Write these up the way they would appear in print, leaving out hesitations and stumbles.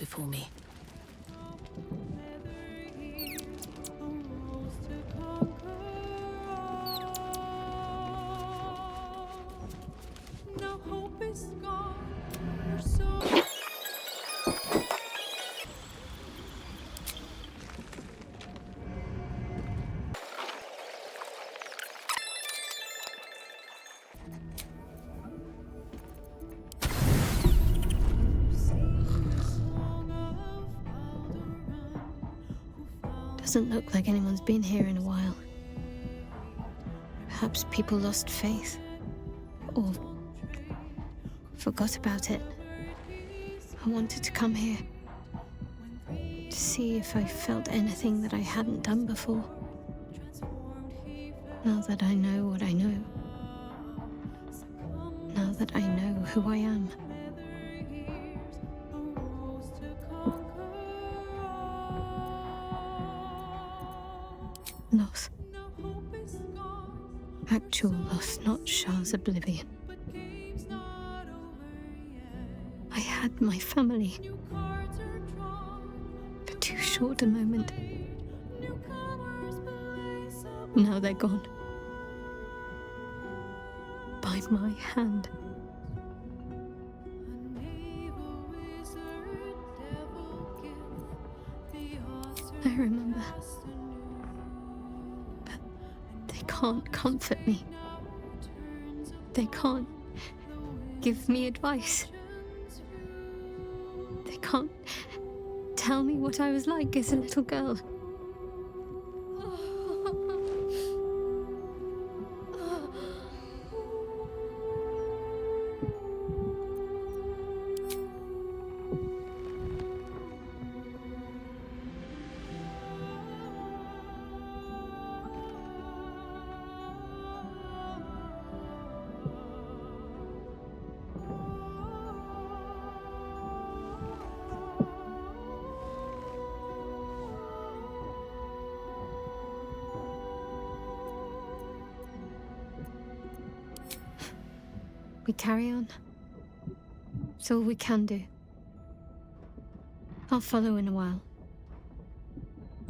before me. Doesn't look like anyone's been here in a while. Perhaps people lost faith. Or forgot about it. I wanted to come here. To see if I felt anything that I hadn't done before. Now that I know what I know. Now that I know who I am. Loss. Actual loss, not Shah's oblivion. I had my family. For too short a moment. Now they're gone. By my hand. I remember. But they can't comfort me. They can't give me advice. They can't tell me what I was like as a little girl. We carry on. It's all we can do. I'll follow in a while.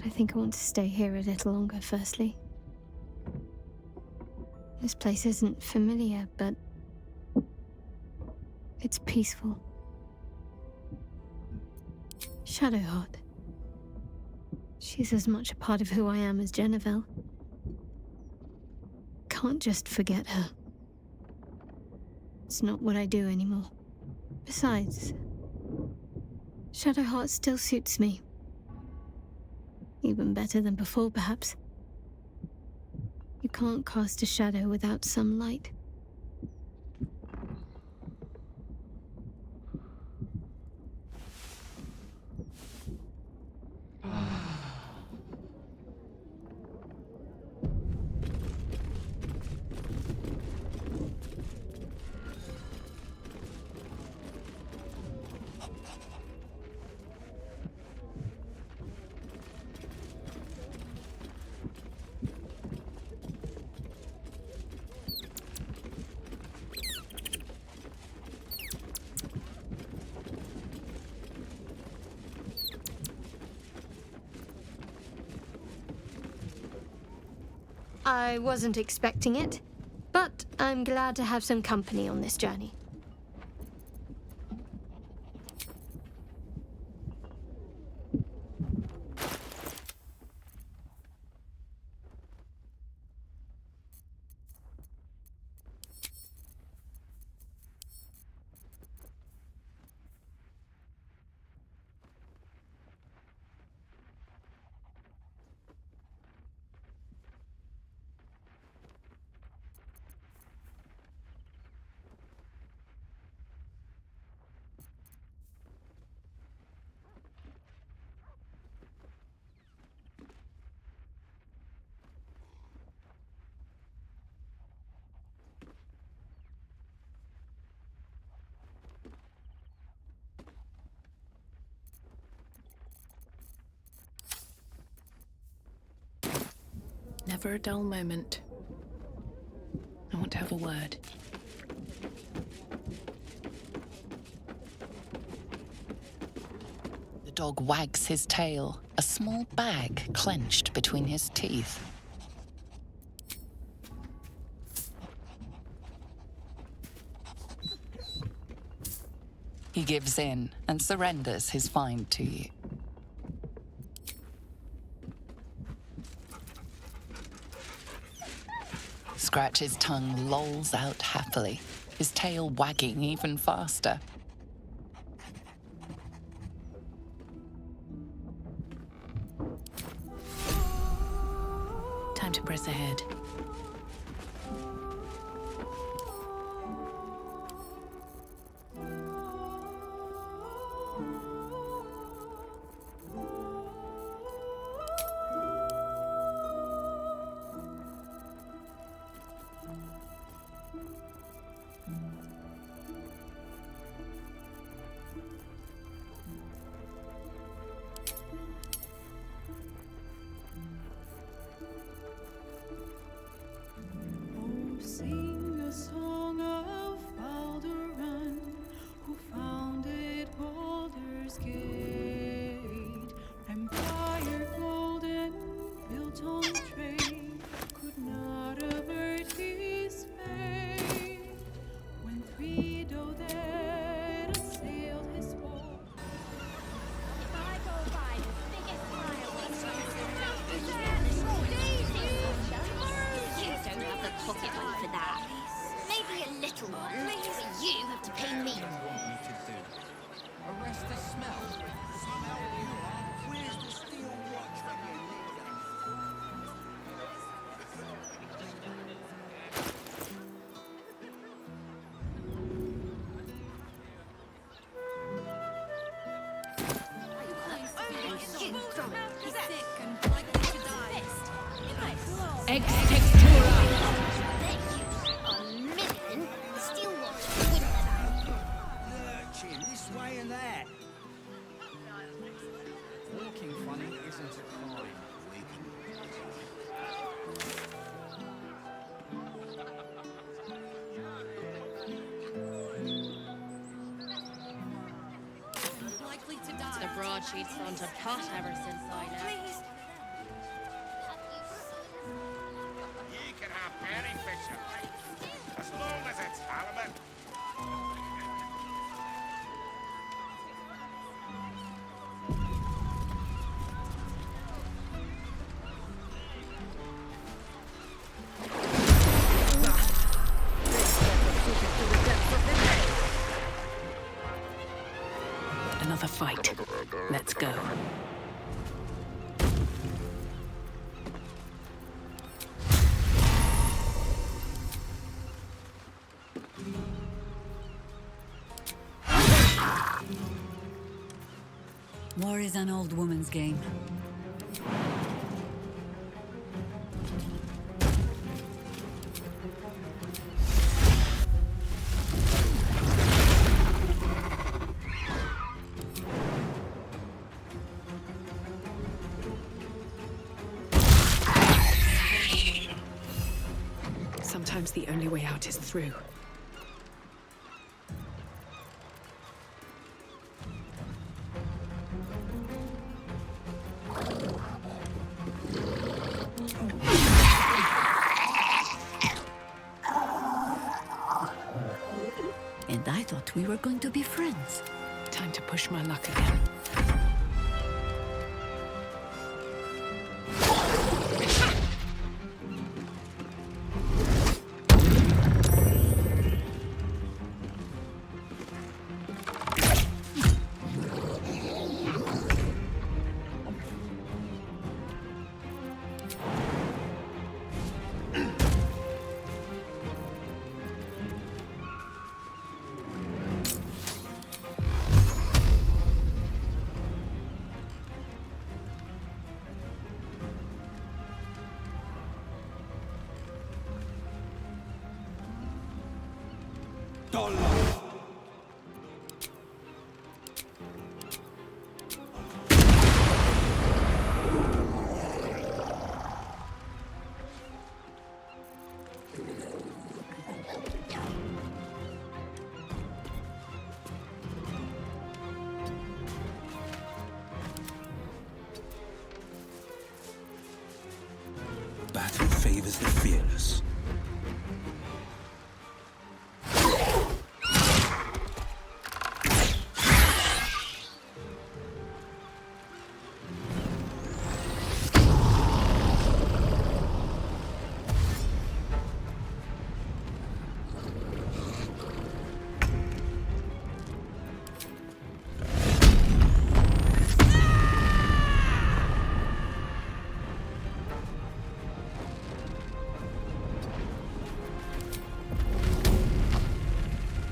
I think I want to stay here a little longer, firstly. This place isn't familiar, but it's peaceful. Shadowheart. She's as much a part of who I am as Jennifer. Can't just forget her. It's not what I do anymore. Besides, Shadowheart still suits me. Even better than before, perhaps. You can't cast a shadow without some light. I wasn't expecting it, but I'm glad to have some company on this journey. Never a dull moment. I want to have a word. The dog wags his tail, a small bag clenched between his teeth. He gives in and surrenders his find to you. Scratch's tongue lolls out happily, his tail wagging even faster. Time to press ahead. Sing a song of Baldur, who founded Baldur's Gate. Empire golden, built on trade, could not avert his fate. When three Doded assailed his wall. If I go by the biggest smile, you don't have the pocket money for that. Maybe a little one, but you have to pay me. Arrest the smell. Where's the steel watch from your neck? Ex textura! A million? Steel watch wouldn't let Lurching this way and that. Walking funny isn't a crime. Likely to die. The broadsheets front of cut ever since I left. You can have berry fishing, as long as it's halibut. Another fight. Let's go. War is an old woman's game. Sometimes the only way out is through. And I thought we were going to be friends. Time to push my luck again. favors the fearless.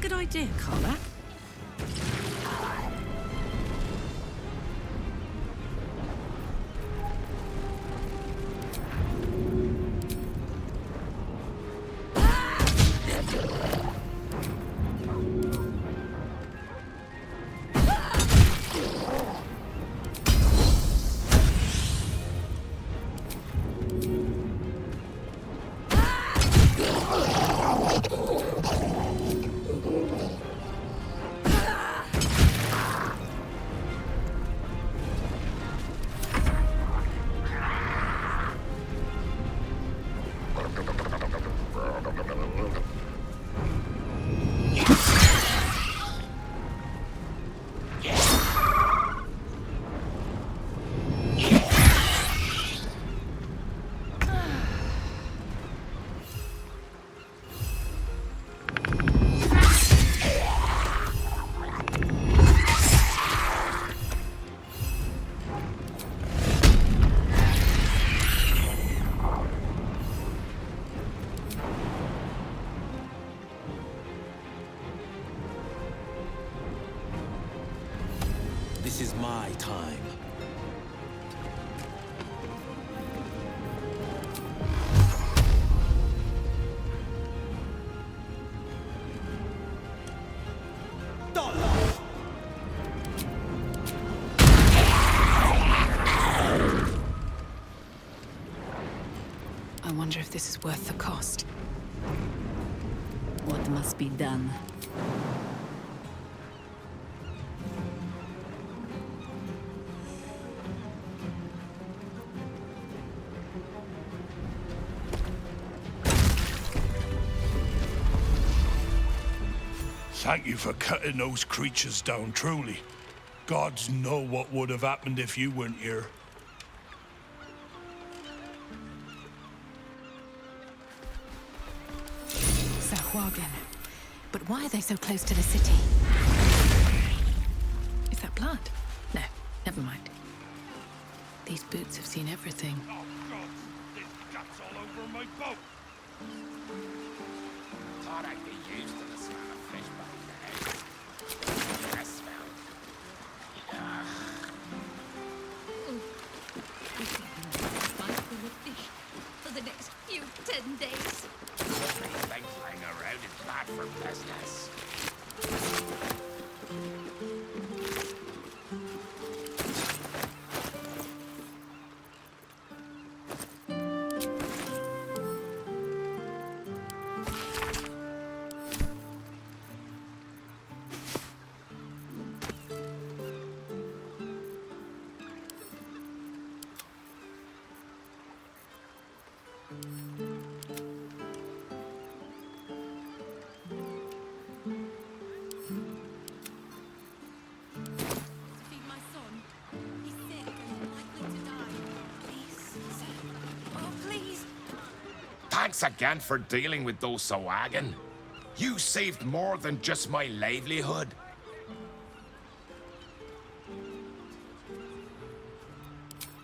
Good idea, Carla. This is my time. I wonder if this is worth the cost. What must be done? Thank you for cutting those creatures down, truly. Gods know what would have happened if you weren't here. Sahuagin. But why are they so close to the city? Is that blood? No, never mind. These boots have seen everything. Oh, God! There's guts all over my boat! Thought I'd be used to the smell of fish by now. That smell. Ugh. Full of fish for the next few 10 days. These things lying around is bad for business. Feed my son. He's sick and likely to die. Please, sir. Oh, please. Thanks again for dealing with those Sahuagin. You saved more than just my livelihood.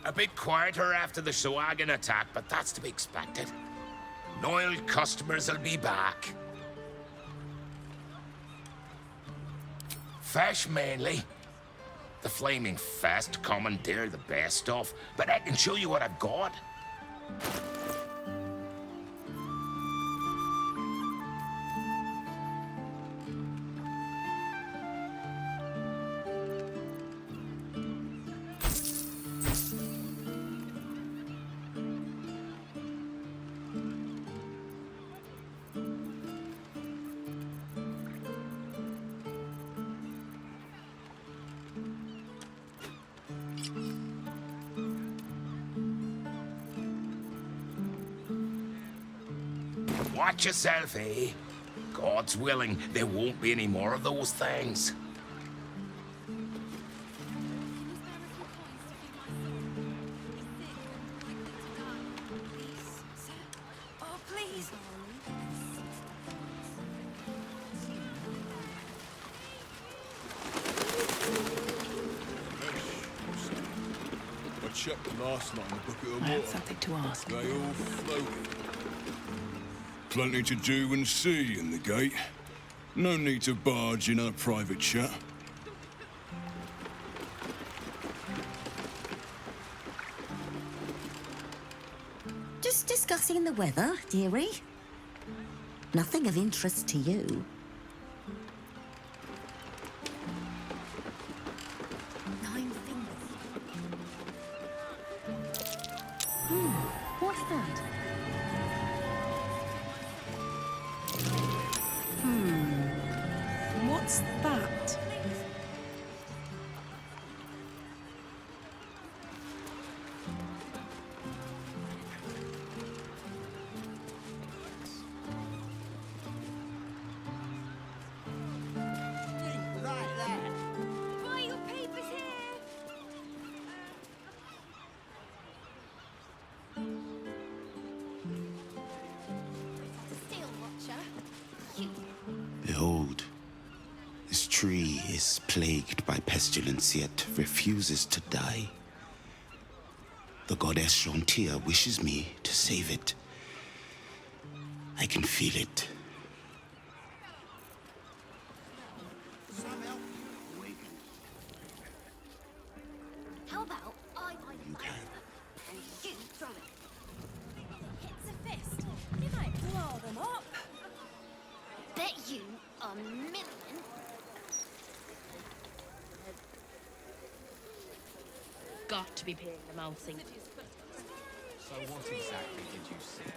A bit quieter after the Sahuagin attack, but that's to be expected. Loyal customers will be back. Fish mainly. The Flaming Fest commandeer the best stuff, but I can show you what I've got. Watch yourself, eh? God's willing, there won't be any more of those things. Oh, please. I checked last night in the bucket of I have water. something to ask. They all floated. Plenty to do and see in the gate. No need to barge in our private chat. Just discussing the weather, dearie. Nothing of interest to you. Nine fingers. What's that? What's that? Buy your papers here. Steel Watcher. You. Behold, this tree is plagued by pestilence, yet refuses to die. The goddess Shantia wishes me to save it. I can feel it. How about I find a fire and you throw it? It's a fist. You might blow them up. Bet you $1 million. Got to be paying the mousing. So what exactly did you see?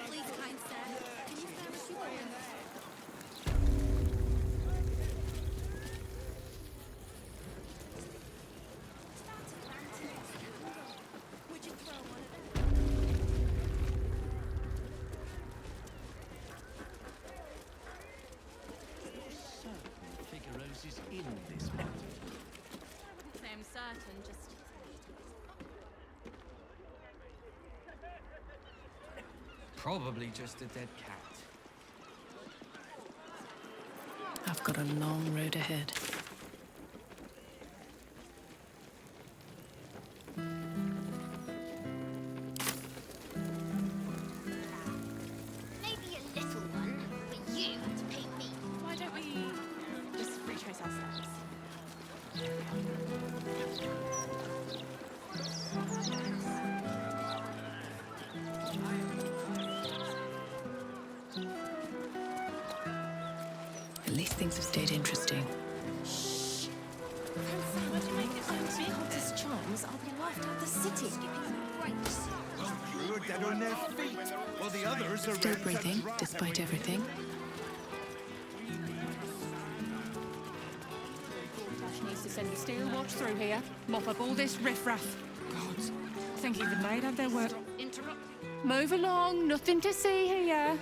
Please, kind sir, can you spare us your Would you throw one of them? Figuero's is in this matter. Say I'm certain, just... Probably just a dead cat. I've got a long road ahead. Maybe a little one, but you have to pay me. Why don't we just retrace our steps? At least things have stayed interesting. Would you make it sound to me? Hottest chimes, I'll be laughed out the city. You're dead on their feet, while the others are Still breathing, despite everything. She needs to send the steel watch through here. Mop up all this riffraff. Gods, I think even they'd have their work. Move along, nothing to see here.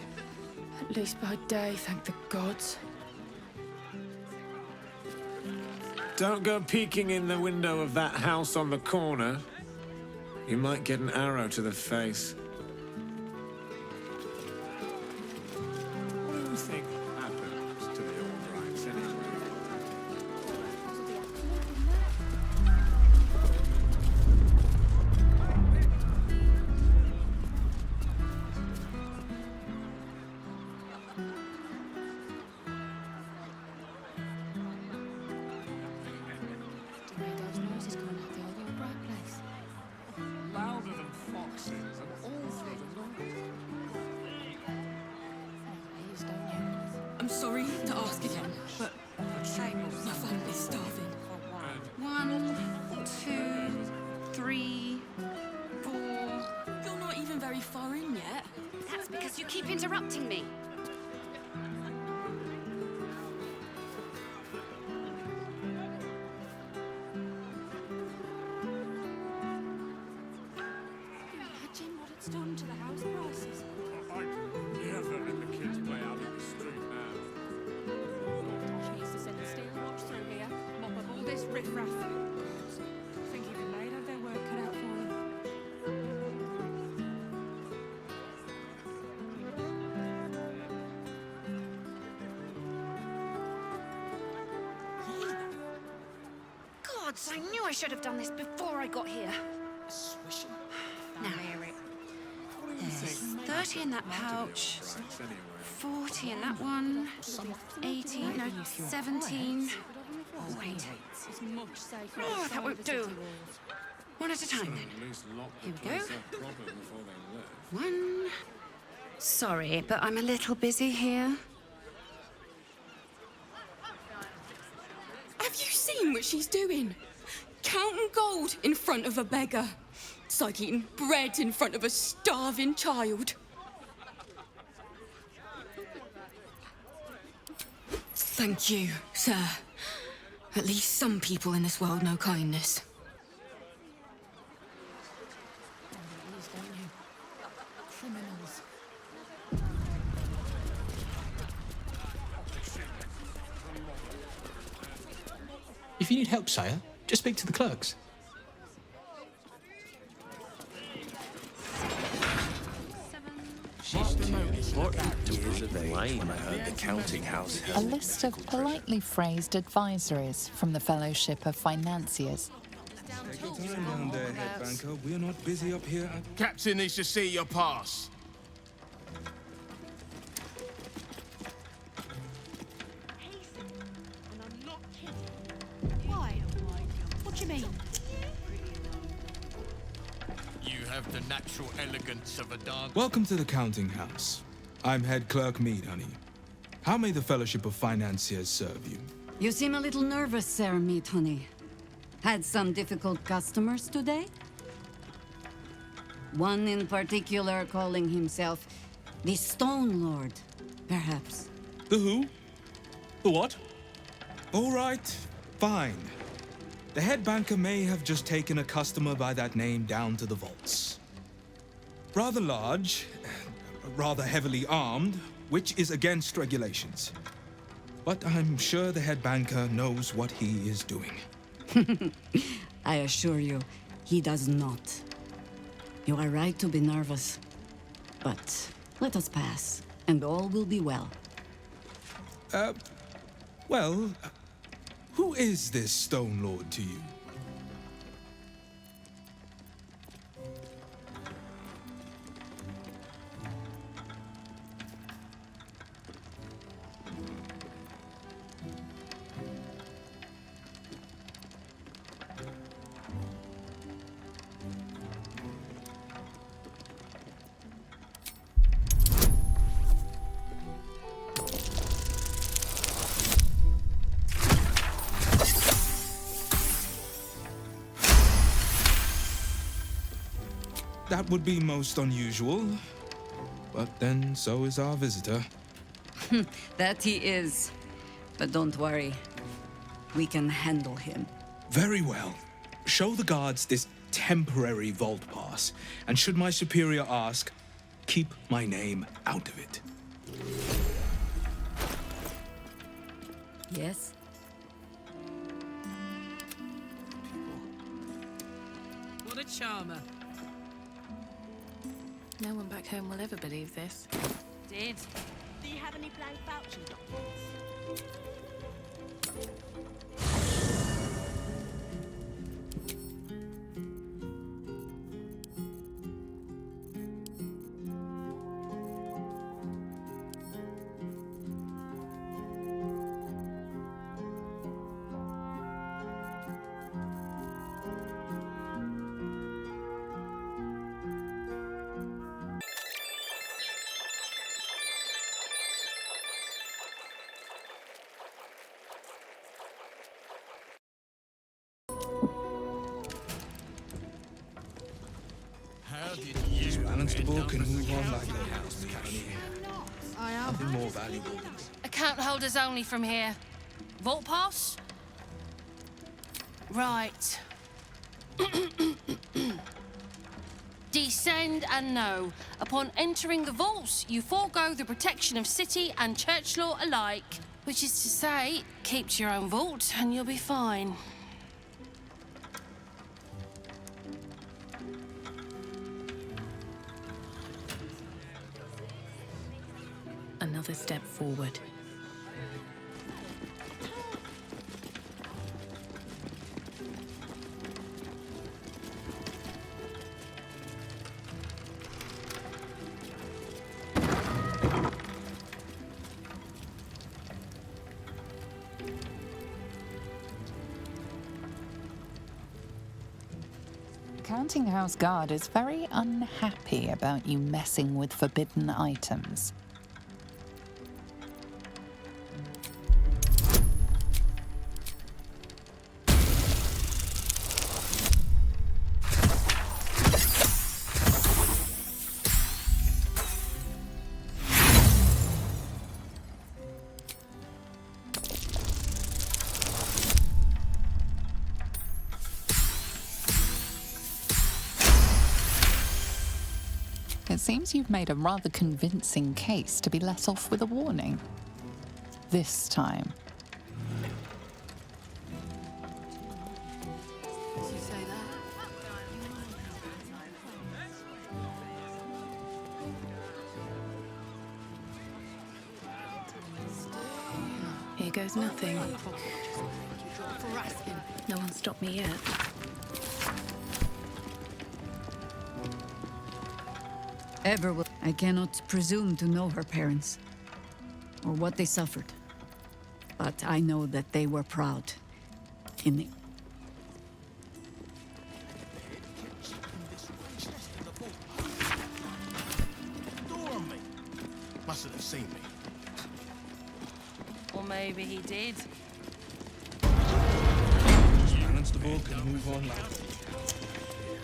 At least by day, thank the gods. Don't go peeking in the window of that house on the corner. You might get an arrow to the face. What do you think happens to the Albrights anyway? Louder than foxes and all through the night. I'm sorry to ask again, but my family's starving. 1, 2, 3, 4. You're not even very far in yet. That's because you keep interrupting me. Imagine what it's done to the house. with Raphael. I think even they had their work cut out for them. Gods, I knew I should have done this before I got here. Now, there's 30 in that pouch, 40 in that one, 18, no, 17. Oh, wait. Oh, that won't do. One at a time, then. Here we go. One. Sorry, but I'm a little busy here. Have you seen what she's doing? Counting gold in front of a beggar. It's like eating bread in front of a starving child. Thank you, sir. At least some people in this world know kindness. Criminals. If you need help, sire, just speak to the clerks. The counting house. A list of politely phrased advisories from the Fellowship of Financiers. Take your time down there, head banker. We're not busy up here. Captain needs to see your pass. Why? What do you mean? You have the natural elegance of a dog. Welcome to the counting house. I'm head clerk Mead, honey. How may the Fellowship of Financiers serve you? You seem a little nervous, Sir Meat Honey. Had some difficult customers today? One in particular calling himself the Stone Lord, perhaps. The who? The what? All right, fine. The head banker may have just taken a customer by that name down to the vaults. Rather large, rather heavily armed, which is against regulations. But I'm sure the head banker knows what he is doing. I assure you, he does not. You are right to be nervous. But let us pass, and all will be well. Well, who is this Stone Lord to you? That would be most unusual. But then so is our visitor. That he is. But don't worry. We can handle him. Very well. Show the guards this temporary vault pass, and should my superior ask, keep my name out of it. Yes? What a charmer. No one back home will ever believe this. Did. Do you have any blank vouchers, documents? Just balance the book and move on like that. I am. Nothing more valuable. Account holders only from here. Vault pass? Right. Descend and know. Upon entering the vaults, you forego the protection of city and church law alike. Which is to say, keep to your own vault and you'll be fine. another step forward. Counting House Guard is very unhappy about you messing with forbidden items. It seems you've made a rather convincing case to be let off with a warning. This time. Did you say that? Here goes nothing. For asking. No one stopped me yet. Ever will. I cannot presume to know her parents, or what they suffered. But I know that they were proud. In the... Mustn't have seen me. Or maybe he did. Just balance the book and move on like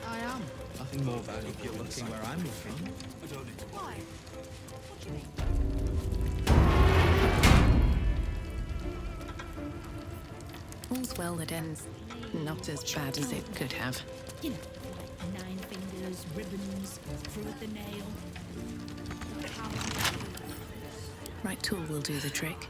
I am. Nothing more valuable if you're looking where I'm looking. Why? What do you mean? All's well that ends not as bad as it could have. You know, like 9 fingers, ribbons, through with the nail. Right tool will do the trick.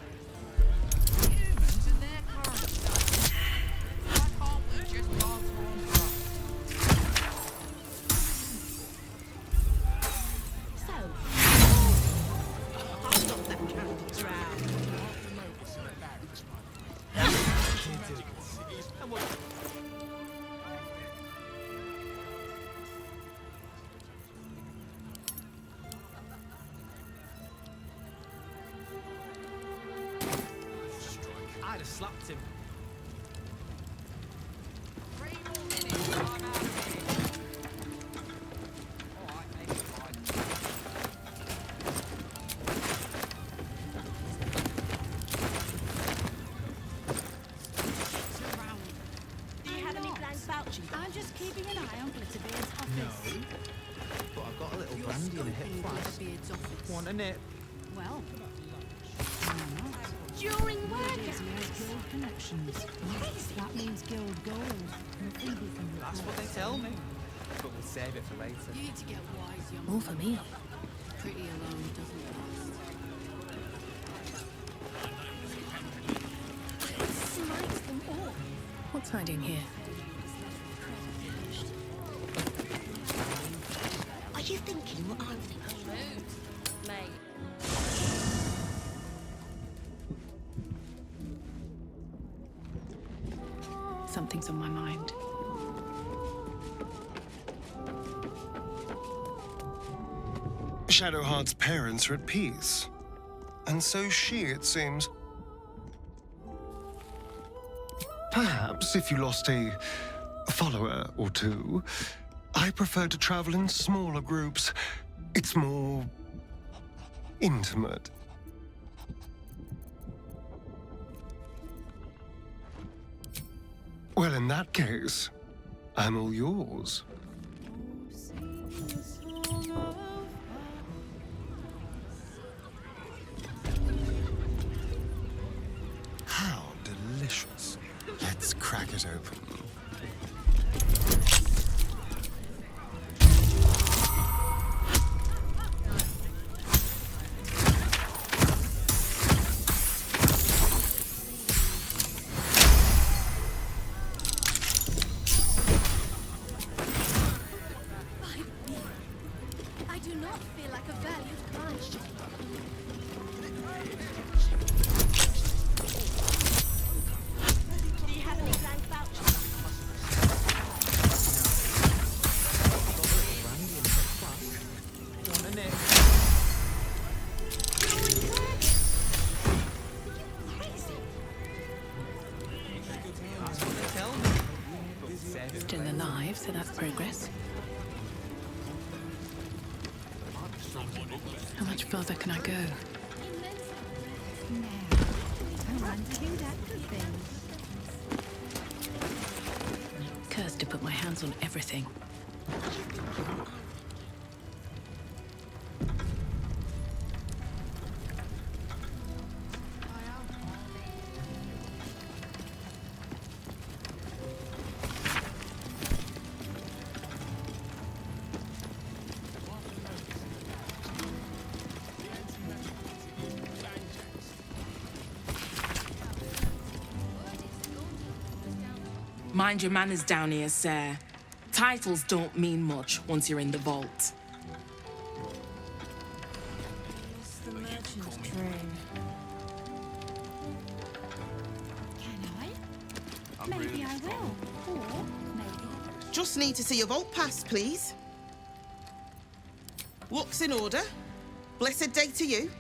I'd have slapped him. Do you have any plans about you? I'm just keeping an eye on Glitterbeard's office. No. But I've got a little brandy and a hip flask. Want a nip? Well, during work guild connections. That means guild gold. That's what they tell me. But we'll save it for later. You need to get wise, young All for me. Pretty alone doesn't last. Smites them all. What's hiding here? Are you thinking what I'm thinking? Mate. Something's on my mind. Shadowheart's parents are at peace. And so she, it seems. Perhaps if you lost a follower or two, I prefer to travel in smaller groups. It's more intimate. Well, in that case, I'm all yours. How delicious. Let's crack it open. I do not feel like a valued client. 5, so that's progress. How much further can I go? I wonder who that could be. Cursed to put my hands on everything. Mind your manners down here, sir. Titles don't mean much once you're in the vault. It's the merchant's train. Can I? Maybe I will. Or maybe. Just need to see your vault pass, please. Looks in order. Blessed day to you.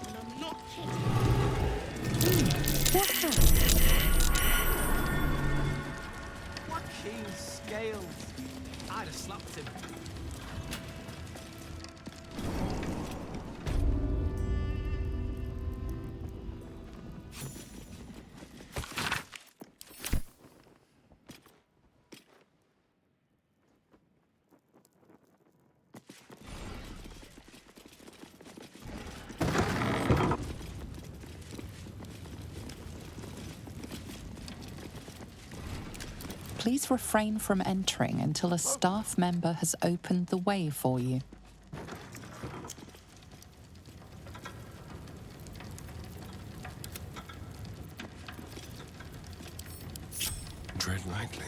And I'm not kidding. What happened? What keen scales? I'd have slapped him. Please refrain from entering until a staff member has opened the way for you. Tread lightly.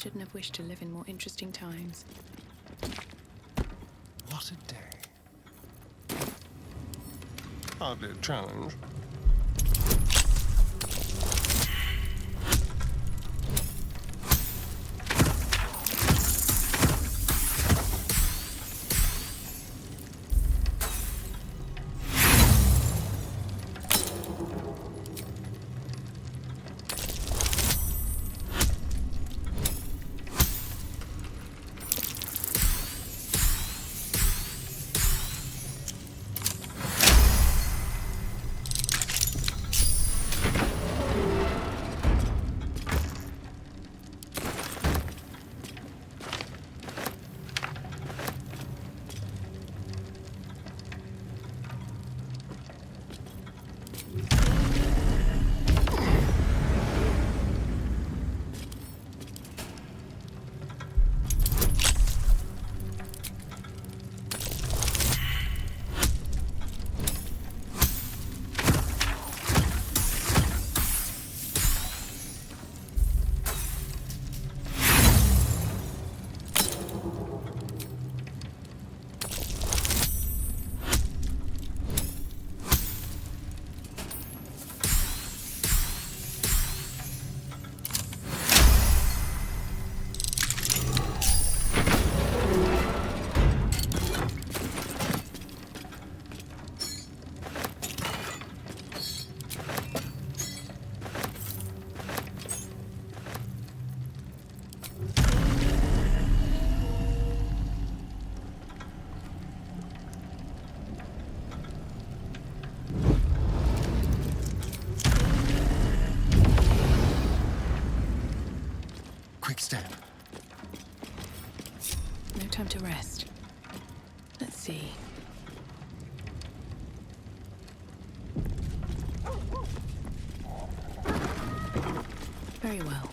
shouldn't have wished to live in more interesting times. What a day. Hardly a challenge. Quick step. No time to rest. Let's see. Very well.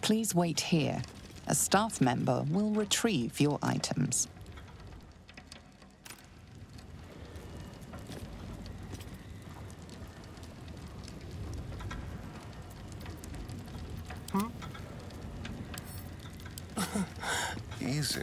Please wait here. A staff member will retrieve your items. Easy.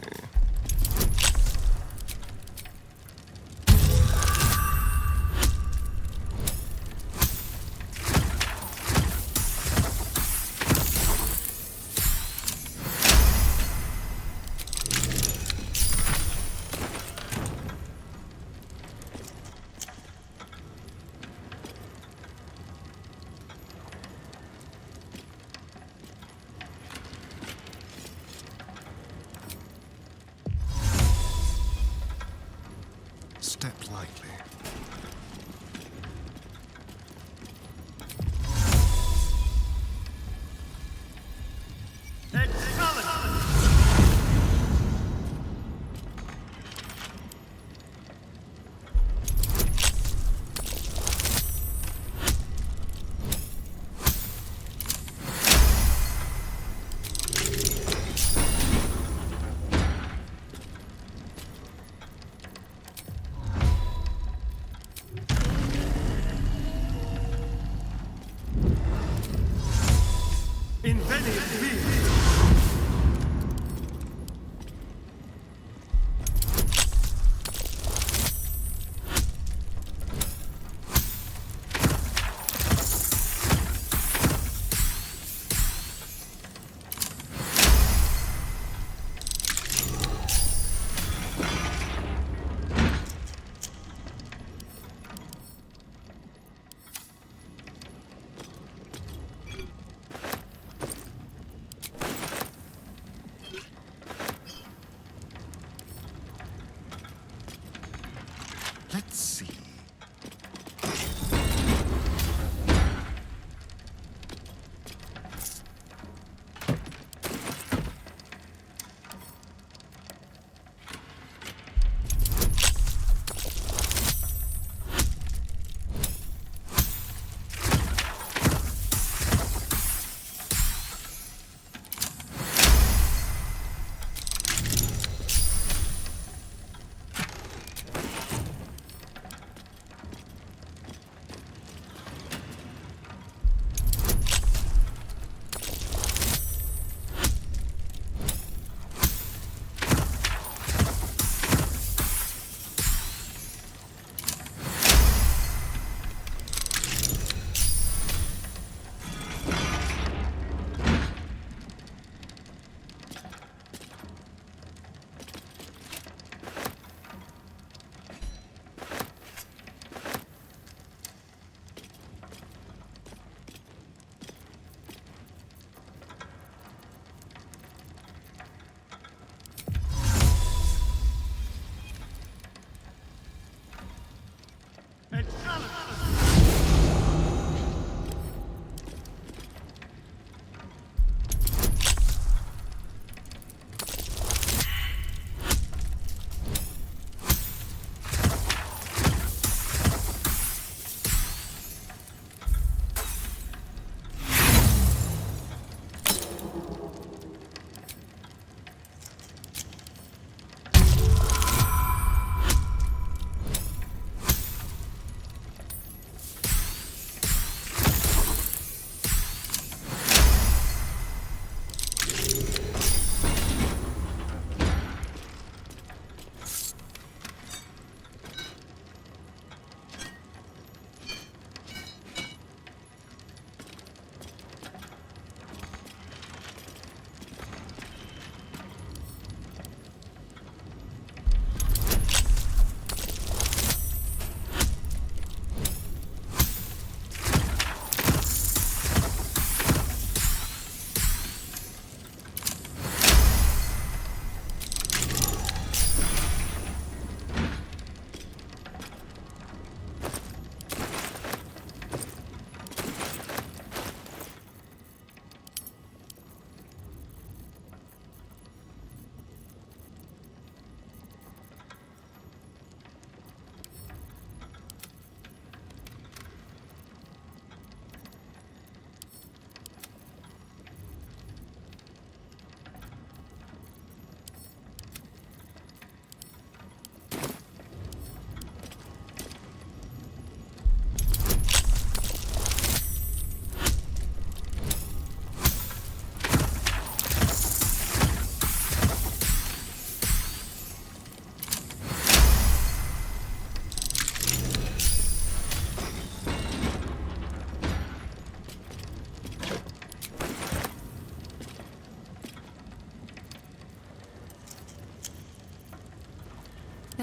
Step lightly.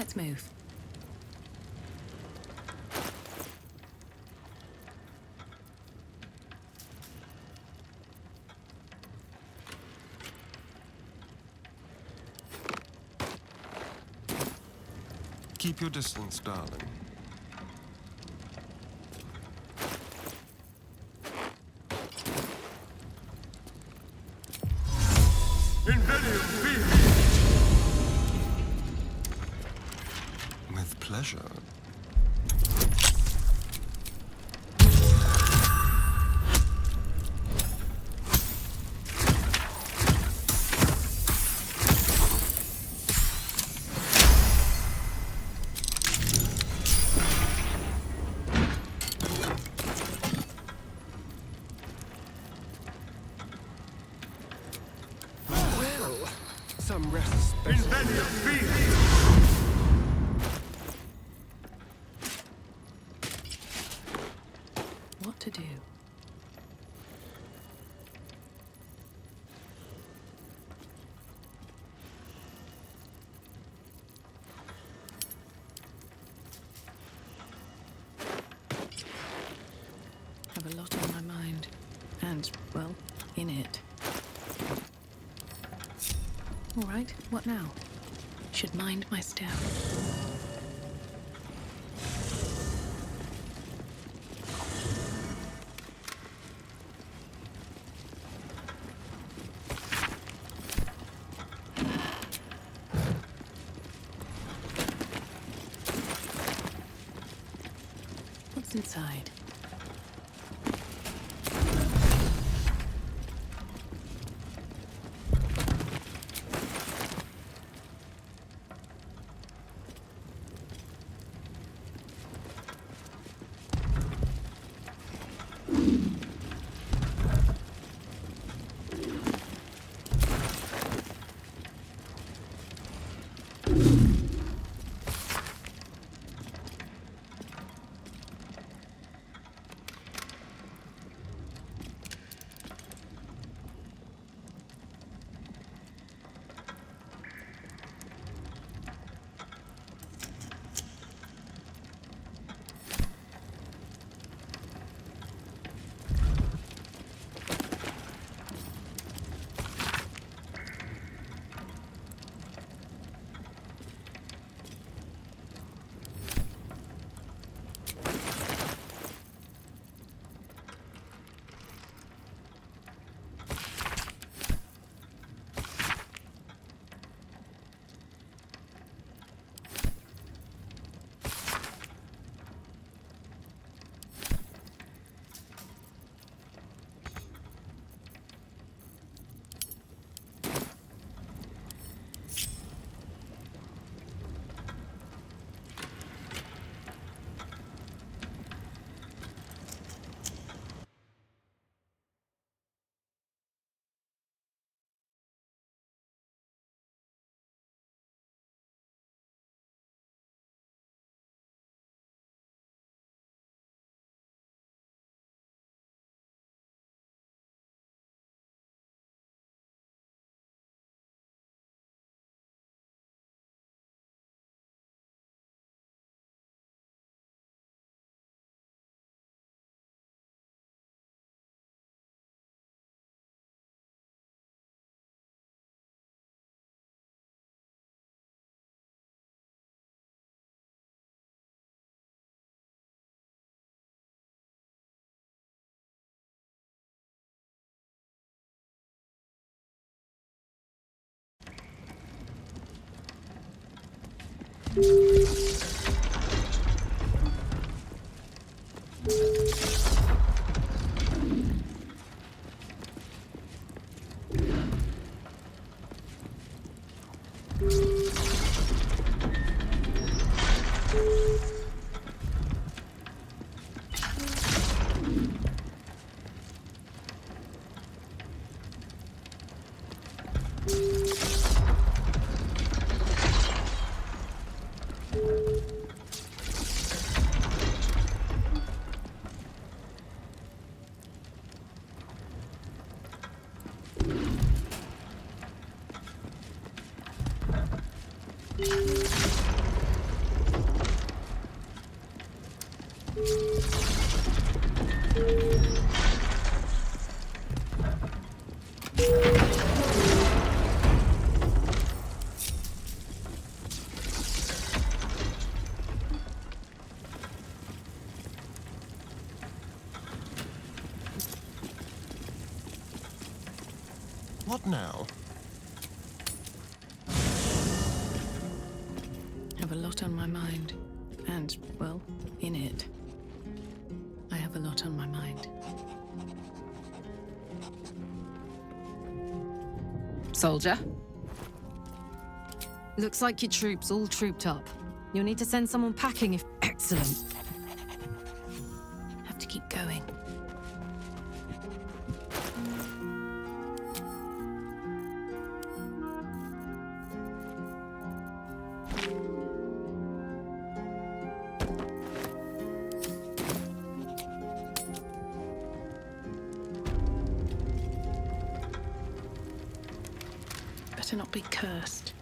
Let's move. Keep your distance, darling. With pleasure. Well, some rest. What to do? Have a lot on my mind. And, well, in it. All right, what now? Should mind my step. What's inside? What now? I have a lot on my mind. And, well, in it. I have a lot on my mind. Soldier? Looks like your troops all trooped up. You'll need to send someone packing if... Excellent. Have to keep going. Better not be cursed.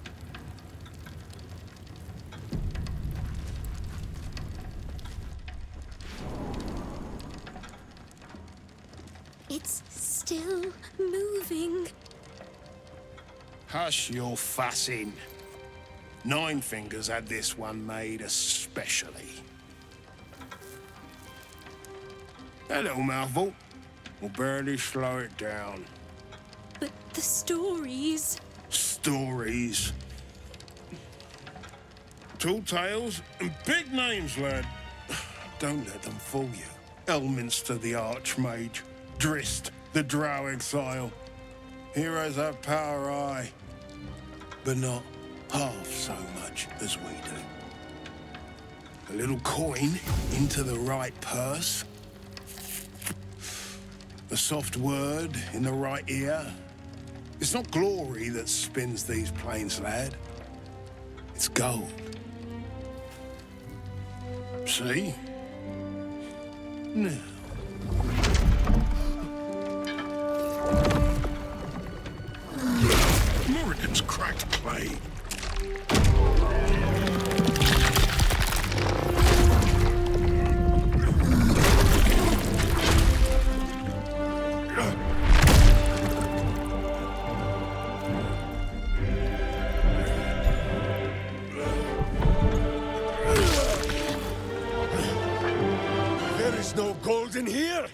It's still moving. Hush your fussing. Nine Fingers had this one made especially. That little mouthful will barely slow it down. But the stories... Stories. Tall tales and big names, lad. Don't let them fool you. Elminster the Archmage, Drist the Drow Exile. Heroes have power, aye, but not half so much as we do. A little coin into the right purse. A soft word in the right ear. It's not glory that spins these plains, lad. It's gold. See? Now. Morrigan's cracked clay. There is no gold in here.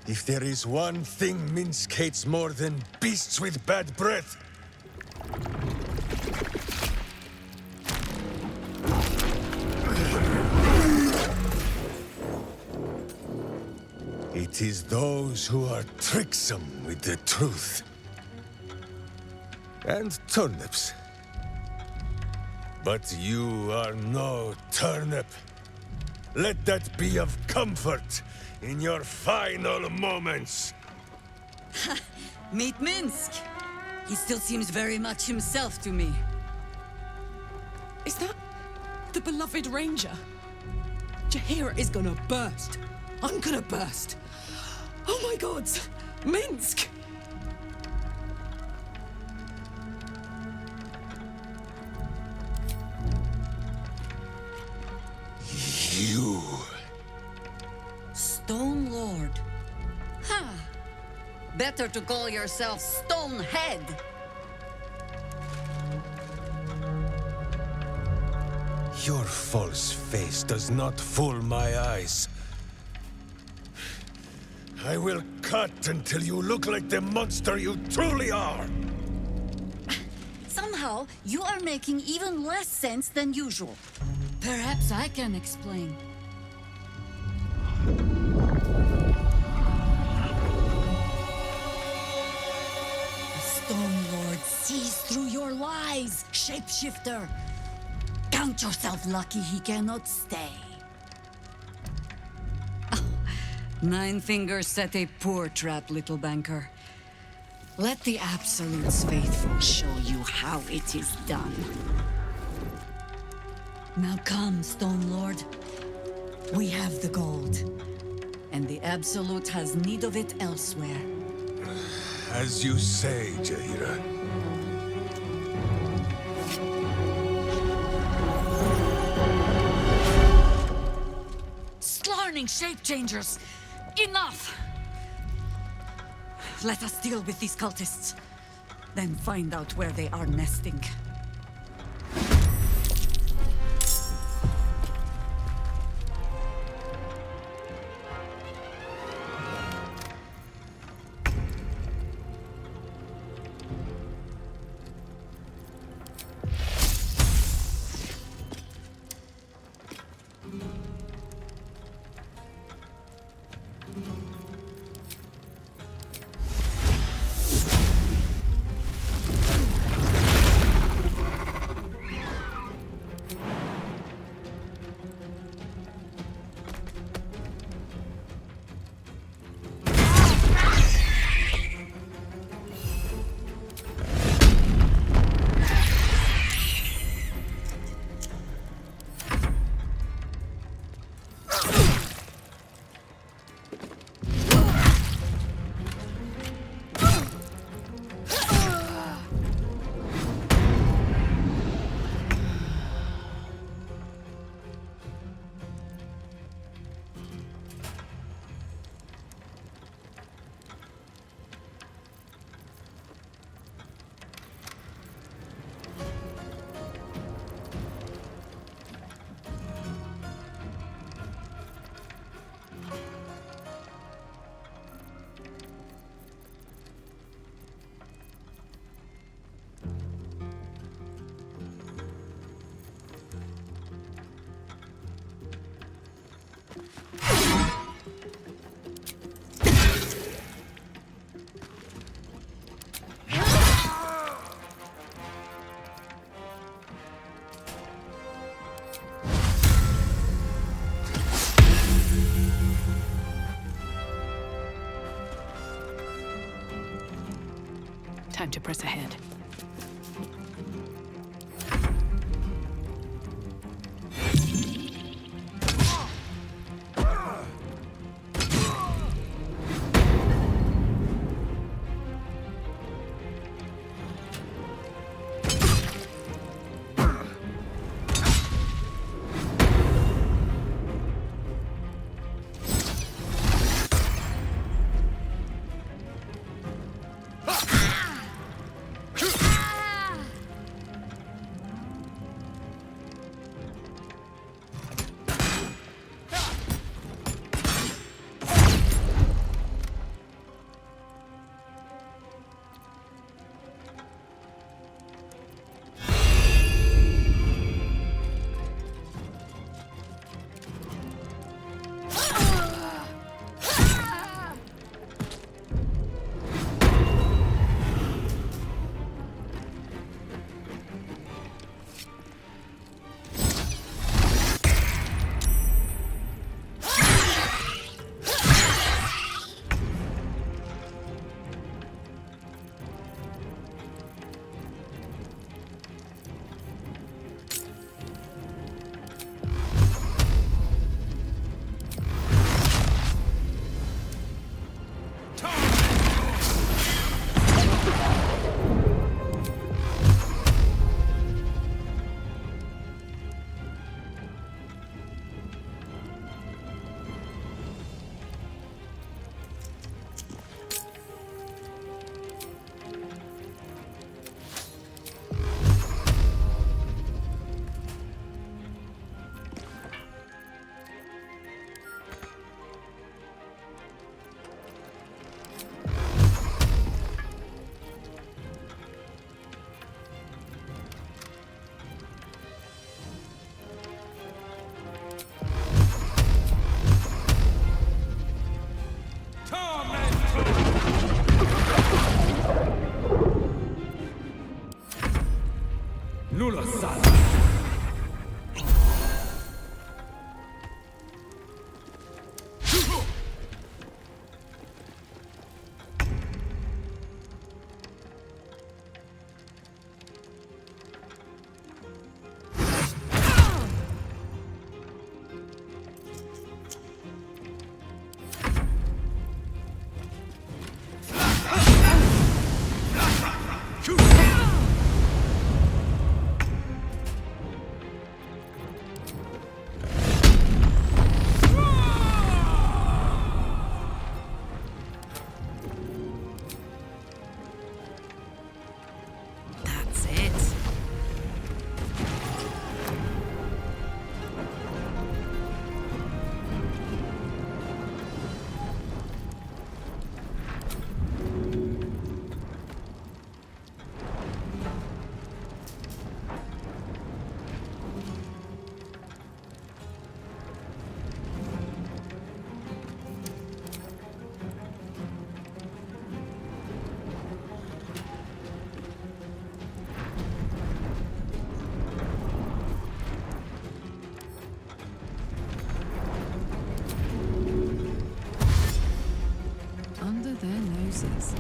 If there is one thing Minsk hates more than beasts with bad breath, it is those who are tricksome with the truth. And turnips. But you are no turnip. Let that be of comfort in your final moments. Meet Minsk. He still seems very much himself to me. Is that the beloved ranger? Jaheira is gonna burst. I'm gonna burst. Oh my gods! Minsk! You. Stone Lord. Huh. Better to call yourself Stonehead. Your false face does not fool my eyes. I will cut until you look like the monster you truly are. Somehow, you are making even less sense than usual. Perhaps I can explain. The Stone Lord sees through your lies, shapeshifter. Count yourself lucky he cannot stay. Oh, Nine Fingers set a poor trap, little banker. Let the Absolute's faithful show you how it is done. Now come, Stone Lord. We have the gold. And the Absolute has need of it elsewhere. As you say, Jaheira. remaining shape changers. Enough! Let us deal with these cultists, then find out where they are nesting. Time to press ahead. pieces.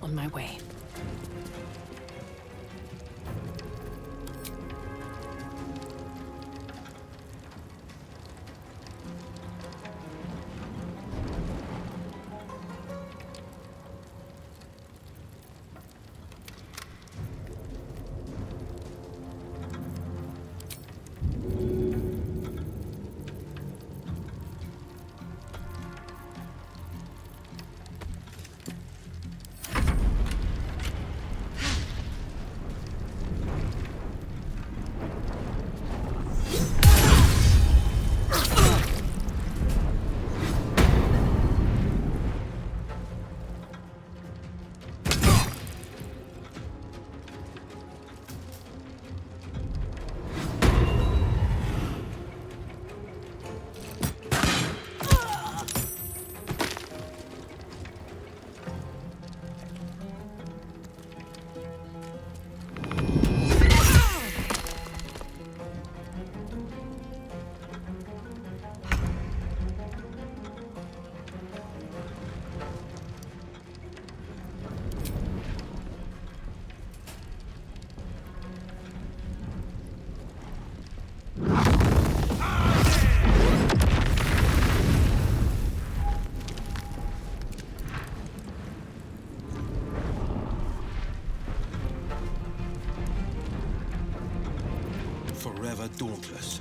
On my way. Forever dauntless.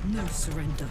No surrender.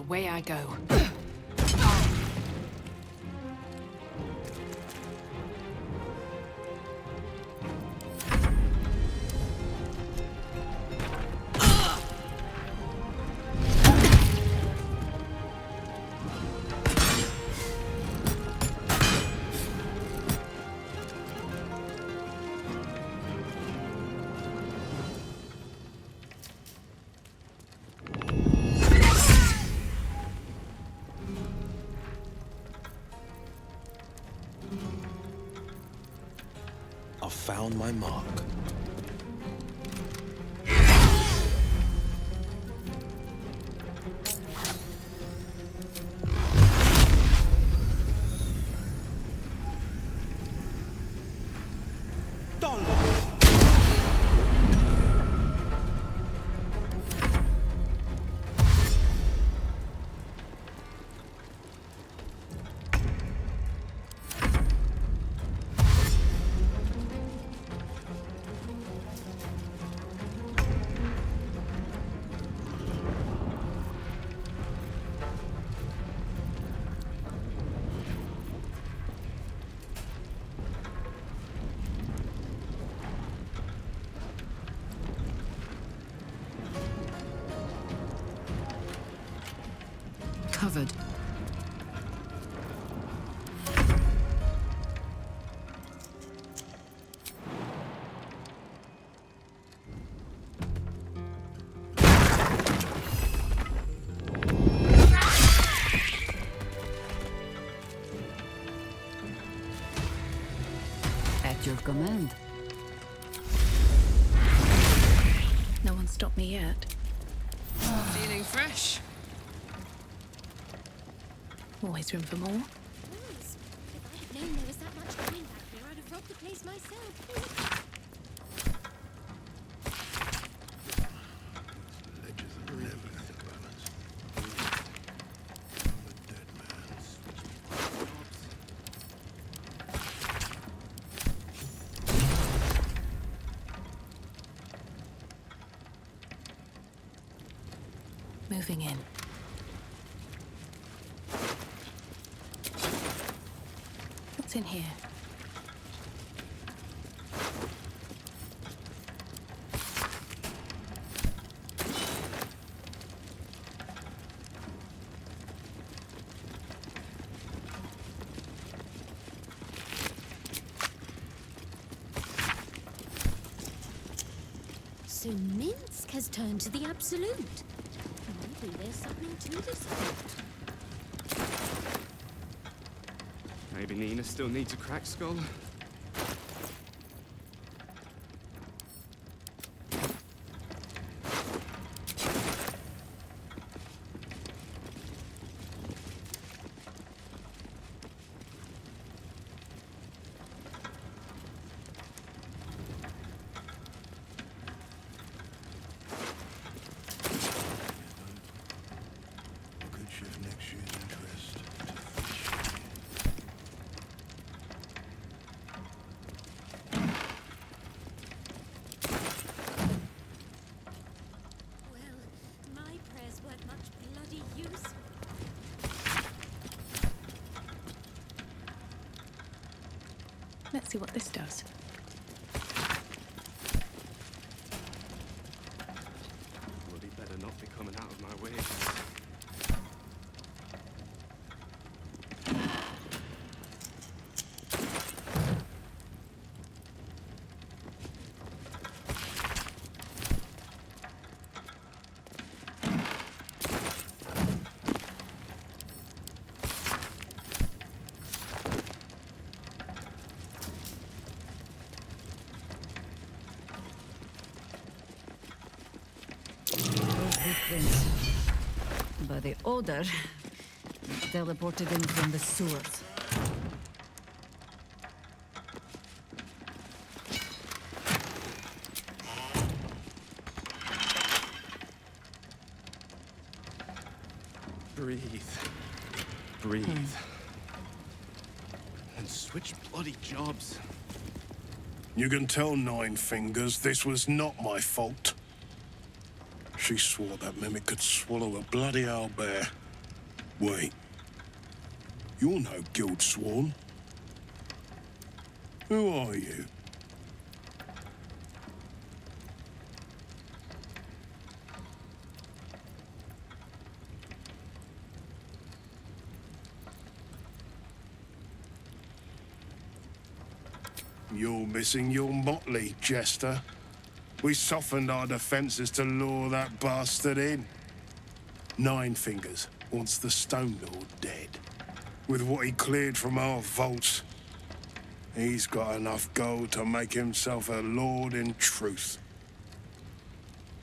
away I go. I've found my mark. Covered. At your command. No one stopped me yet. Feeling fresh. Always room for more. Nice. If I had known there was that much coin back here, I'd have robbed the place myself. Moving in. What's in here? So Minsk has turned to the Absolute. Maybe there's something to this plot. Maybe Nina still needs a cracked skull. Could shift next year's interest. Well, my prayers weren't much bloody use. Let's see what this does. Bloody better not be coming out of my way. Footprints. By the odor, teleported in from the sewers. Breathe. Breathe. And switch bloody jobs. You can tell Nine Fingers this was not my fault. She swore that mimic could swallow a bloody owlbear. Wait. You're no guild sworn. Who are you? You're missing your motley, Jester. We softened our defenses to lure that bastard in. Nine Fingers wants the Stone Lord dead. With what he cleared from our vaults, he's got enough gold to make himself a lord in truth.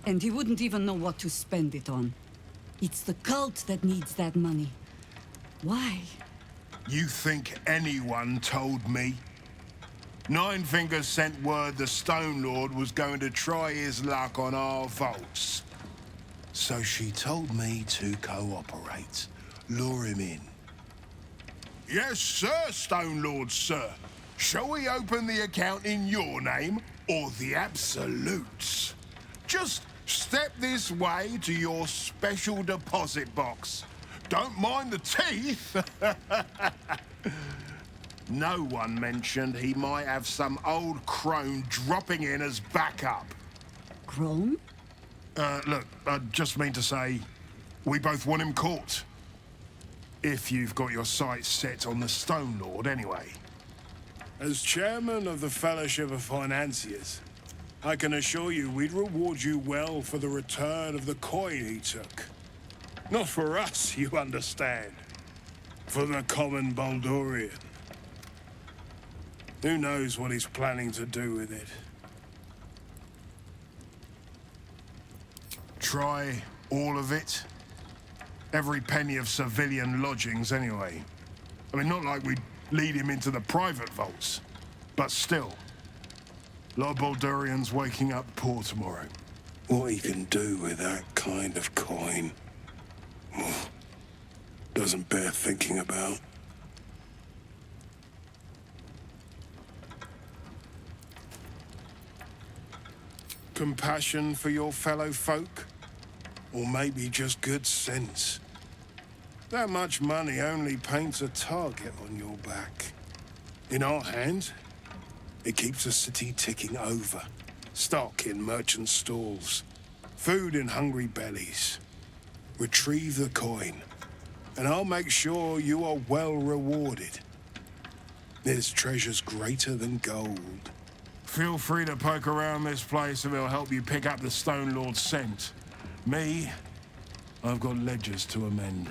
And he wouldn't even know what to spend it on. It's the cult that needs that money. Why? You think anyone told me? Nine Fingers sent word the Stone Lord was going to try his luck on our vaults. So she told me to cooperate, lure him in. Yes, sir, Stone Lord, sir. Shall we open the account in your name or the Absolute's? Just step this way to your special deposit box. Don't mind the teeth. No one mentioned he might have some old crone dropping in as backup. Crone? Look, I just mean to say, we both want him caught. If you've got your sights set on the Stone Lord, anyway. As chairman of the Fellowship of Financiers, I can assure you we'd reward you well for the return of the coin he took. Not for us, you understand. For the common Baldurian. Who knows what he's planning to do with it? Try all of it? Every penny of civilian lodgings, anyway. I mean, not like we'd lead him into the private vaults, but still. A lot of Baldurians waking up poor tomorrow. What he can do with that kind of coin doesn't bear thinking about. Compassion for your fellow folk? Or maybe just good sense? That much money only paints a target on your back. In our hands, it keeps the city ticking over. Stock in merchant stalls, food in hungry bellies. Retrieve the coin, and I'll make sure you are well rewarded. There's treasures greater than gold. Feel free to poke around this place and it'll help you pick up the Stone Lord's scent. Me, I've got ledgers to amend.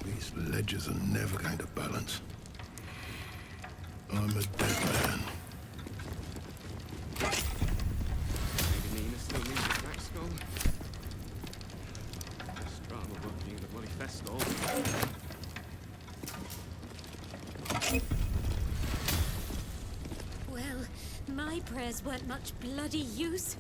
These ledgers are never going to balance. I'm a dead man. Maybe Nina still needs a crack skull. Strata working the bloody festival. Well, my prayers weren't much bloody use.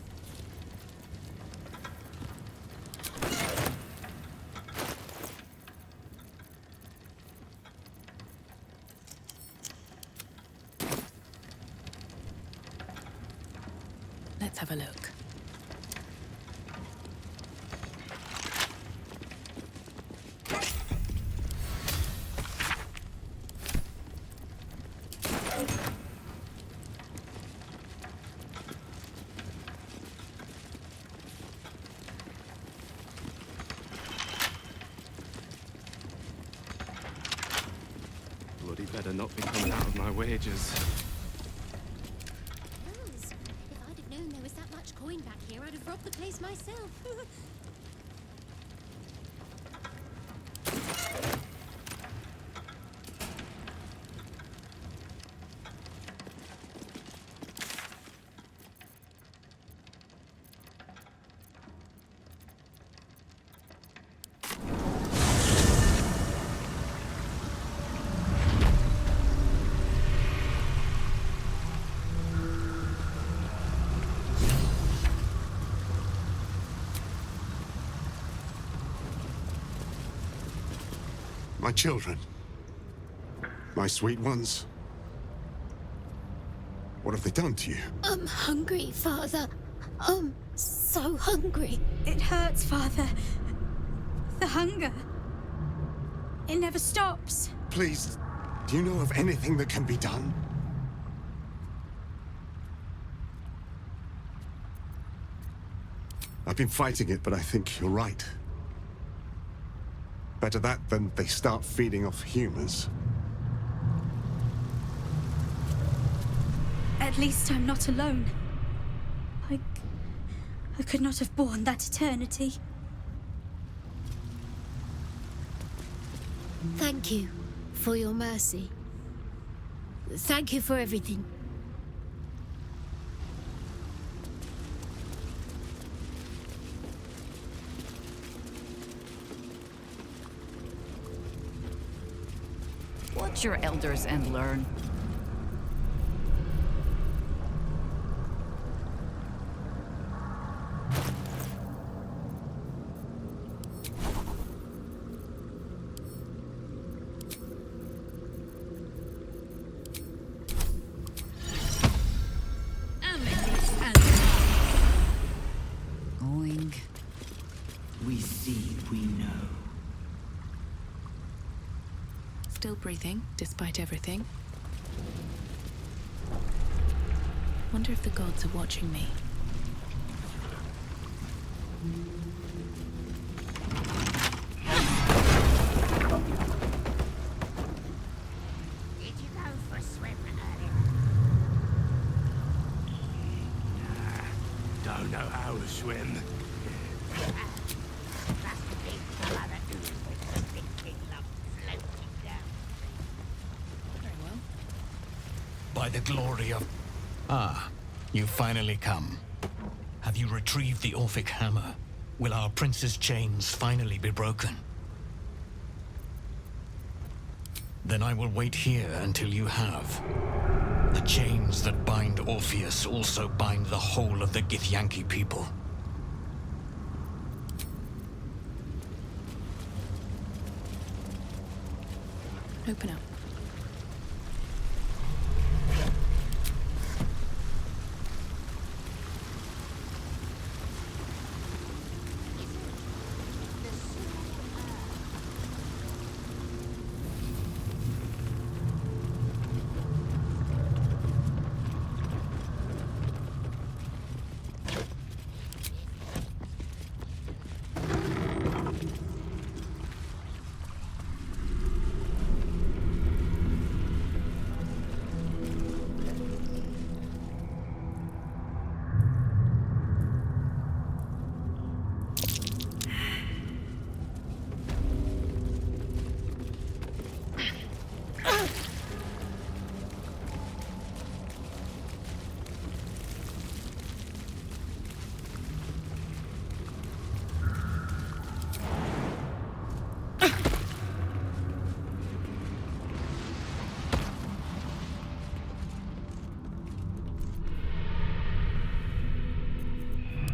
Let's have a look. Bloody better not be coming out of my wages. If I'd have known there was that much coin back here, I'd have robbed the place myself. My children. My sweet ones. What have they done to you? I'm hungry, Father. I'm so hungry. It hurts, Father. The hunger. It never stops. Please, do you know of anything that can be done? I've been fighting it, but I think you're right. Better that than they start feeding off humans. At least I'm not alone. I could not have borne that eternity. Thank you for your mercy. Thank you for everything. Watch your elders and learn. Going. We see, we know. Still breathing, despite everything. Wonder if the gods are watching me. Did you go for a swim earlier? Nah, don't know how to swim. That's the big fella that with the big lump floating down. Very well. By the glory of... Ah, you finally come. Have you retrieved the Orphic hammer? Will our prince's chains finally be broken? Then I will wait here until you have. The chains that bind Orpheus also bind the whole of the Githyanki people. Open up.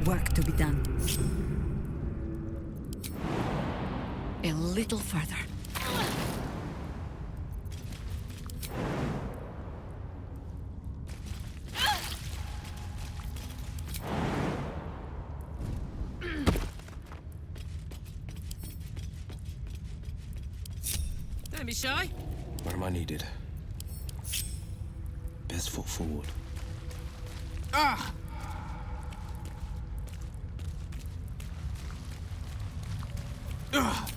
Work to be done. A little further. Don't be shy. Where am I needed? Best foot forward. Ah! Ugh.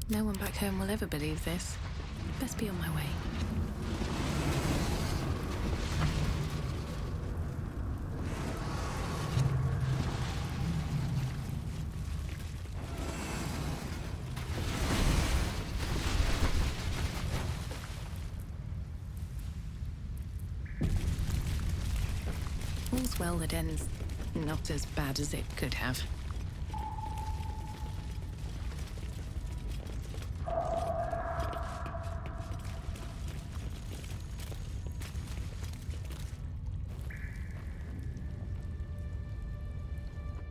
No one back home will ever believe this. Best be on my way. All's well that ends not as bad as it could have.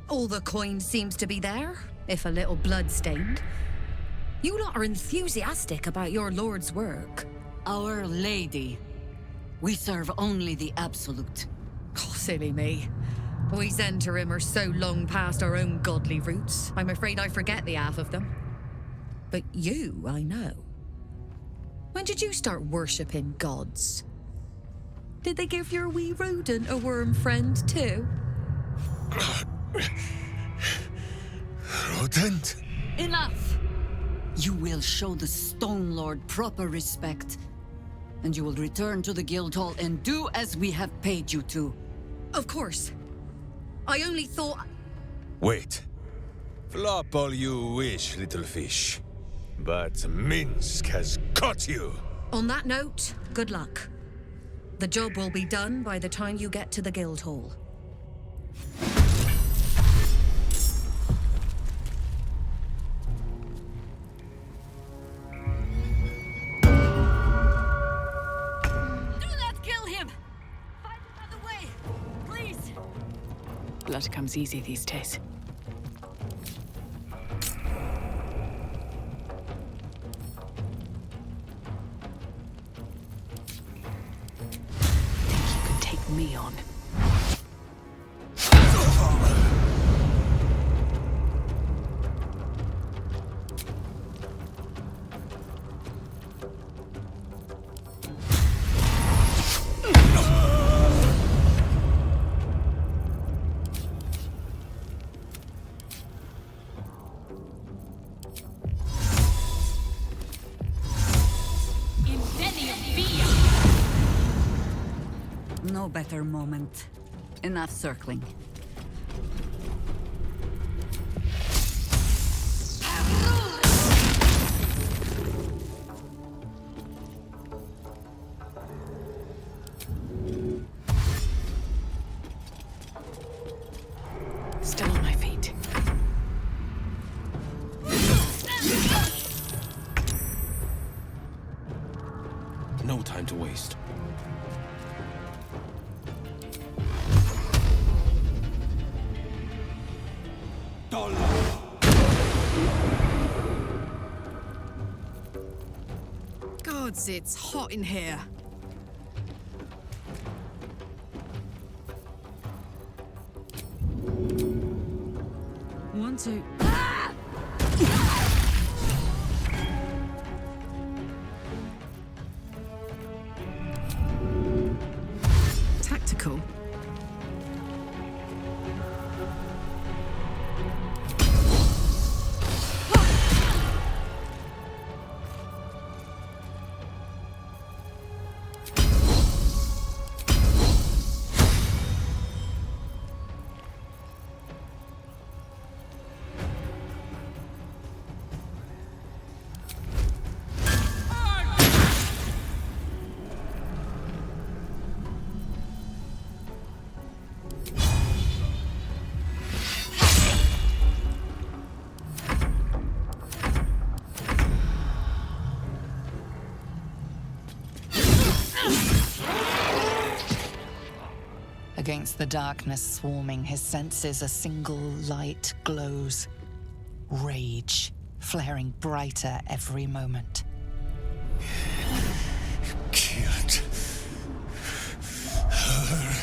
All the coin seems to be there, if a little blood-stained. You lot are enthusiastic about your lord's work. Our Lady. We serve only the Absolute. Oh, silly me. We Zentarim are so long past our own godly roots, I'm afraid I forget the half of them. But you, I know. When did you start worshipping gods? Did they give your wee rodent a worm friend too? Rodent? Enough! You will show the Stone Lord proper respect, and you will return to the Guildhall and do as we have paid you to. Of course. I only thought... Wait. Flop all you wish, little fish. But Minsk has caught you! On that note, good luck. The job will be done by the time you get to the Guildhall. Do not kill him! Find another way, please! Blood comes easy these days. Take me on. No better moment. Enough circling. Still on my feet. No time to waste. Gods, it's hot in here. One, two. Tactical. Against the darkness swarming his senses, a single light glows. Rage, flaring brighter every moment. Killed her.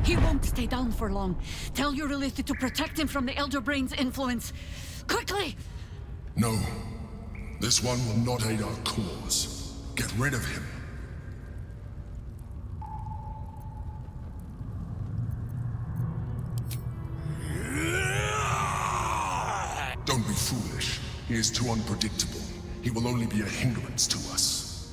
He won't stay down for long. Tell your Elith to protect him from the Elder Brain's influence. Quickly! No. This one will not aid our cause. Get rid of him. Don't be foolish. He is too unpredictable. He will only be a hindrance to us.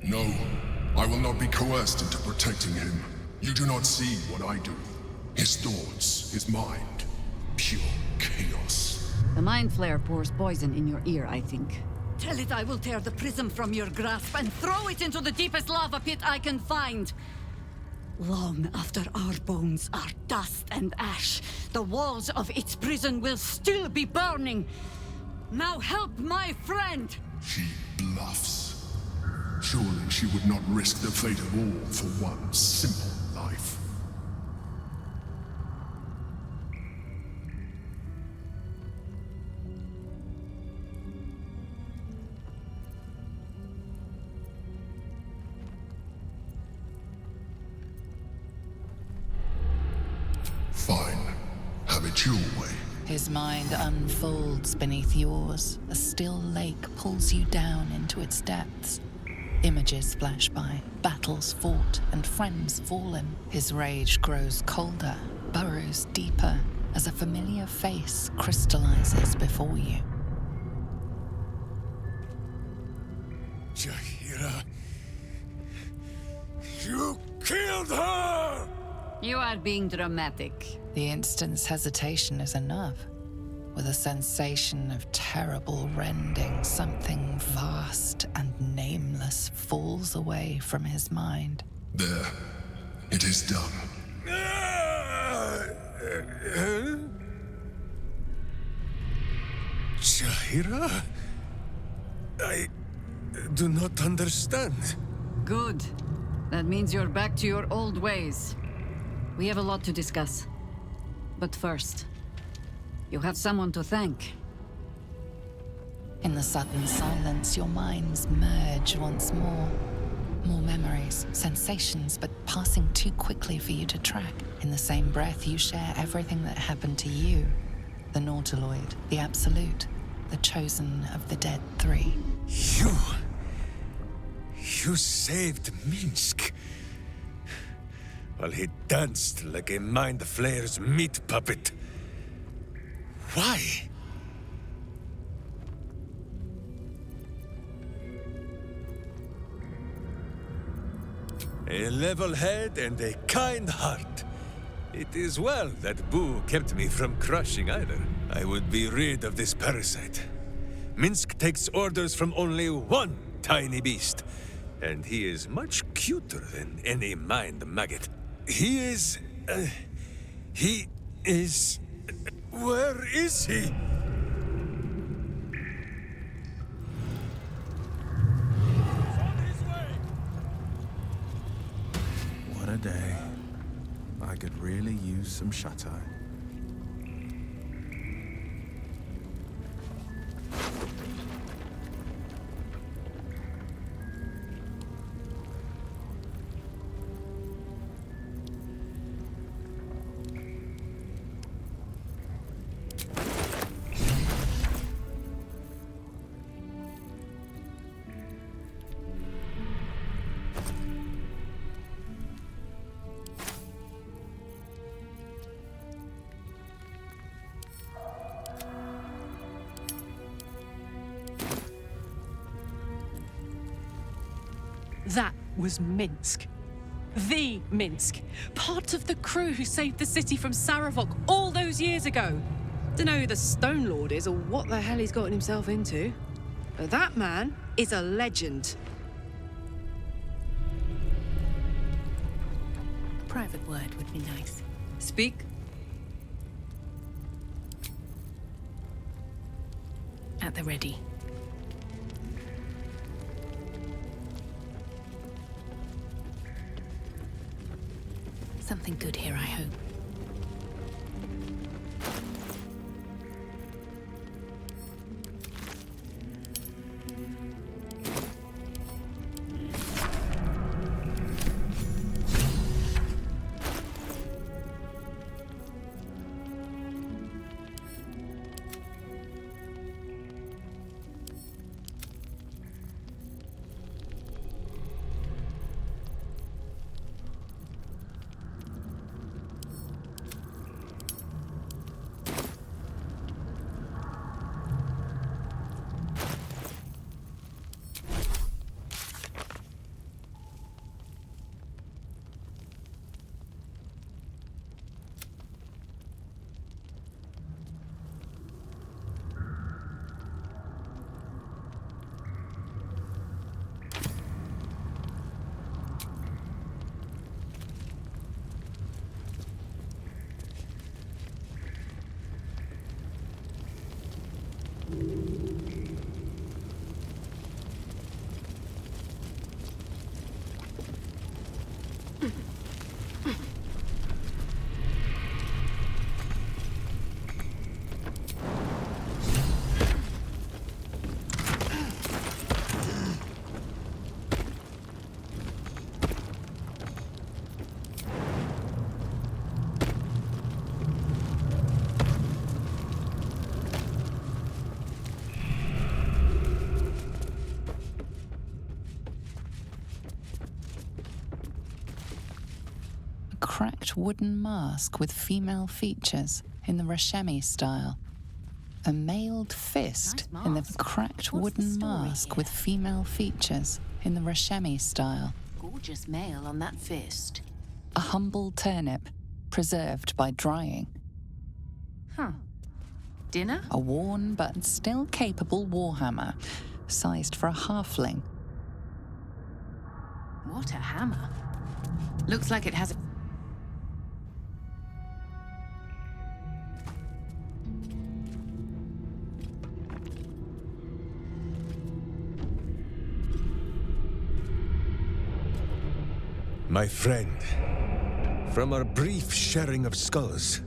No, I will not be coerced into protecting him. You do not see what I do. His thoughts, his mind, pure chaos. The Mind Flare pours poison in your ear, I think. Tell it I will tear the prism from your grasp and throw it into the deepest lava pit I can find. Long after our bones are dust and ash, the walls of its prison will still be burning. Now help my friend! She bluffs. Surely she would not risk the fate of all for one simple life. Fine. Have it your way. His mind unfolds beneath yours. A still lake pulls you down into its depths. Images flash by, battles fought and friends fallen. His rage grows colder, burrows deeper, as a familiar face crystallizes before you. Jaheira! You killed her! You are being dramatic. The instant's hesitation is enough. With a sensation of terrible rending, something vast and nameless falls away from his mind. There. It is done. Jaheira? I do not understand. Good. That means you're back to your old ways. We have a lot to discuss. But first, you have someone to thank. In the sudden silence, your minds merge once more. More memories, sensations, but passing too quickly for you to track. In the same breath, you share everything that happened to you. The Nautiloid, the Absolute, the chosen of the dead three. You saved Minsk. While he danced like a Mind Flayer's meat puppet. Why? A level head and a kind heart. It is well that Boo kept me from crushing either. I would be rid of this parasite. Minsk takes orders from only one tiny beast, and he is much cuter than any mind maggot. He is... Where is he? What a day. I could really use some shut-eye. That was Minsk. The Minsk. Part of the crew who saved the city from Seravok all those years ago. Dunno who the Stone Lord is or what the hell he's gotten himself into. But that man is a legend. Private word would be nice. Speak. At the ready. Something good here, I hope. cracked wooden mask with female features in the Rashemi style. A mailed fist in the cracked wooden mask with female features in the Rashemi style. Gorgeous mail on that fist. A humble turnip, preserved by drying. Huh. Dinner? A worn but still capable warhammer, sized for a halfling. What a hammer. Looks like it has a... My friend, from our brief sharing of skulls,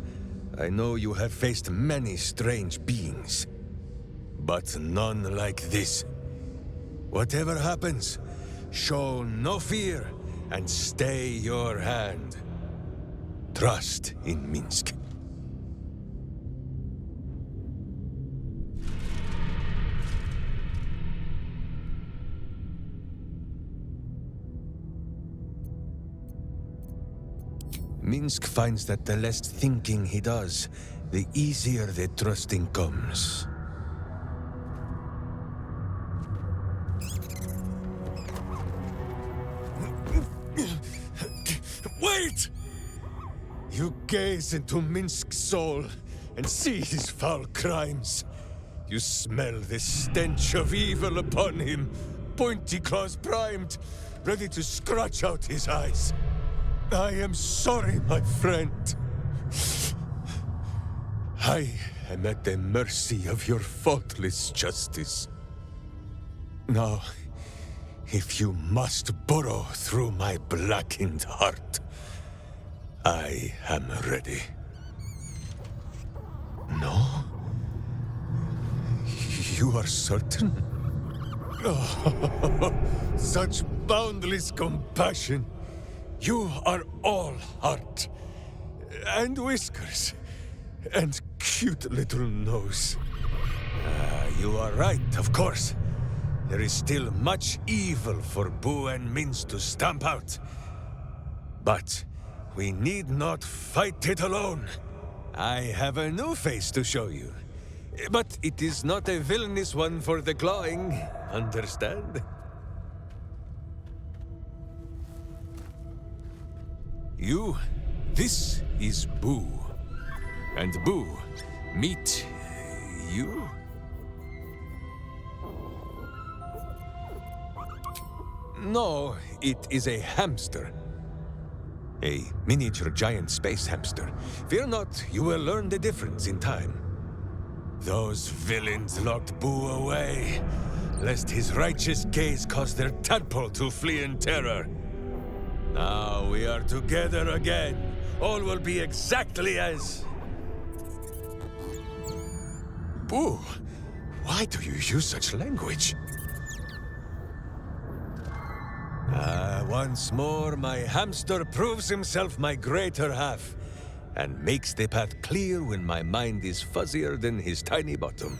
I know you have faced many strange beings, but none like this. Whatever happens, show no fear and stay your hand. Trust in Minsk. Minsk finds that the less thinking he does, the easier the trusting comes. Wait! You gaze into Minsk's soul and see his foul crimes. You smell the stench of evil upon him, pointy claws primed, ready to scratch out his eyes. I am sorry, my friend. I am at the mercy of your faultless justice. Now, if you must burrow through my blackened heart, I am ready. No? You are certain? Oh, such boundless compassion. You are all heart, and whiskers, and cute little nose. You are right, of course. There is still much evil for Boo and Minsk to stamp out. But we need not fight it alone. I have a new face to show you. But it is not a villainous one for the clawing, understand? This is Boo. And Boo, meet you? No, it is a hamster. A miniature giant space hamster. Fear not, you will learn the difference in time. Those villains locked Boo away, lest his righteous gaze cause their tadpole to flee in terror. Now we are together again. All will be exactly as... Boo, why do you use such language? Once more, my hamster proves himself my greater half, and makes the path clear when my mind is fuzzier than his tiny bottom.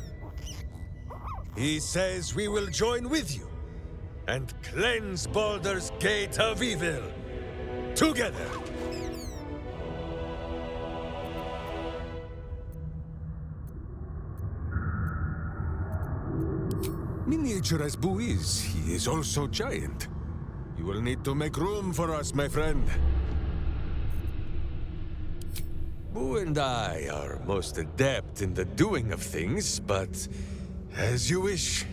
He says we will join with you, and cleanse Baldur's gate of evil. Together! Miniature as Boo is, he is also giant. You will need to make room for us, my friend. Boo and I are most adept in the doing of things, but as you wish.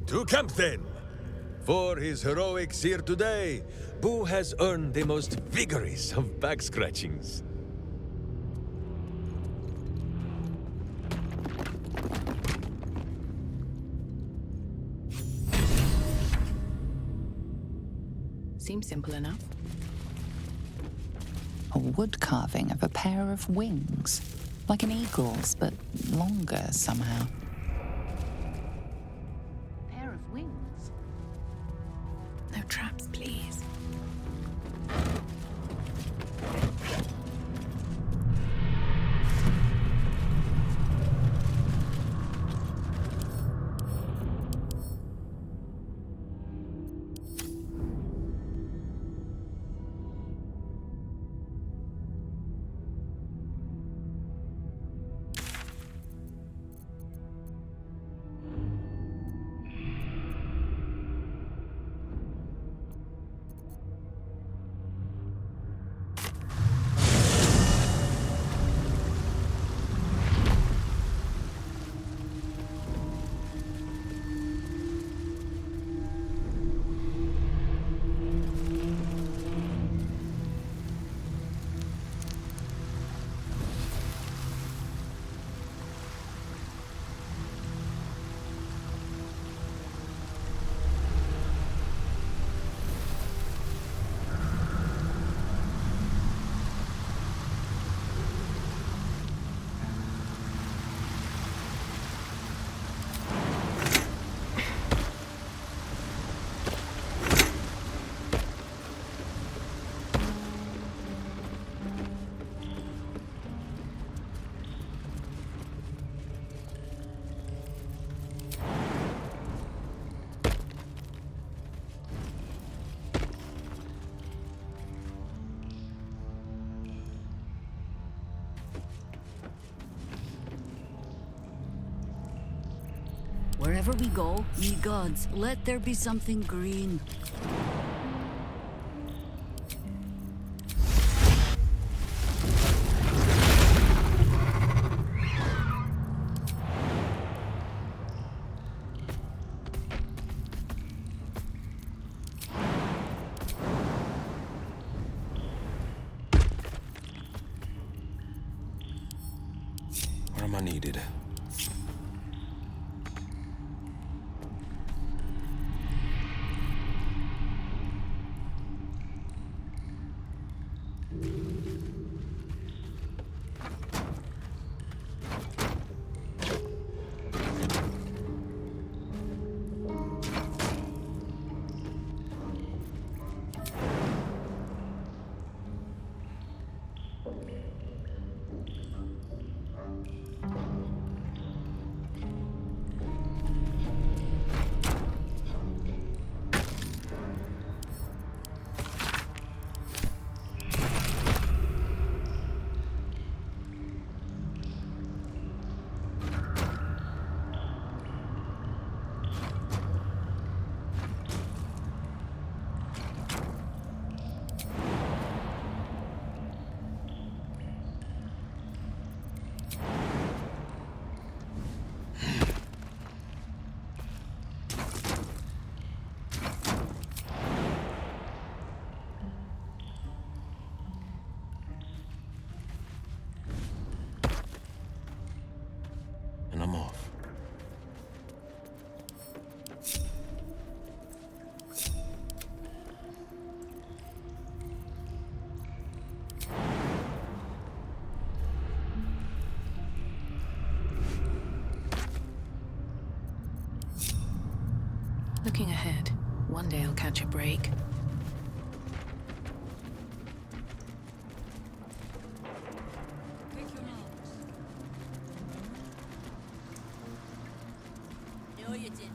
To camp then! For his heroics here today, Boo has earned the most vigorous of back scratchings. Seems simple enough. A wood carving of a pair of wings, like an eagle's, but longer somehow. Pair of wings? No traps, please. Wherever we go, ye gods, let there be something green. Where am I needed? And I'm off. Looking ahead, one day I'll catch a break. No, you didn't.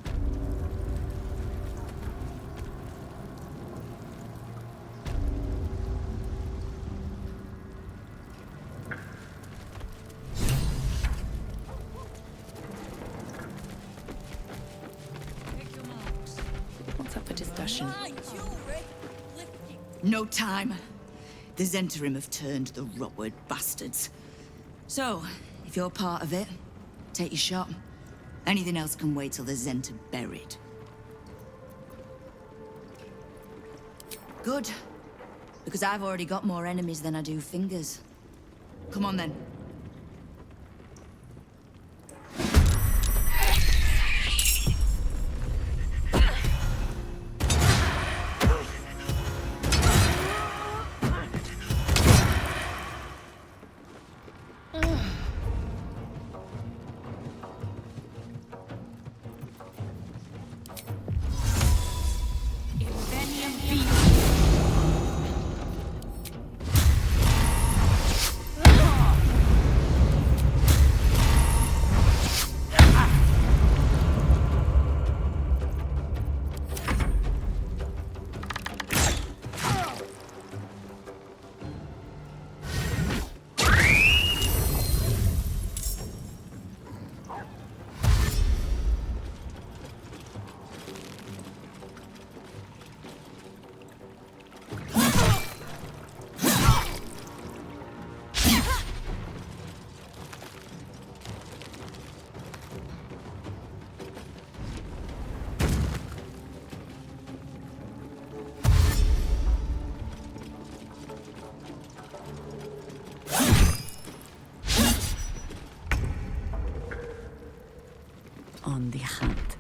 What's up for discussion? No time. The Zentarim have turned, the rotward bastards. So, if you're part of it, take your shot. Anything else can wait till the Zent are buried. Good. Because I've already got more enemies than I do fingers. Come on then. On the hunt.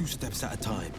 2 steps at a time.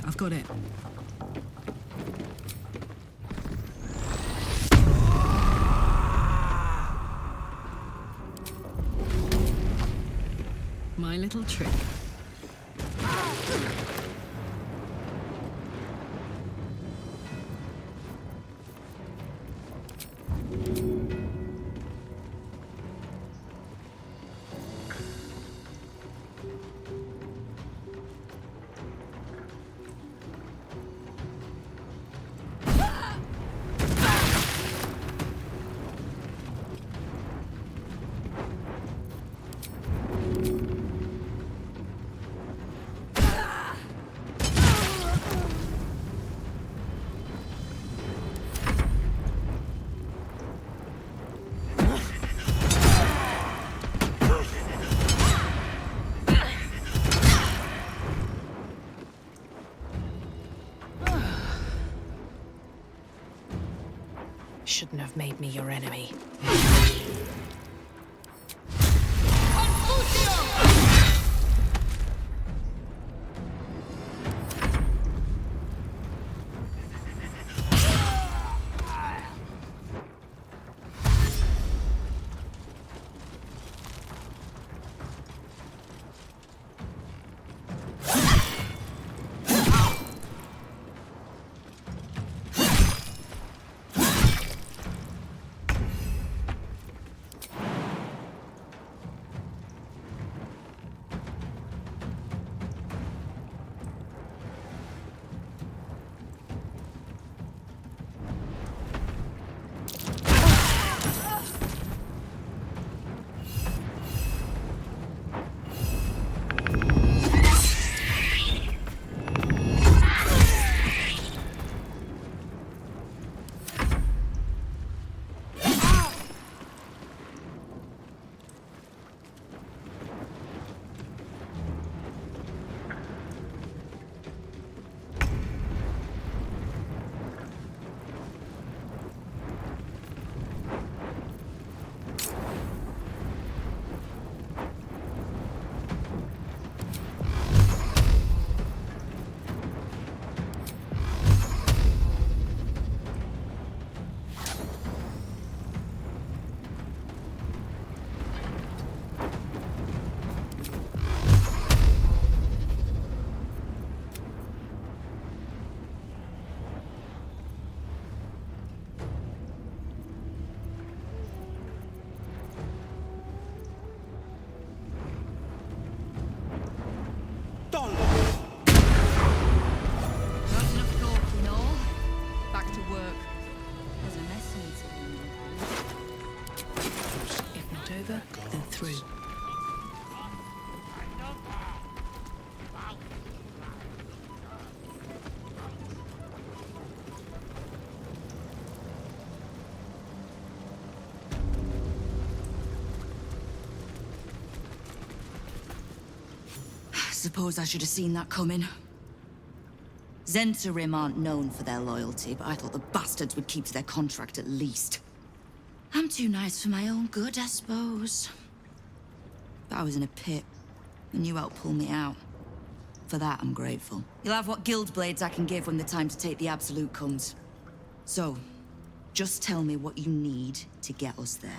I've got it. My little trick. Shouldn't have made me your enemy. suppose I should have seen that coming. Zentarim aren't known for their loyalty, but I thought the bastards would keep to their contract at least. I'm too nice for my own good, I suppose. But I was in a pit, and you helped pull me out. For that, I'm grateful. You'll have what guild blades I can give when the time to take the Absolute comes. So, just tell me what you need to get us there.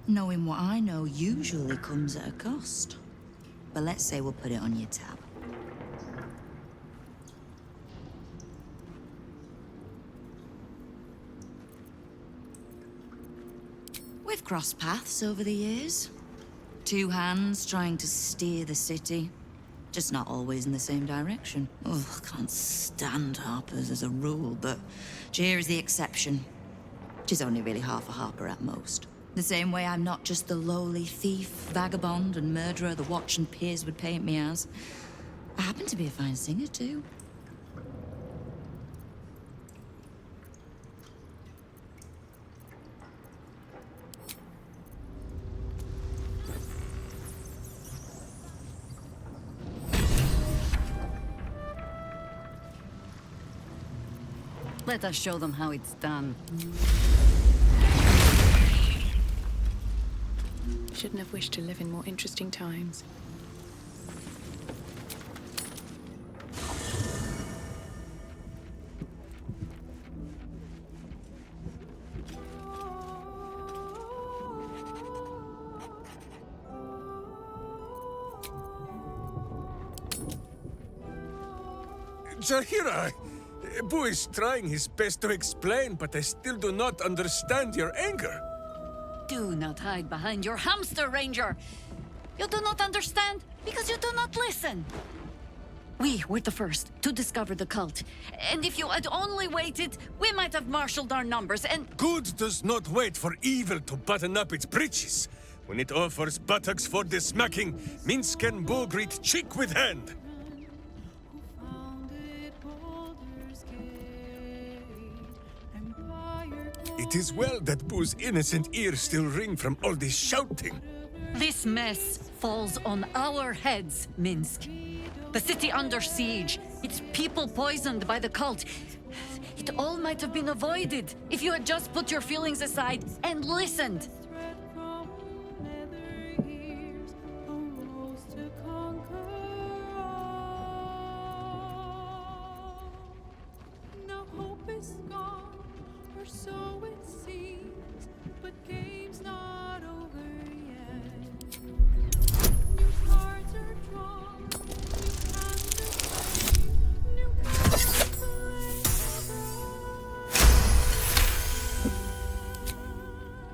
Knowing what I know usually comes at a cost. But let's say we'll put it on your tab. We've crossed paths over the years. Two hands trying to steer the city. Just not always in the same direction. Oh, I can't stand harpers as a rule, but Jaheira's the exception. She's only really half a harper at most. The same way I'm not just the lowly thief, vagabond, and murderer the Watch and peers would paint me as. I happen to be a fine singer, too. Let us show them how it's done. Shouldn't have wished to live in more interesting times. Jaheira! Boo is trying his best to explain, but I still do not understand your anger. Do not hide behind your hamster, Ranger! You do not understand because you do not listen! We were the first to discover the cult, and if you had only waited, we might have marshaled our numbers and— Good does not wait for evil to button up its breeches. When it offers buttocks for the smacking, Minsk and Boo greet cheek with hand. It is well that Boo's innocent ears still ring from all this shouting. This mess falls on our heads, Minsk. The city under siege, its people poisoned by the cult. It all might have been avoided if you had just put your feelings aside and listened. So it seems, but game's not over yet. New cards are drawn, new hands are played, new cards to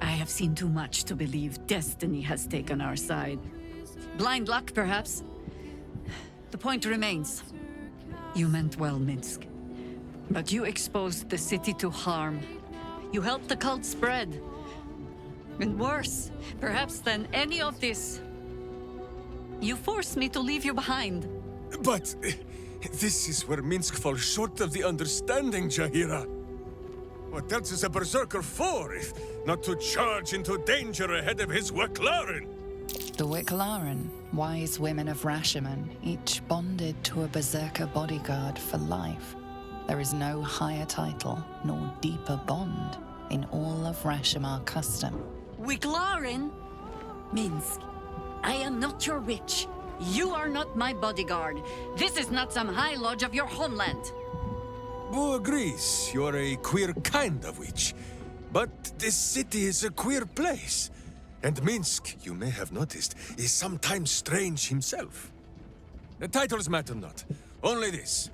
I have seen too much to believe destiny has taken our side. Blind luck, perhaps. The point remains. You meant well, Minsk. But you exposed the city to harm. You helped the cult spread. And worse, perhaps than any of this, you forced me to leave you behind. But this is where Minsk falls short of the understanding, Jaheira. What else is a berserker for, if not to charge into danger ahead of his Waclaren? The Wicklaren, wise women of Rashomon, each bonded to a berserker bodyguard for life. There is no higher title, nor deeper bond in all of Rashomar custom. Wiclaren? Minsk, I am not your witch. You are not my bodyguard. This is not some high lodge of your homeland. Boo agrees you're a queer kind of witch. But this city is a queer place. And Minsk, you may have noticed, is sometimes strange himself. The titles matter not. Only this.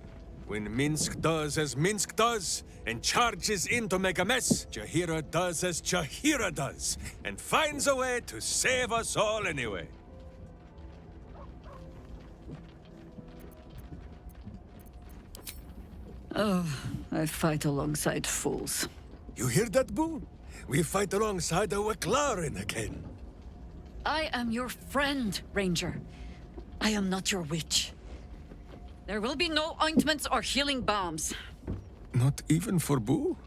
When Minsk does as Minsk does, and charges in to make a mess, Jaheira does as Jaheira does, and finds a way to save us all anyway. Oh, I fight alongside fools. You hear that, Boo? We fight alongside a Waclaren again. I am your friend, Ranger. I am not your witch. There will be no ointments or healing balms. Not even for Boo?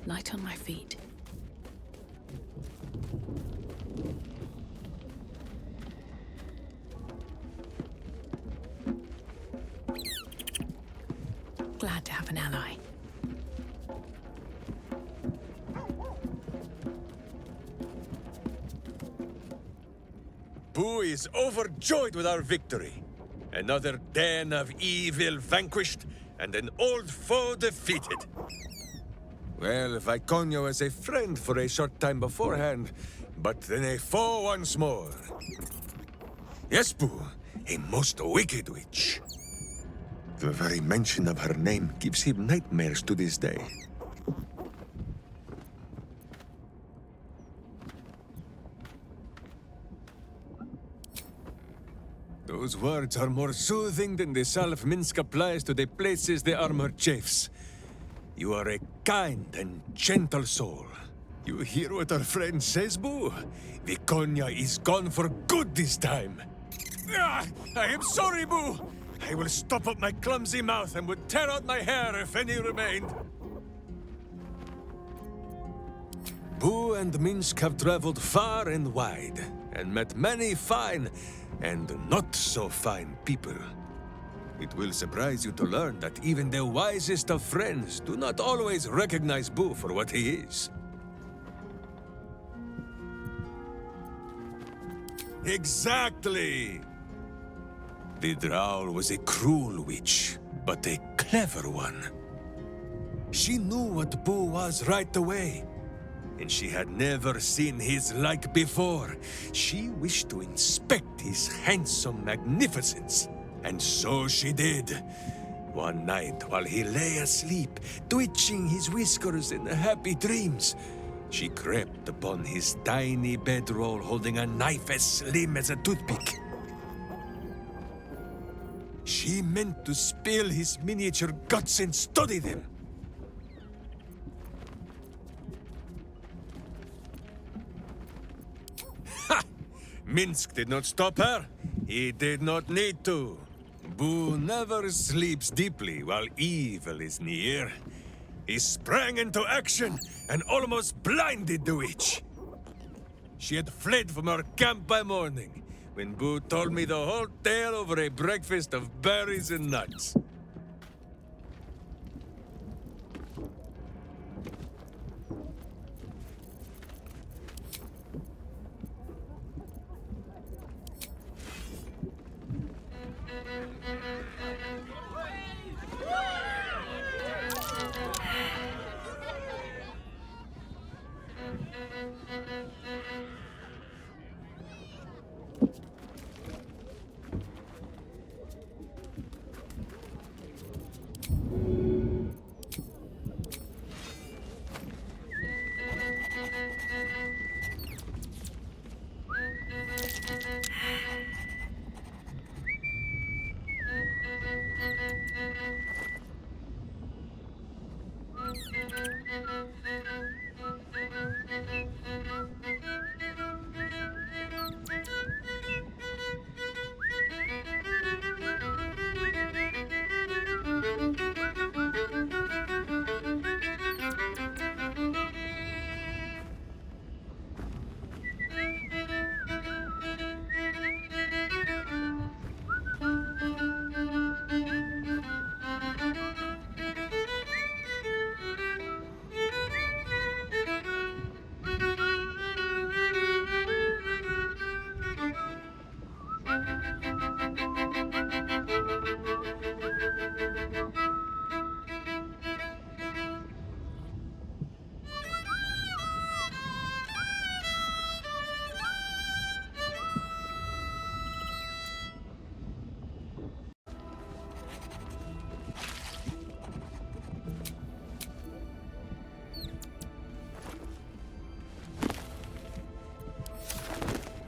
light on my feet. Glad to have an ally. Boo is overjoyed with our victory. Another den of evil vanquished, and an old foe defeated. Well, Viconia was a friend for a short time beforehand, but then a foe once more. Yes, Boo, a most wicked witch. The very mention of her name gives him nightmares to this day. Those words are more soothing than the salve Minsk applies to the places the armor chafes. You are a kind and gentle soul. You hear what our friend says, Boo? Viconia is gone for good this time. Ah, I am sorry, Boo! I will stop up my clumsy mouth and would tear out my hair if any remained. Boo and Minsk have traveled far and wide, and met many fine and not so fine people. It will surprise you to learn that even the wisest of friends do not always recognize Boo for what he is. Exactly! The Drow was a cruel witch, but a clever one. She knew what Boo was right away, and she had never seen his like before. She wished to inspect his handsome magnificence, and so she did. One night, while he lay asleep, twitching his whiskers in happy dreams, she crept upon his tiny bedroll holding a knife as slim as a toothpick. She meant to spill his miniature guts and study them. Ha! Minsk did not stop her. He did not need to. Boo never sleeps deeply while evil is near. He sprang into action and almost blinded the witch. She had fled from our camp by morning, when Boo told me the whole tale over a breakfast of berries and nuts.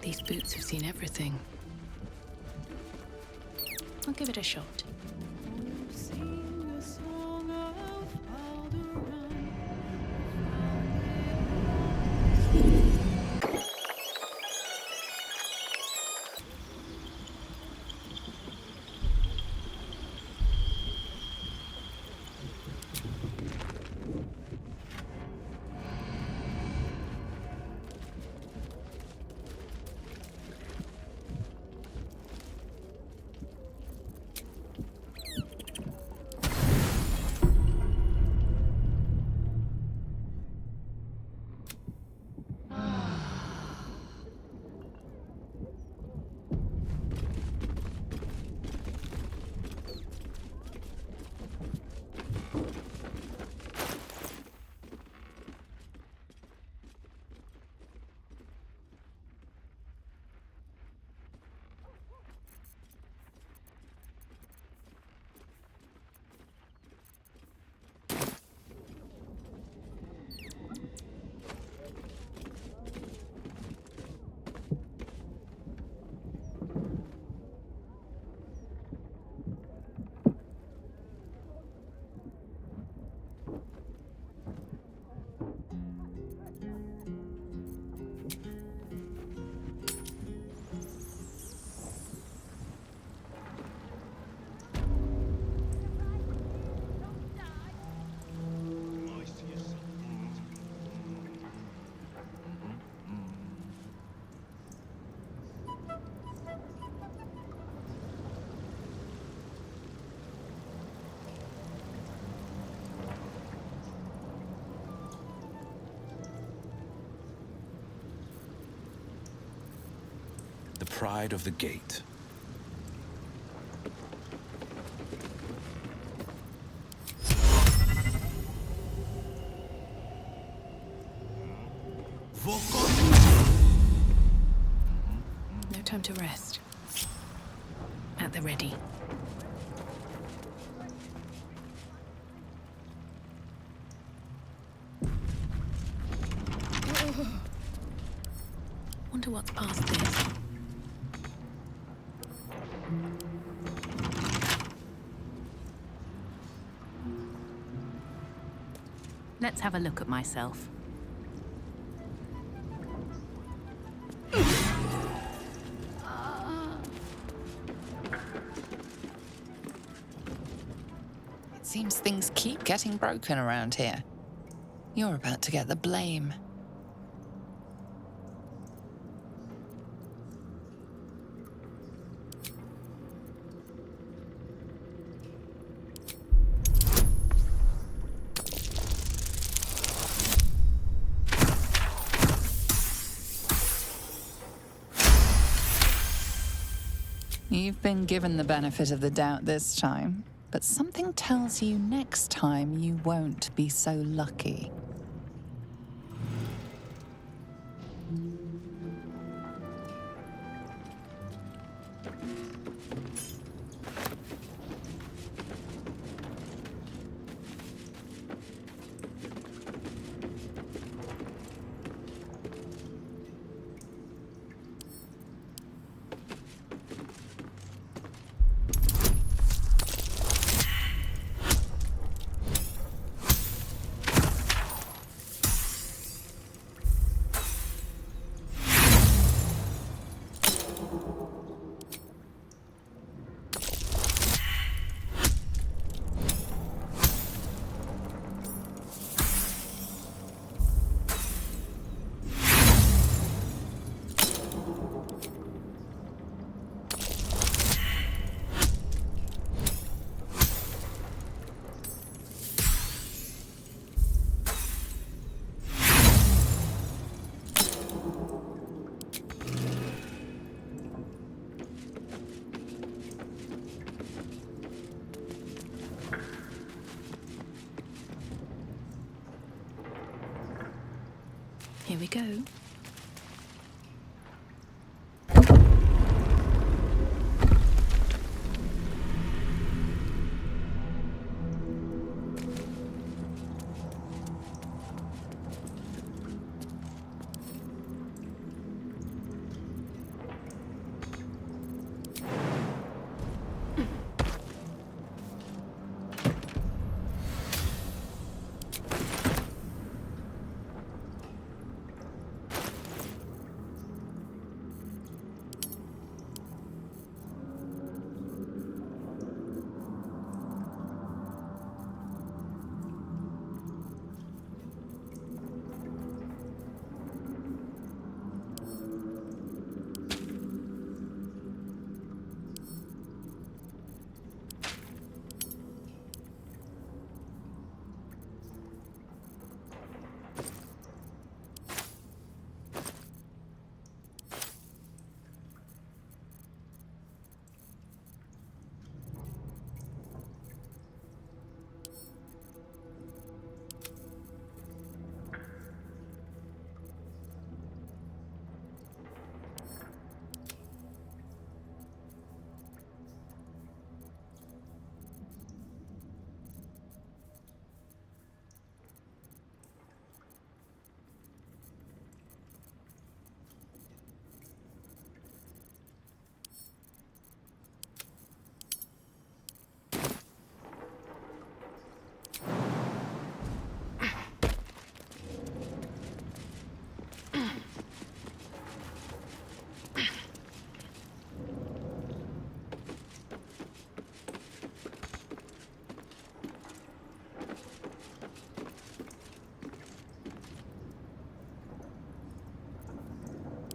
These boots have seen everything. I'll give it a shot. Sing a song of Baldur. pride of the gate. No time to rest. At the ready. Wonder what's past this. Let's have a look at myself. It seems things keep getting broken around here. You're about to get the blame. You've been given the benefit of the doubt this time, but something tells you next time you won't be so lucky. Here we go.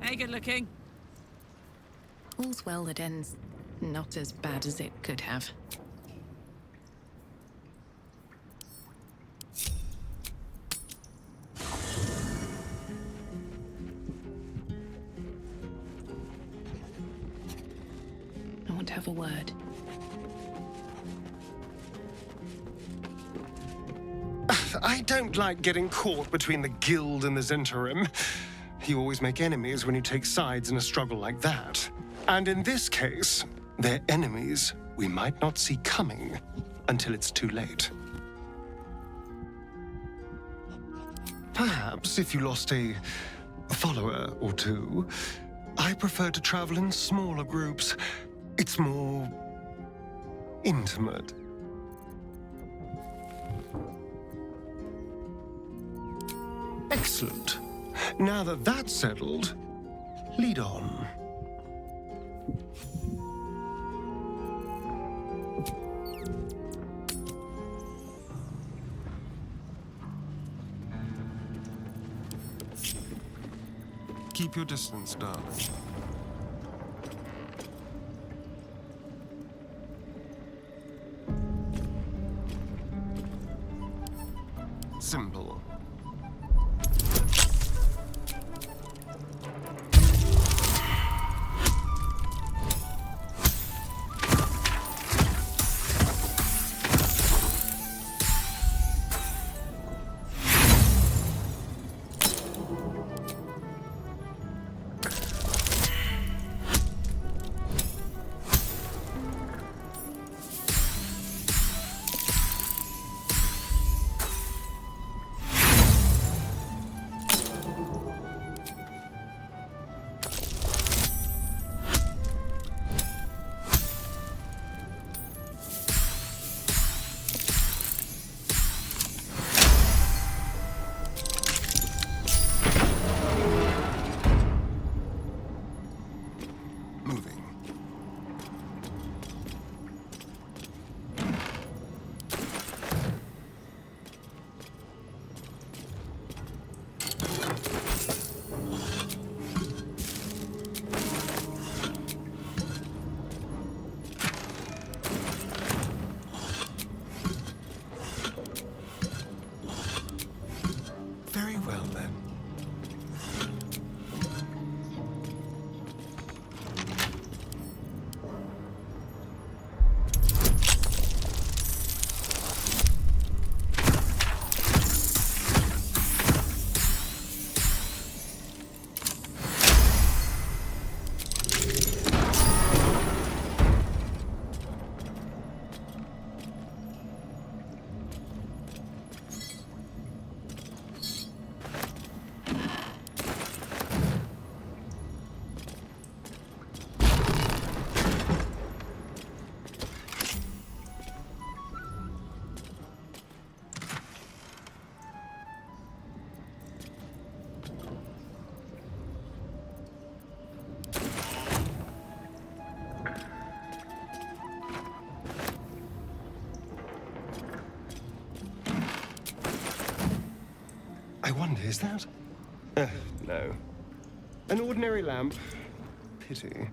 Hey, good looking. All's well that ends not as bad as it could have. a word. I don't like getting caught between the Guild and the Zhentarim. You always make enemies when you take sides in a struggle like that. And in this case, they're enemies we might not see coming until it's too late. Perhaps if you lost a follower or two, I prefer to travel in smaller groups. It's more intimate. Excellent. Now that that's settled, lead on. Keep your distance, darling. Simple. I wonder, is that? No. An ordinary lamp. Pity.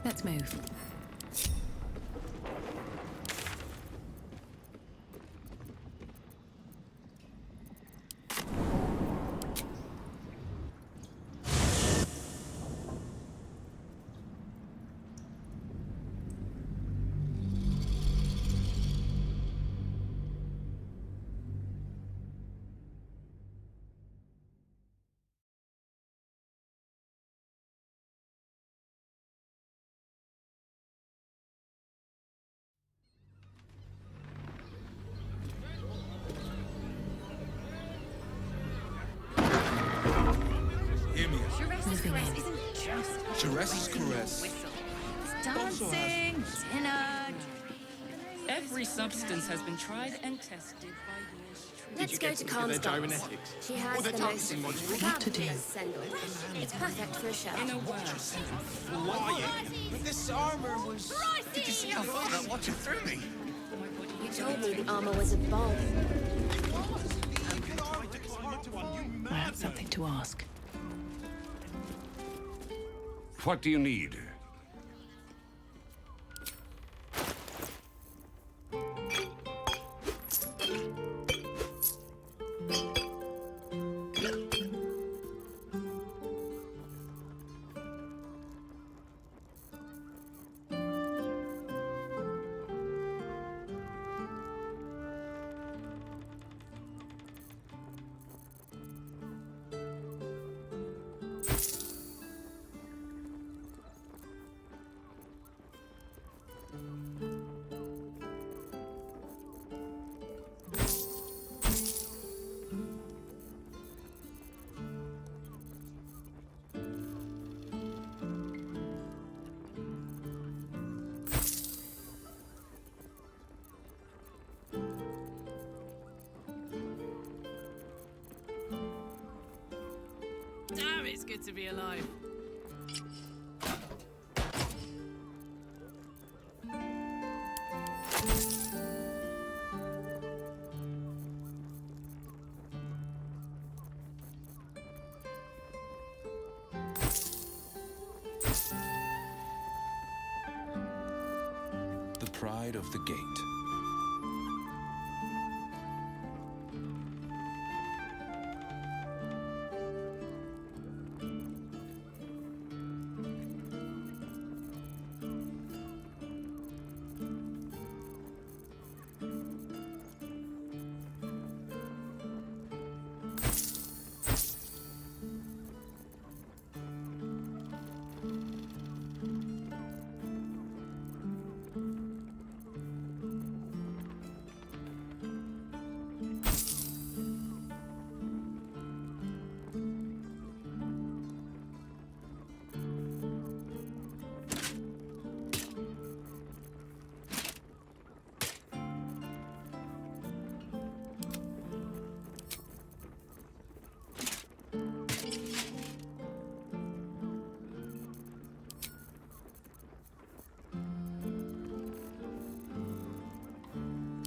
Let's move. isn't just Caress is caress. dancing, dinner. Every substance has been tried and tested by Let's go to Khan's dance. She has the most fabulous sendal. It's perfect for a show. In a word, But this armor was... Did you see how far that watcher threw me? You told me the armor was a bomb. I have something to ask. What do you need? Damn, it's good to be alive. The pride of the gate.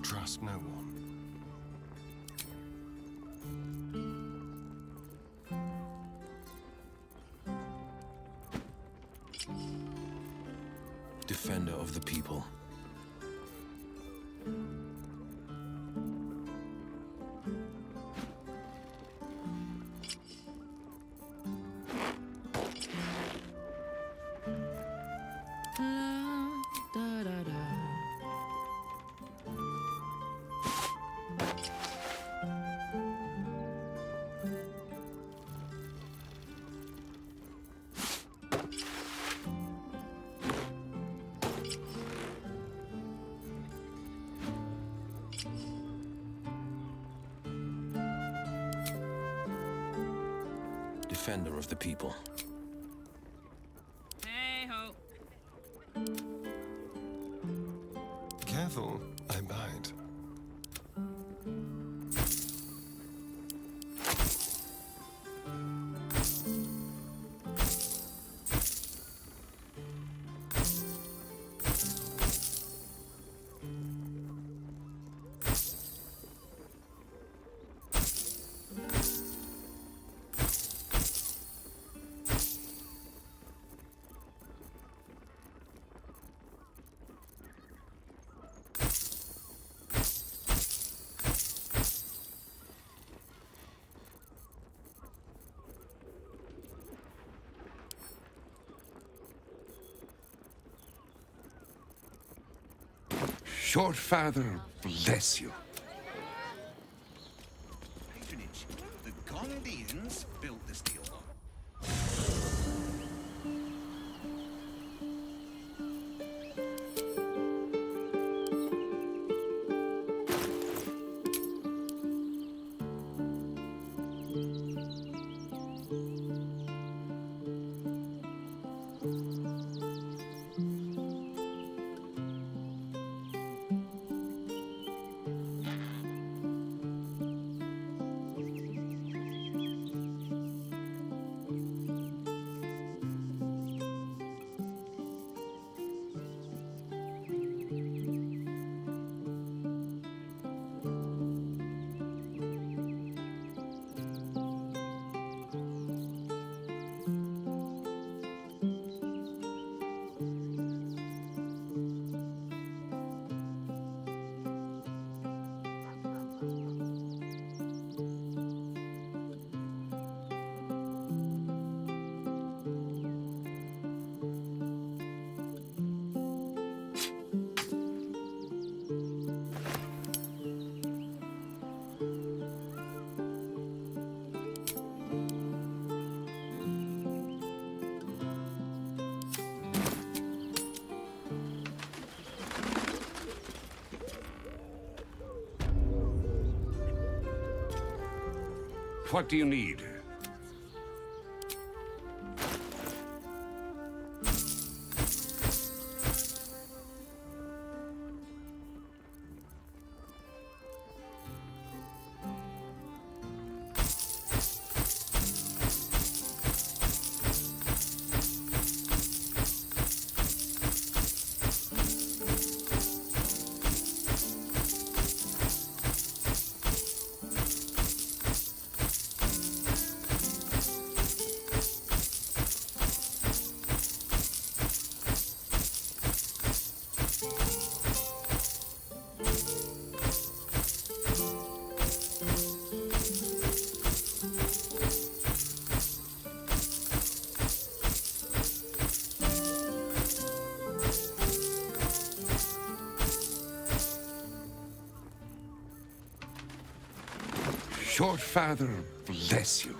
Trust no one. Defender of the people. Defender of the people. Hey ho. Careful, I bite. Your father bless you. Patronage. The Gondians built the steel. What do you need? Short Father bless you.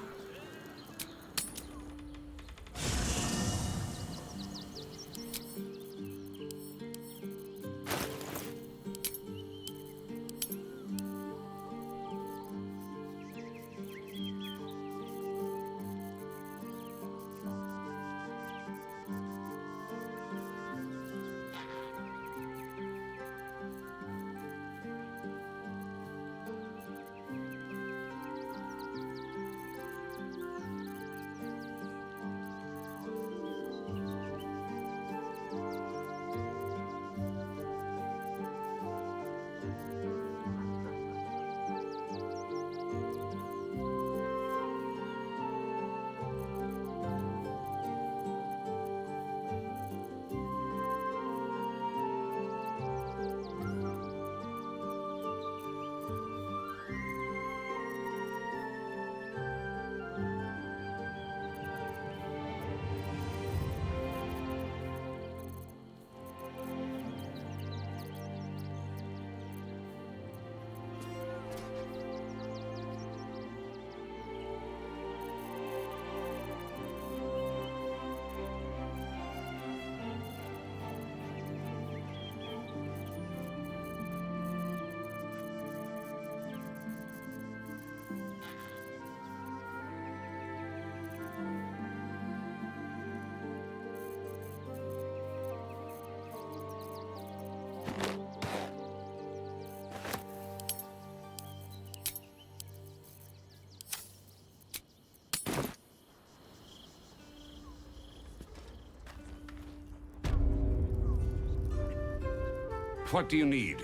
What do you need?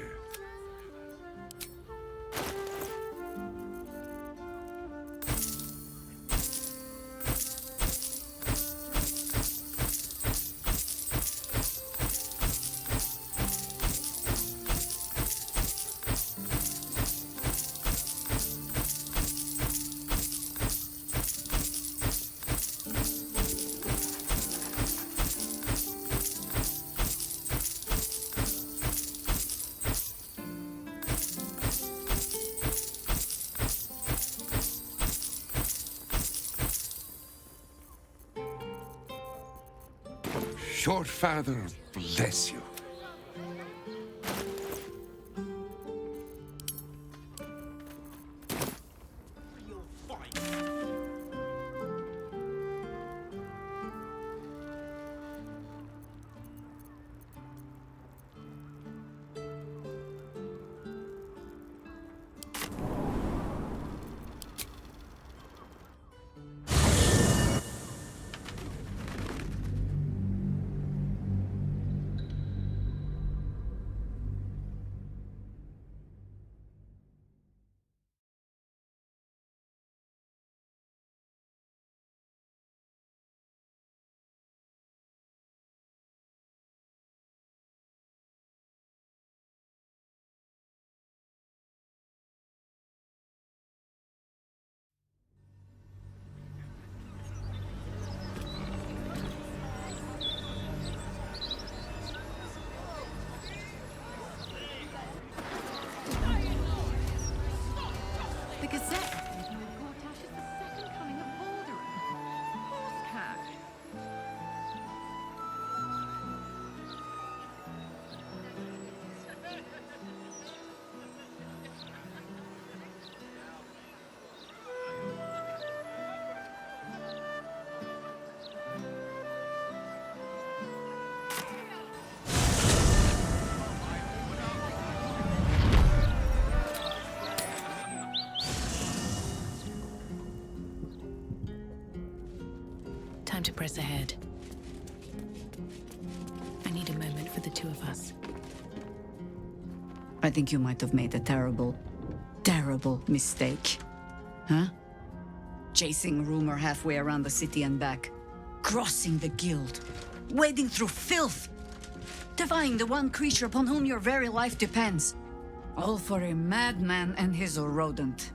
Short Father bless you. Time to press ahead. I need a moment for the two of us. I think you might have made a terrible, terrible mistake. Huh? Chasing rumor halfway around the city and back. Crossing the guild. Wading through filth. Defying the one creature upon whom your very life depends. All for a madman and his rodent.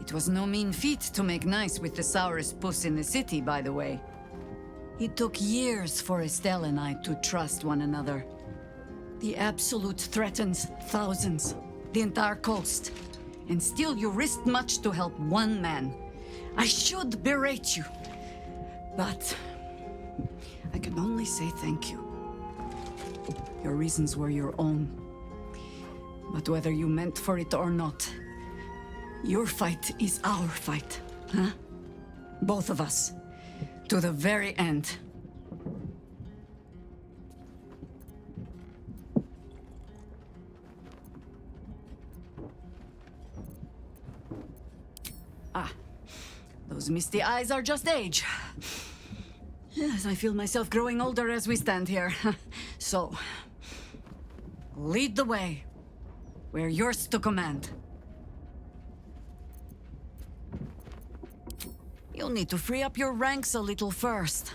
It was no mean feat to make nice with the sourest puss in the city, by the way. It took years for Estelle and I to trust one another. The Absolute threatens thousands, the entire coast. And still you risked much to help one man. I should berate you, but I can only say thank you. Your reasons were your own. But whether you meant for it or not, your fight is our fight, huh? Both of us. To the very end. Ah, those misty eyes are just age. Yes, I feel myself growing older as we stand here. So, lead the way. We're yours to command. You'll need to free up your ranks a little first.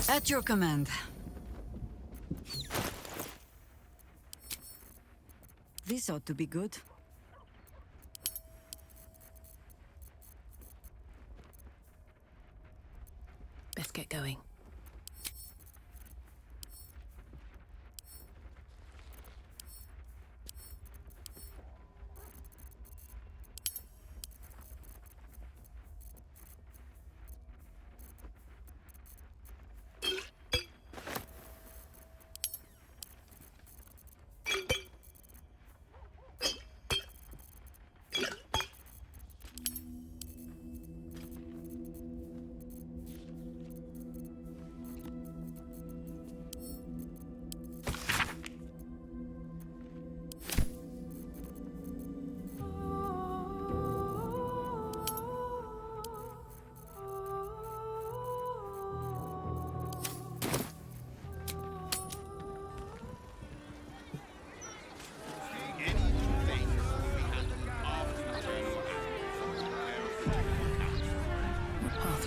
At your command. This ought to be good. Let's get going.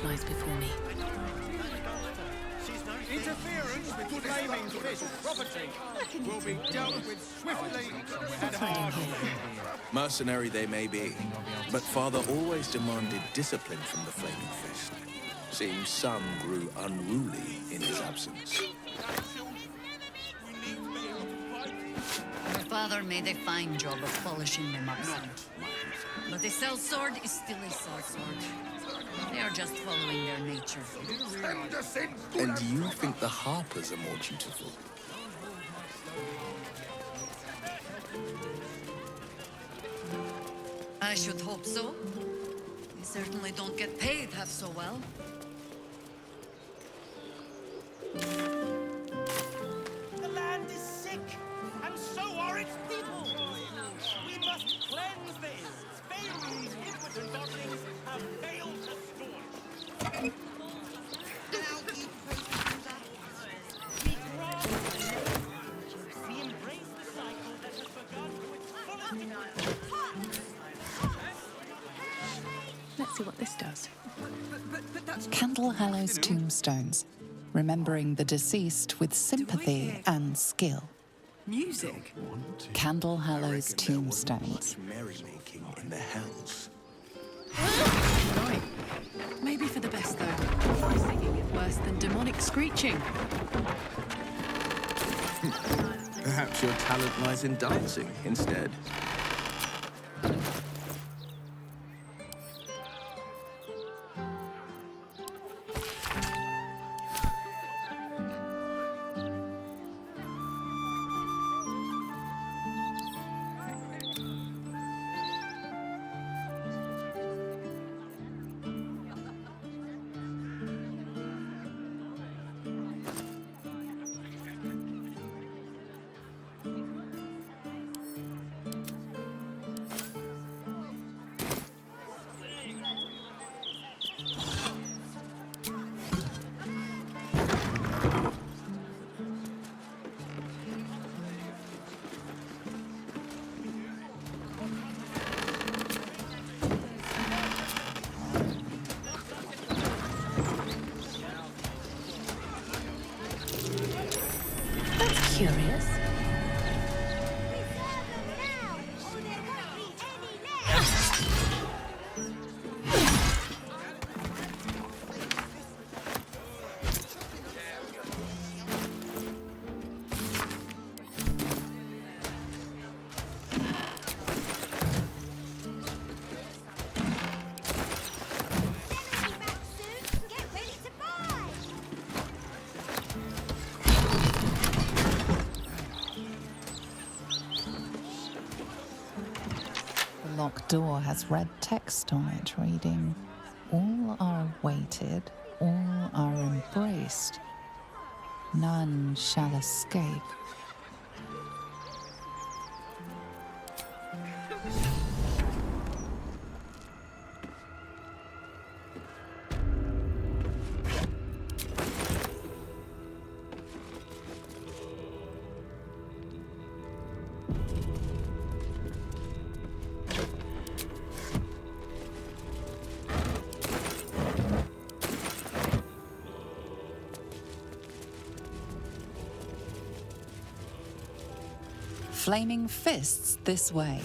Lies before me. Interference with claiming this property will be dealt with swiftly and hardly. Mercenary they may be, but Father always demanded discipline from the Flaming Fist. Seems some grew unruly in his absence. My father made a fine job of polishing them up, son. But a sellsword is still a sellsword. They are just following their nature. And you think the Harpers are more dutiful? I should hope so. They certainly don't get paid half so well. The land is sick, and so are its people. We must cleanse this. Failures, impotent bodies have failed to staunch. We embrace the cycle that has begun to its fullest. Let's see what this does. Candle Hallow's tombstones, remembering the deceased with sympathy and skill. Music? Candle Hallow's tombstones. Merrymaking in the hells. Right. Maybe for the best, though. My singing is worse than demonic screeching. Perhaps your talent lies in dancing instead. Curious? The locked door has red text on it reading, "All are awaited, all are embraced. None shall escape." Flaming fists this way.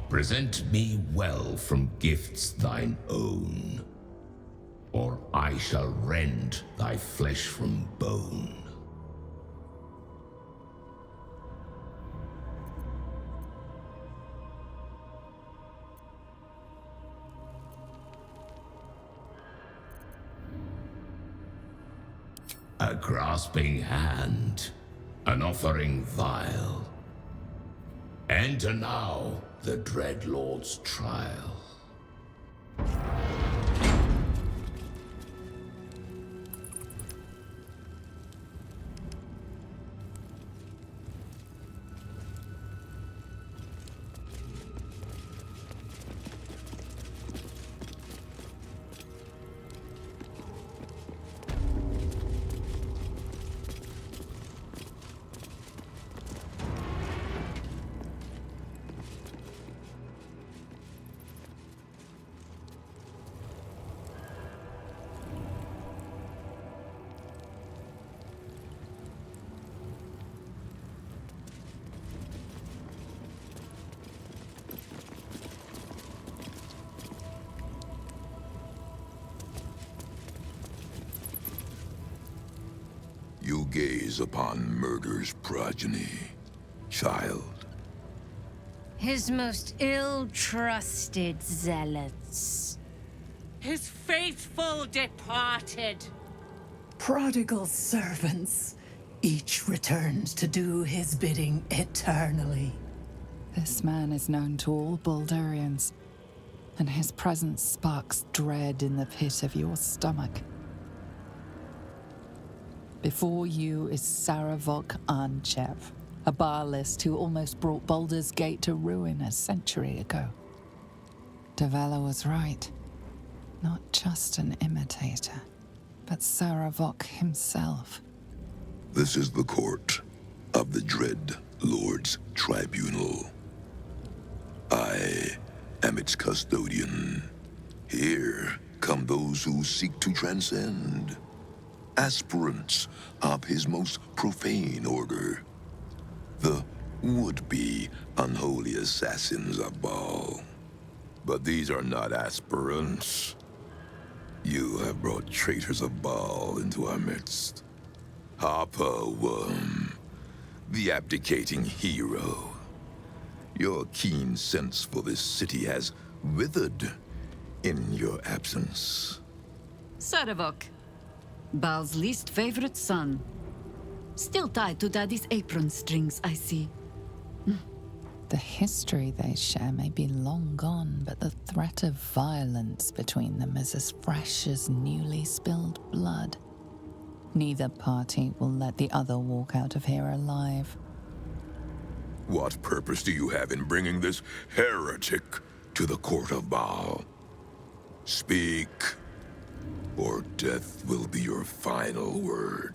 Present me well from gifts thine own, or I shall rend thy flesh from bone. A grasping hand, an offering vile. Enter now the Dread Lord's trial. You gaze upon murder's progeny, child. His most ill-trusted zealots. His faithful departed. Prodigal servants, each returns to do his bidding eternally. This man is known to all Baldurians, and his presence sparks dread in the pit of your stomach. Before you is Seravok Arnchev, a Baalist who almost brought Baldur's Gate to ruin a century ago. Davella was right. Not just an imitator, but Seravok himself. This is the court. of the Dread Lord's Tribunal. I am its custodian. Here come those who seek to transcend, aspirants of his most profane order, the would-be unholy assassins of Baal. But these are not aspirants. You have brought traitors of Baal into our midst. Harper Worm, the abdicating hero. Your keen sense for this city has withered in your absence. Seravok, Baal's least favorite son. Still tied to Daddy's apron strings, I see. The history they share may be long gone, but the threat of violence between them is as fresh as newly spilled blood. Neither party will let the other walk out of here alive. What purpose do you have in bringing this heretic to the court of Baal? Speak, or death will be your final word.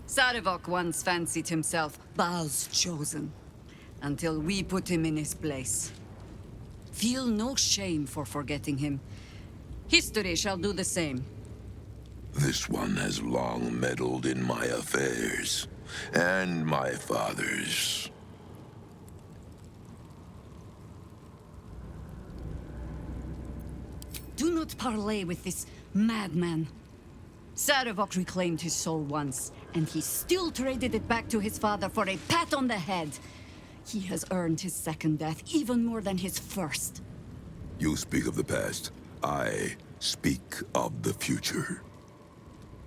Seravok once fancied himself Baal's chosen, until we put him in his place. Feel no shame for forgetting him. History shall do the same. This one has long meddled in my affairs, and my father's. Do not parley with this madman. Seravok reclaimed his soul once, and he still traded it back to his father for a pat on the head. He has earned his second death even more than his first. You speak of the past. I speak of the future.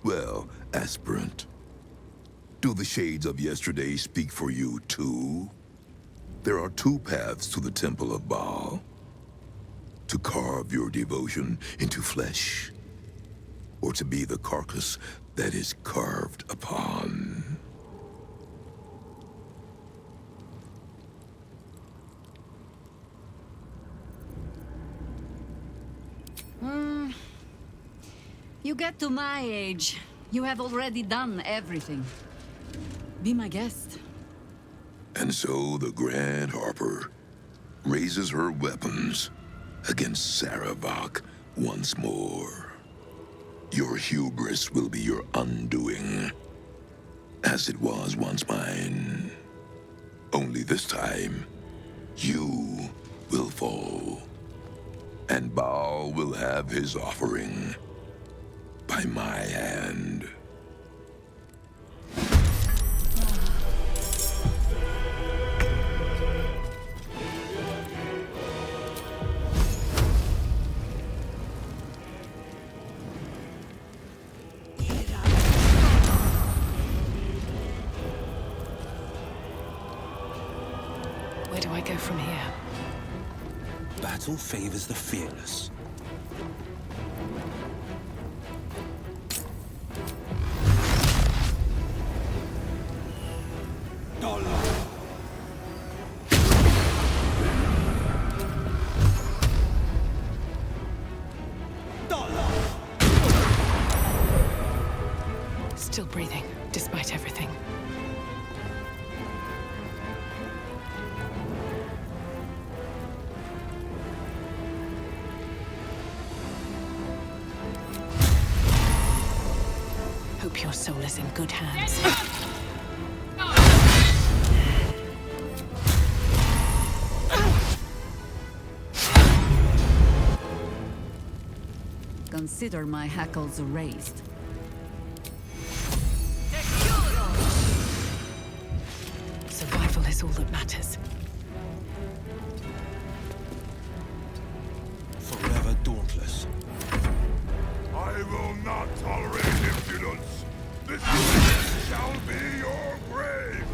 Well, aspirant, do the shades of yesterday speak for you too? There are two paths to the Temple of Baal. To carve your devotion into flesh, or to be the carcass that is carved upon. You get to my age, you have already done everything. Be my guest. And so the Grand Harper raises her weapons against Seravok once more. Your hubris will be your undoing, as it was once mine. Only this time, you will fall, and Baal will have his offering by my hand. Where do I go from here? Battle favors the fearless. Still breathing, despite everything. Hope your soul is in good hands. Consider my hackles raised. Survival is all that matters. Forever dauntless. I will not tolerate impudence. This shall be your grave.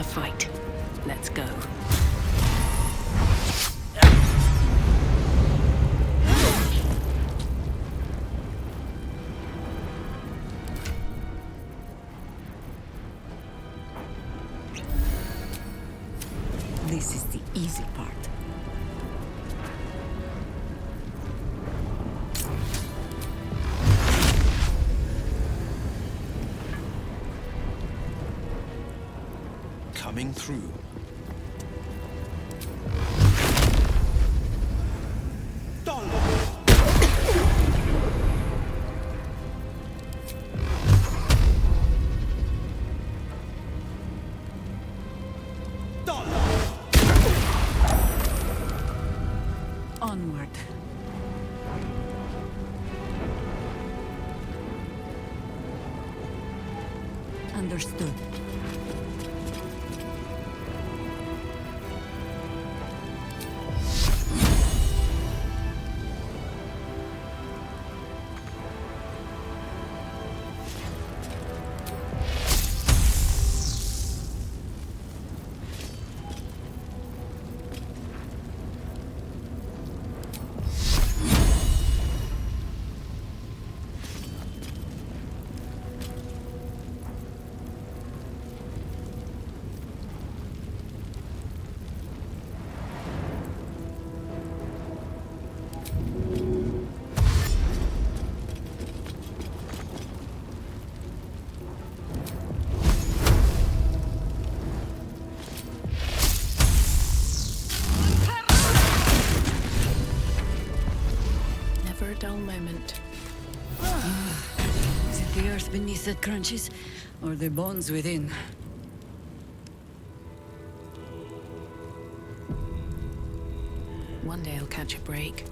a fight. Let's go. This is the easy part. Coming through. Onward. Understood. Never a dull moment. Is it the earth beneath that crunches, or the bones within? One day I'll catch a break.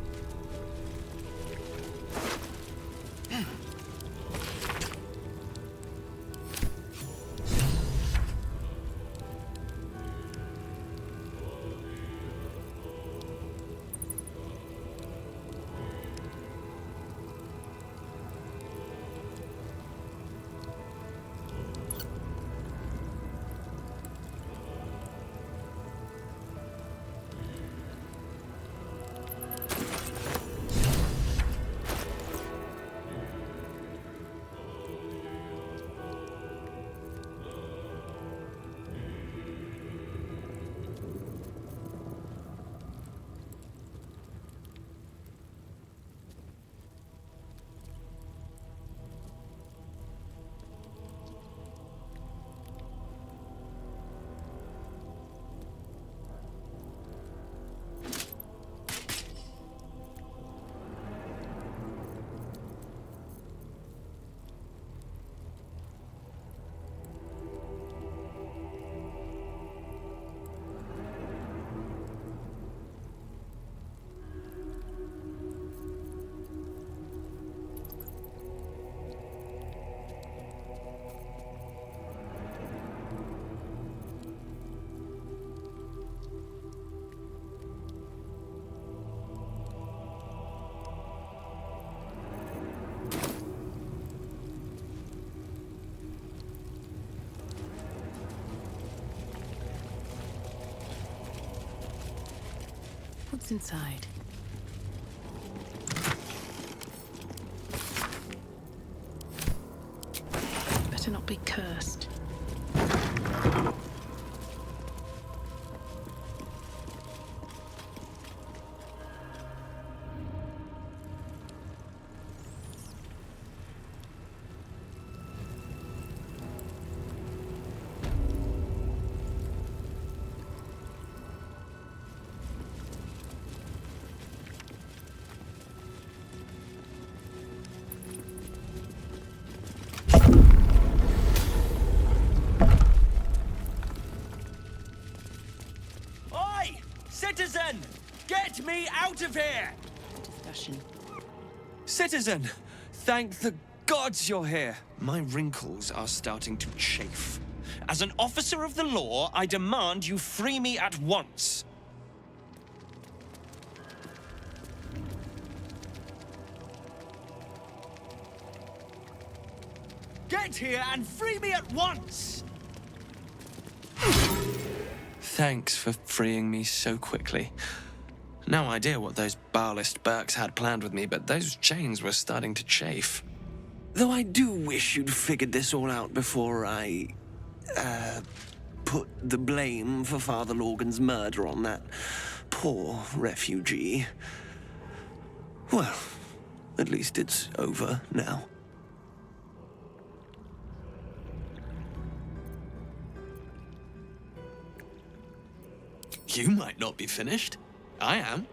What's inside? Better not be cursed. Citizen! Get me out of here! Discussion. Citizen! Thank the gods you're here. My wrinkles are starting to chafe. As an officer of the law, I demand you free me at once. Get here and free me at once! Thanks for freeing me so quickly. No idea what those Baalist Burks had planned with me, but those chains were starting to chafe. Though I do wish you'd figured this all out before I, put the blame for Father Lorgan's murder on that poor refugee. Well, at least it's over now. You might not be finished. I am.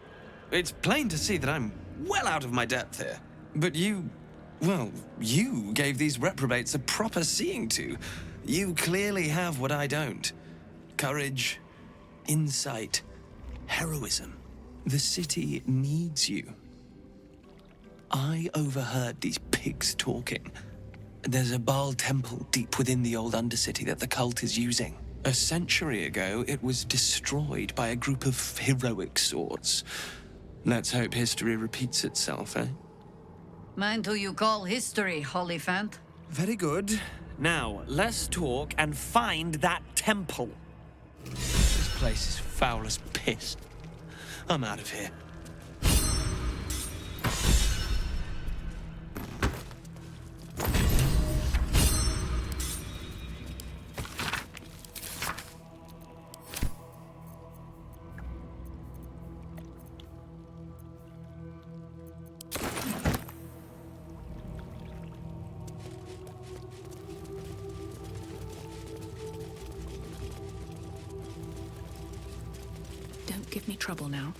It's plain to see that I'm well out of my depth here. But you gave these reprobates a proper seeing to. You clearly have what I don't. Courage, insight, heroism. The city needs you. I overheard these pigs talking. There's a Baal temple deep within the old Undercity that the cult is using. A century ago, it was destroyed by a group of heroic sorts. Let's hope history repeats itself, eh? Mind who you call history, Hollyphant. Very good. Now, let's talk and find that temple. This place is foul as piss. I'm out of here. Don't give me trouble now.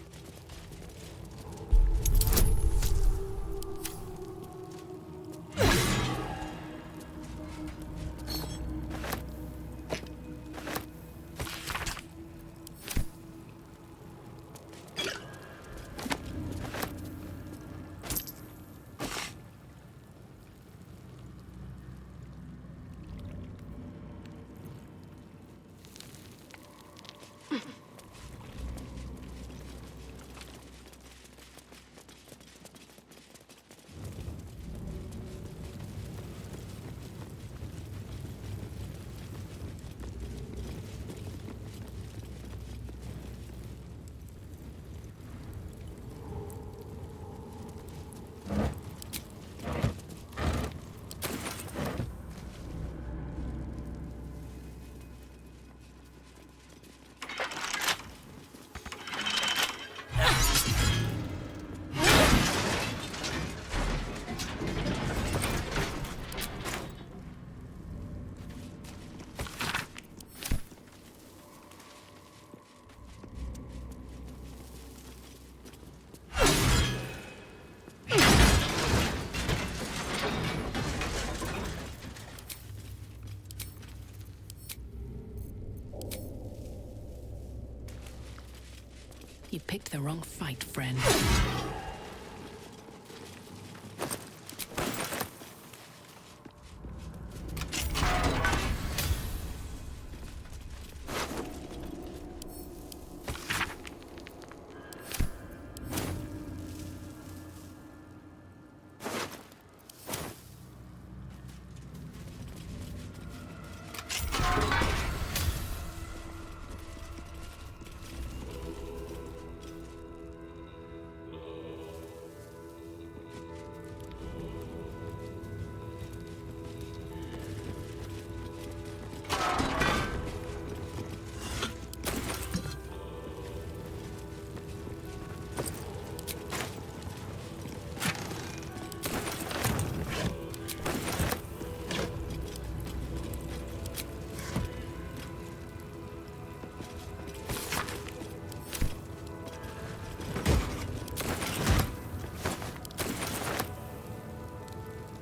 You picked the wrong fight, friend.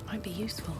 Might be useful.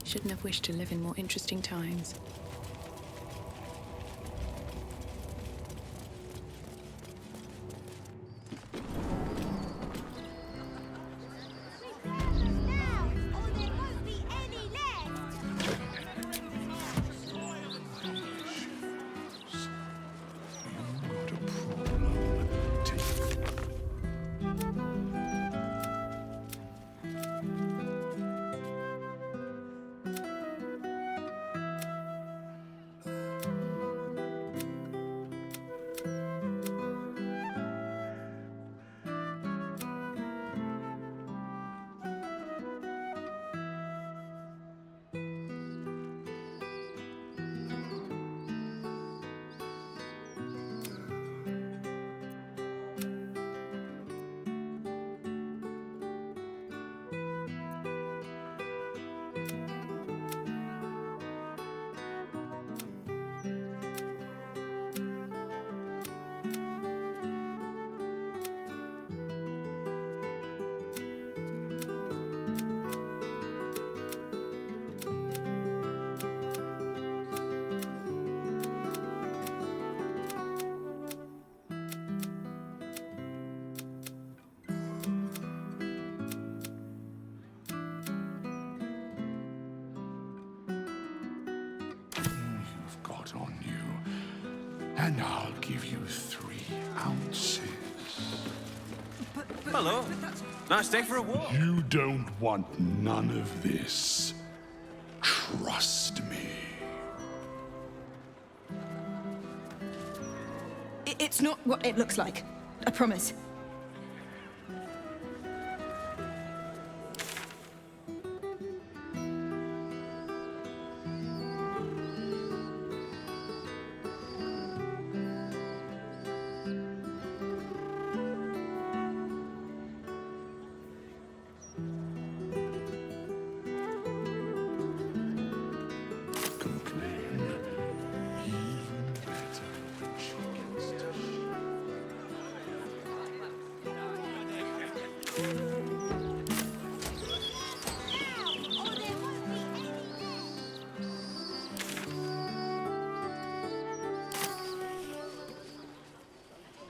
Shouldn't have wished to live in more interesting times. I've got on you, and I'll give you 3 ounces. Hello. Nice day for a walk. You don't want none of this. Trust me. It's not what it looks like. I promise.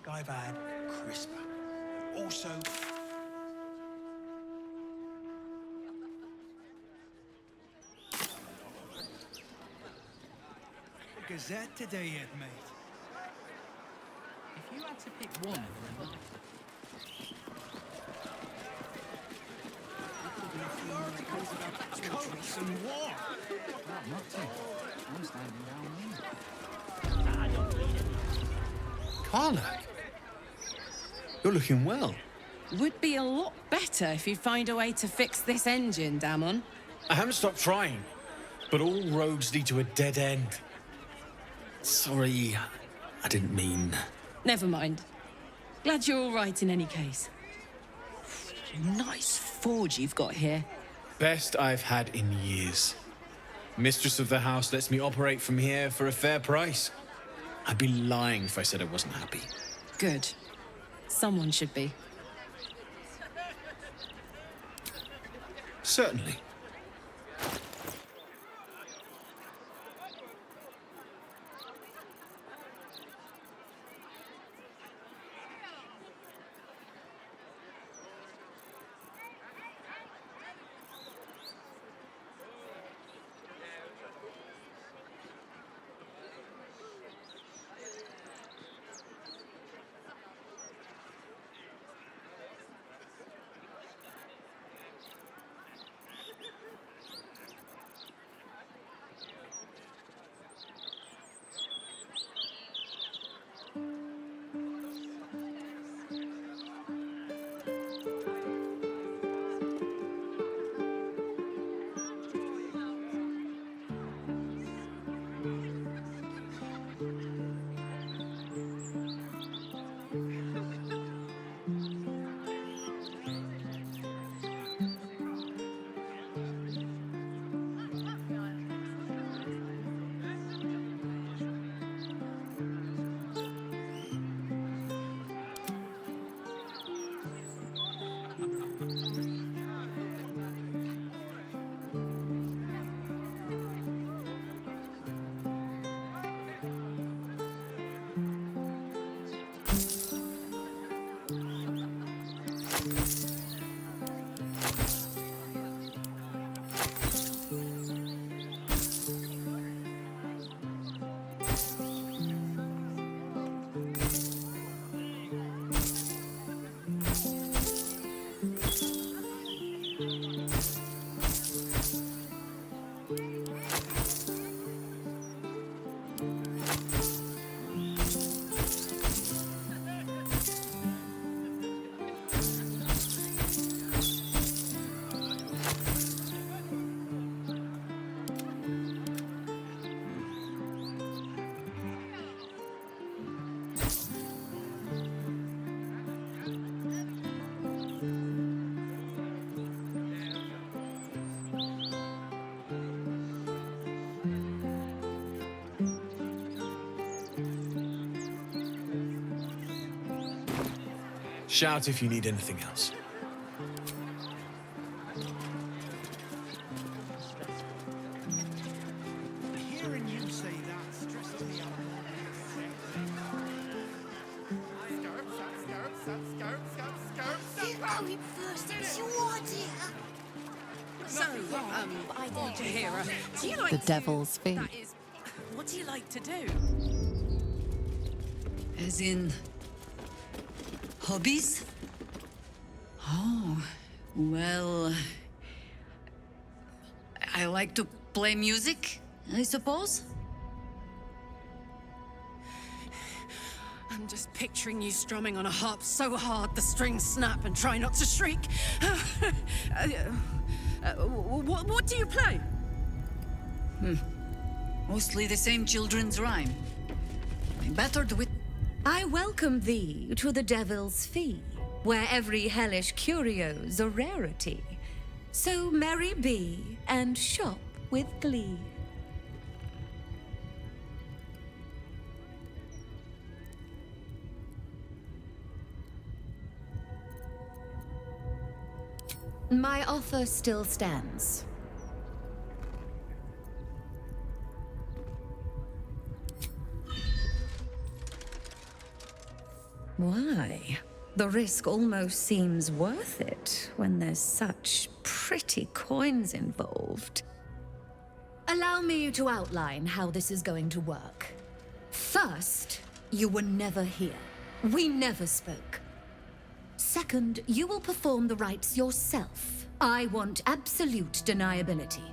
I've had crisper. Also, Gazette today yet, mate. If you had to pick one for a night, Coats and war. not too. I'm standing down here. Karlach, you're looking well. Would be a lot better if you'd find a way to fix this engine, Damon. I haven't stopped trying, but all roads lead to a dead end. Sorry, I didn't mean... Never mind. Glad you're all right in any case. Nice forge you've got here. Best I've had in years. Mistress of the house lets me operate from here for a fair price. I'd be lying if I said I wasn't happy. Good. Someone should be. Certainly. Shout if you need anything else. Hearing you say that stresses me out. You going first, it's your dear. So, Jaheira, do you like The devil's fee. That is, what do you like to do? As in... hobbies? Oh, well... I like to play music, I suppose? I'm just picturing you strumming on a harp so hard the strings snap and try not to shriek. What do you play? Mostly the same children's rhyme. I battered with... I welcome thee to the Devil's Fee, where every hellish curio's a rarity. So merry be, and shop with glee. My offer still stands. Why? The risk almost seems worth it when there's such pretty coins involved. Allow me to outline how this is going to work. First, you were never here. We never spoke. Second, you will perform the rites yourself. I want absolute deniability.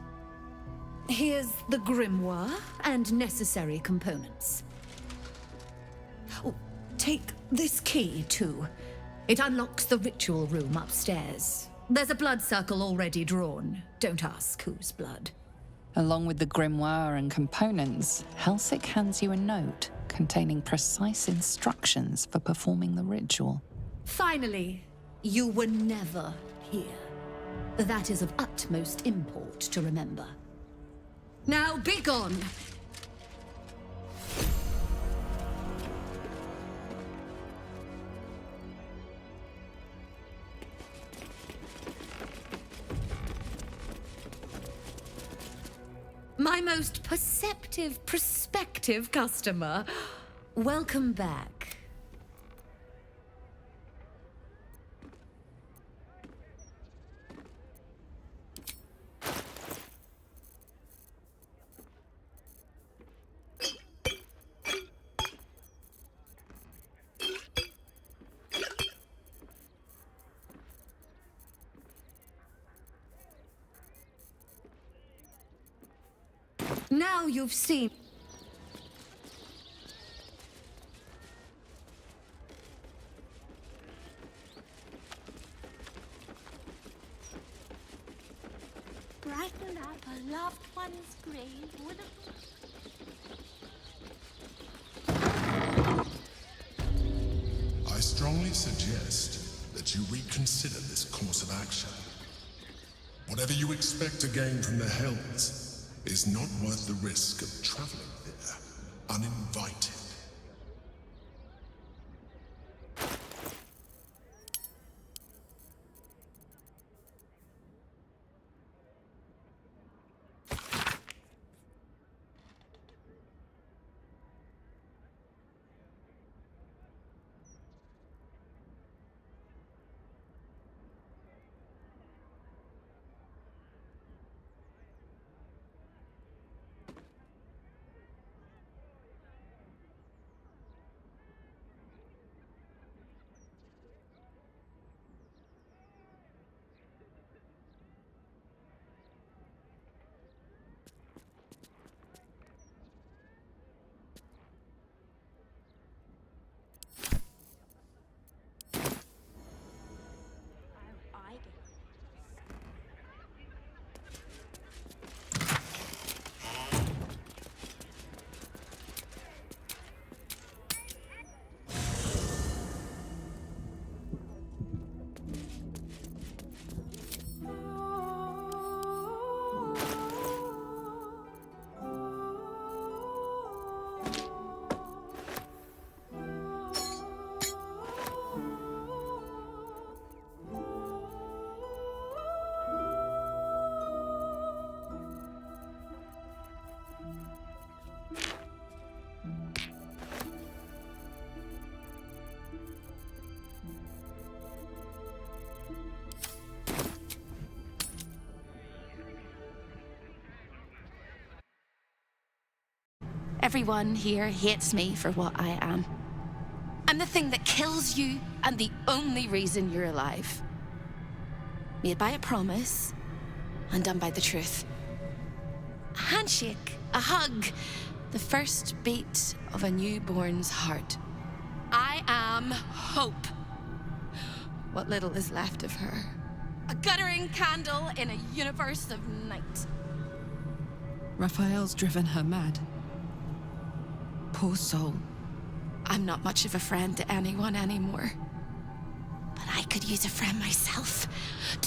Here's the grimoire and necessary components. Oh, take this key, too. It unlocks the ritual room upstairs. There's a blood circle already drawn. Don't ask whose blood. Along with the grimoire and components, Helsik hands you a note containing precise instructions for performing the ritual. Finally, you were never here. That is of utmost import to remember. Now be gone! My most perceptive prospective customer. Welcome back. Now you've seen... Brighten up a loved one's grave with a... I strongly suggest that you reconsider this course of action. Whatever you expect to gain from the Hells is not worth the risk of traveling there uninvited. Everyone here hates me for what I am. I'm the thing that kills you and the only reason you're alive. Made by a promise, undone by the truth. A handshake, a hug, the first beat of a newborn's heart. I am hope. What little is left of her. A guttering candle in a universe of night. Raphael's driven her mad. Poor soul. I'm not much of a friend to anyone anymore. But I could use a friend myself.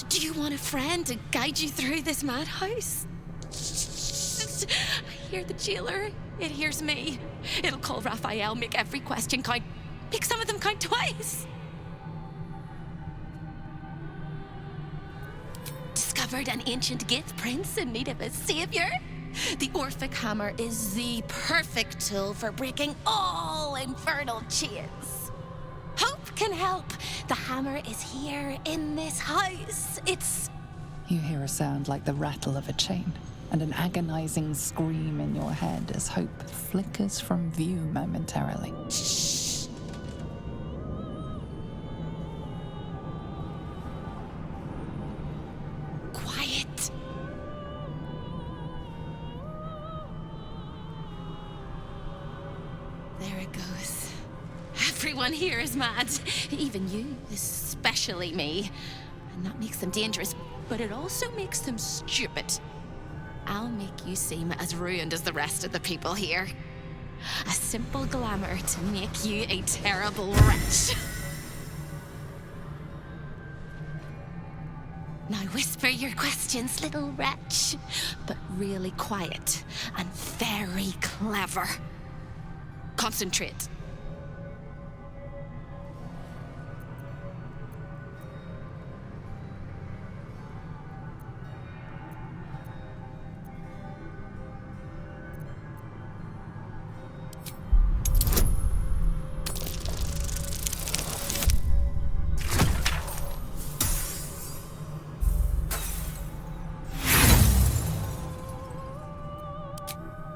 Do you want a friend to guide you through this madhouse? I hear the jailer. It hears me. It'll call Raphael, make every question count. Make some of them count twice. Discovered an ancient gift prince in need of a savior. The Orphic hammer is the perfect tool for breaking all infernal chains. Hope can help. The hammer is here in this house. It's... You hear a sound like the rattle of a chain, and an agonizing scream in your head as hope flickers from view momentarily. Shh. Quiet. There it goes. Everyone here is mad. Even you, especially me. And that makes them dangerous, but it also makes them stupid. I'll make you seem as ruined as the rest of the people here. A simple glamour to make you a terrible wretch. Now whisper your questions, little wretch. But really quiet and very clever. Concentrate.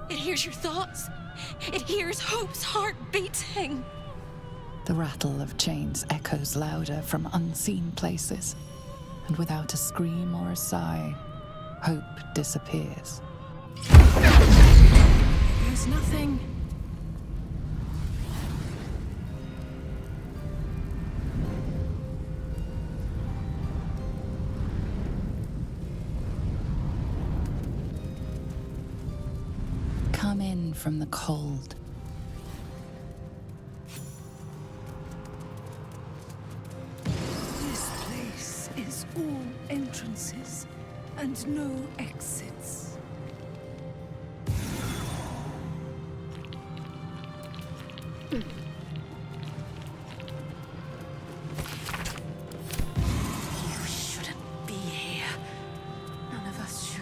It hears your thoughts. It hears Hope's heart beating. The rattle of chains echoes louder from unseen places, and without a scream or a sigh, Hope disappears. There's nothing. Come in from the cold. This place is all entrances and no exits. You shouldn't be here. None of us should.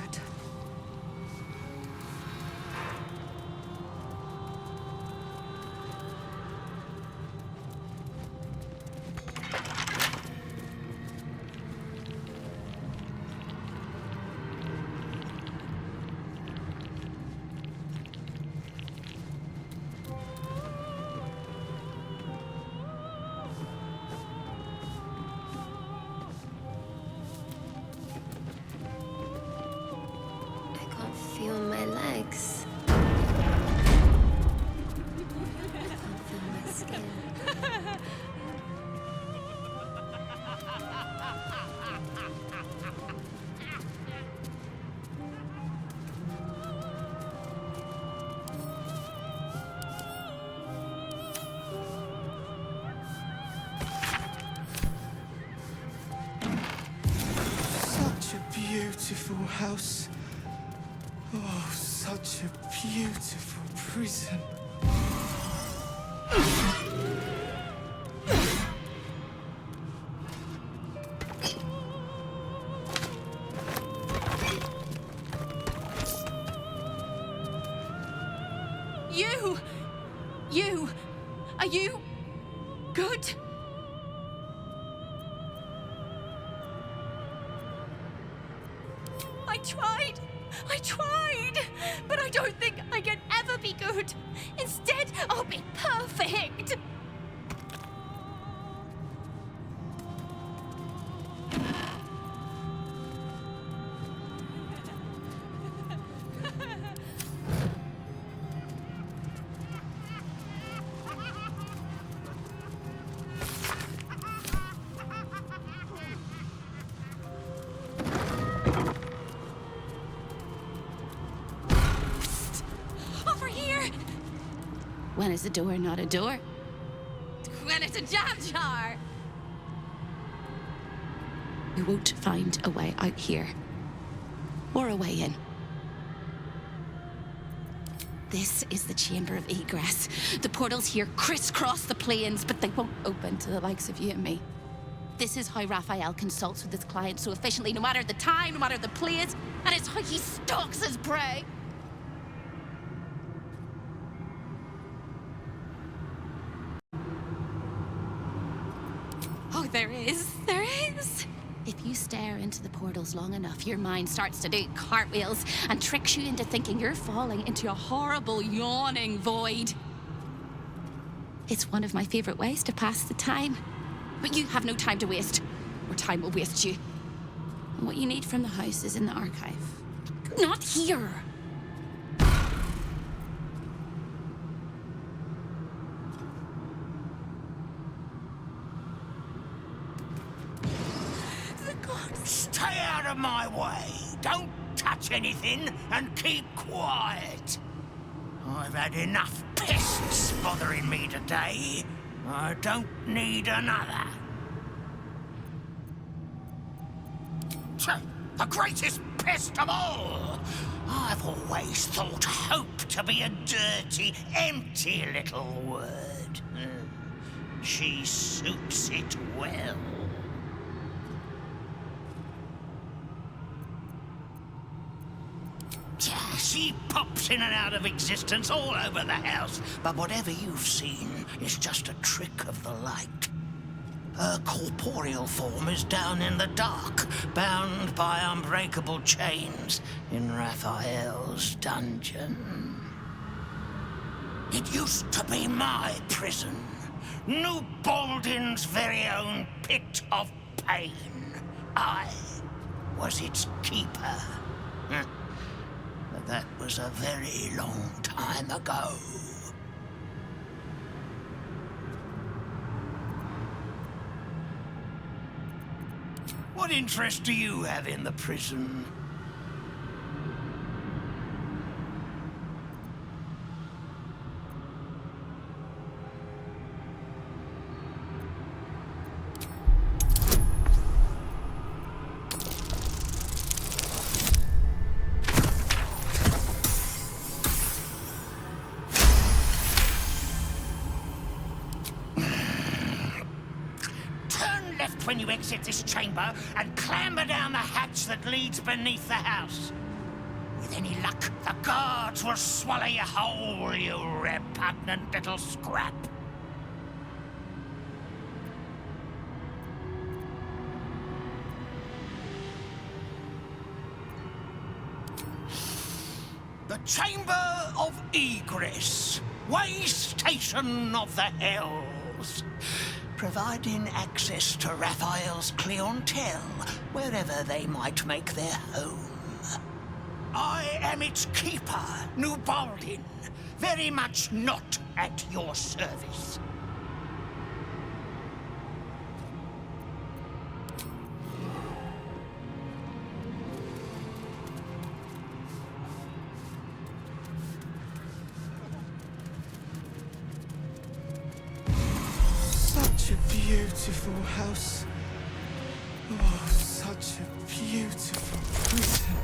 I can't feel my legs. I can't feel my skin. Such a beautiful house. Oh, such a beautiful prison. You! Are you good? I tried, but I don't think I can ever never be good. Instead, I'll be perfect. Over here! When is a door not a door? When it's a jam jar! We won't find a way out here. Or a way in. This is the chamber of egress. The portals here crisscross the plains, but they won't open to the likes of you and me. This is how Raphael consults with his clients so efficiently, no matter the time, no matter the place, and it's how he stalks his prey. Oh, there is. If you stare into the portals long enough, your mind starts to do cartwheels and tricks you into thinking you're falling into a horrible, yawning void. It's one of my favorite ways to pass the time. But you have no time to waste, or time will waste you. And what you need from the house is in the archive. Not here! Stay out of my way. Don't touch anything and keep quiet. I've had enough pests bothering me today. I don't need another. The greatest pest of all! I've always thought hope to be a dirty, empty little word. She suits it well. She pops in and out of existence all over the house, but whatever you've seen is just a trick of the light. Her corporeal form is down in the dark, bound by unbreakable chains in Raphael's dungeon. It used to be my prison, New Baldin's very own pit of pain. I was its keeper. But that was a very long time ago. What interest do you have in the prison? When you exit this chamber and clamber down the hatch that leads beneath the house. With any luck, the guards will swallow you whole, you repugnant little scrap. The Chamber of Egress, way station of the Hells. Providing access to Raphael's clientele, wherever they might make their home. I am its keeper, New Baldin, very much not at your service. Such a beautiful house. Oh, such a beautiful prison.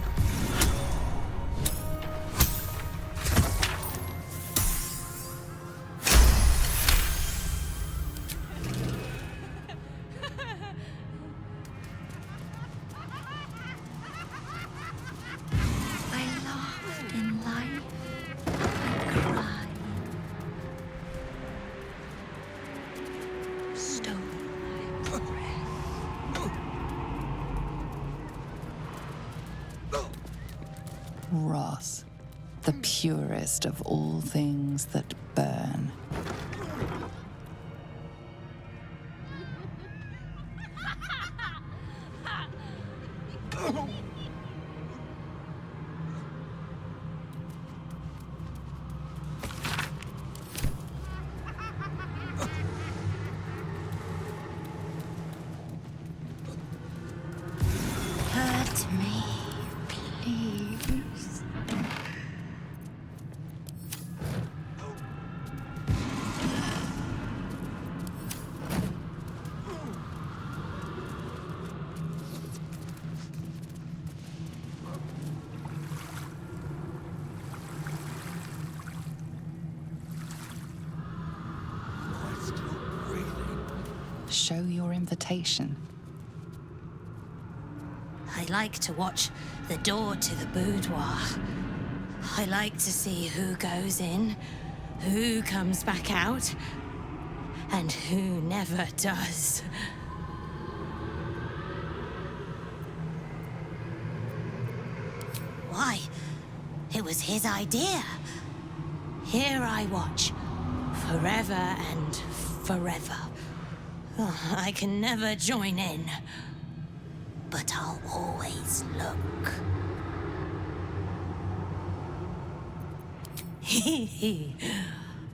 Ross. the purest of all things that burn. Hurt me, please. Show your invitation. I like to watch the door to the boudoir. I like to see who goes in, who comes back out, and who never does. Why? It was his idea. Here I watch, forever and forever. I can never join in, but I'll always look.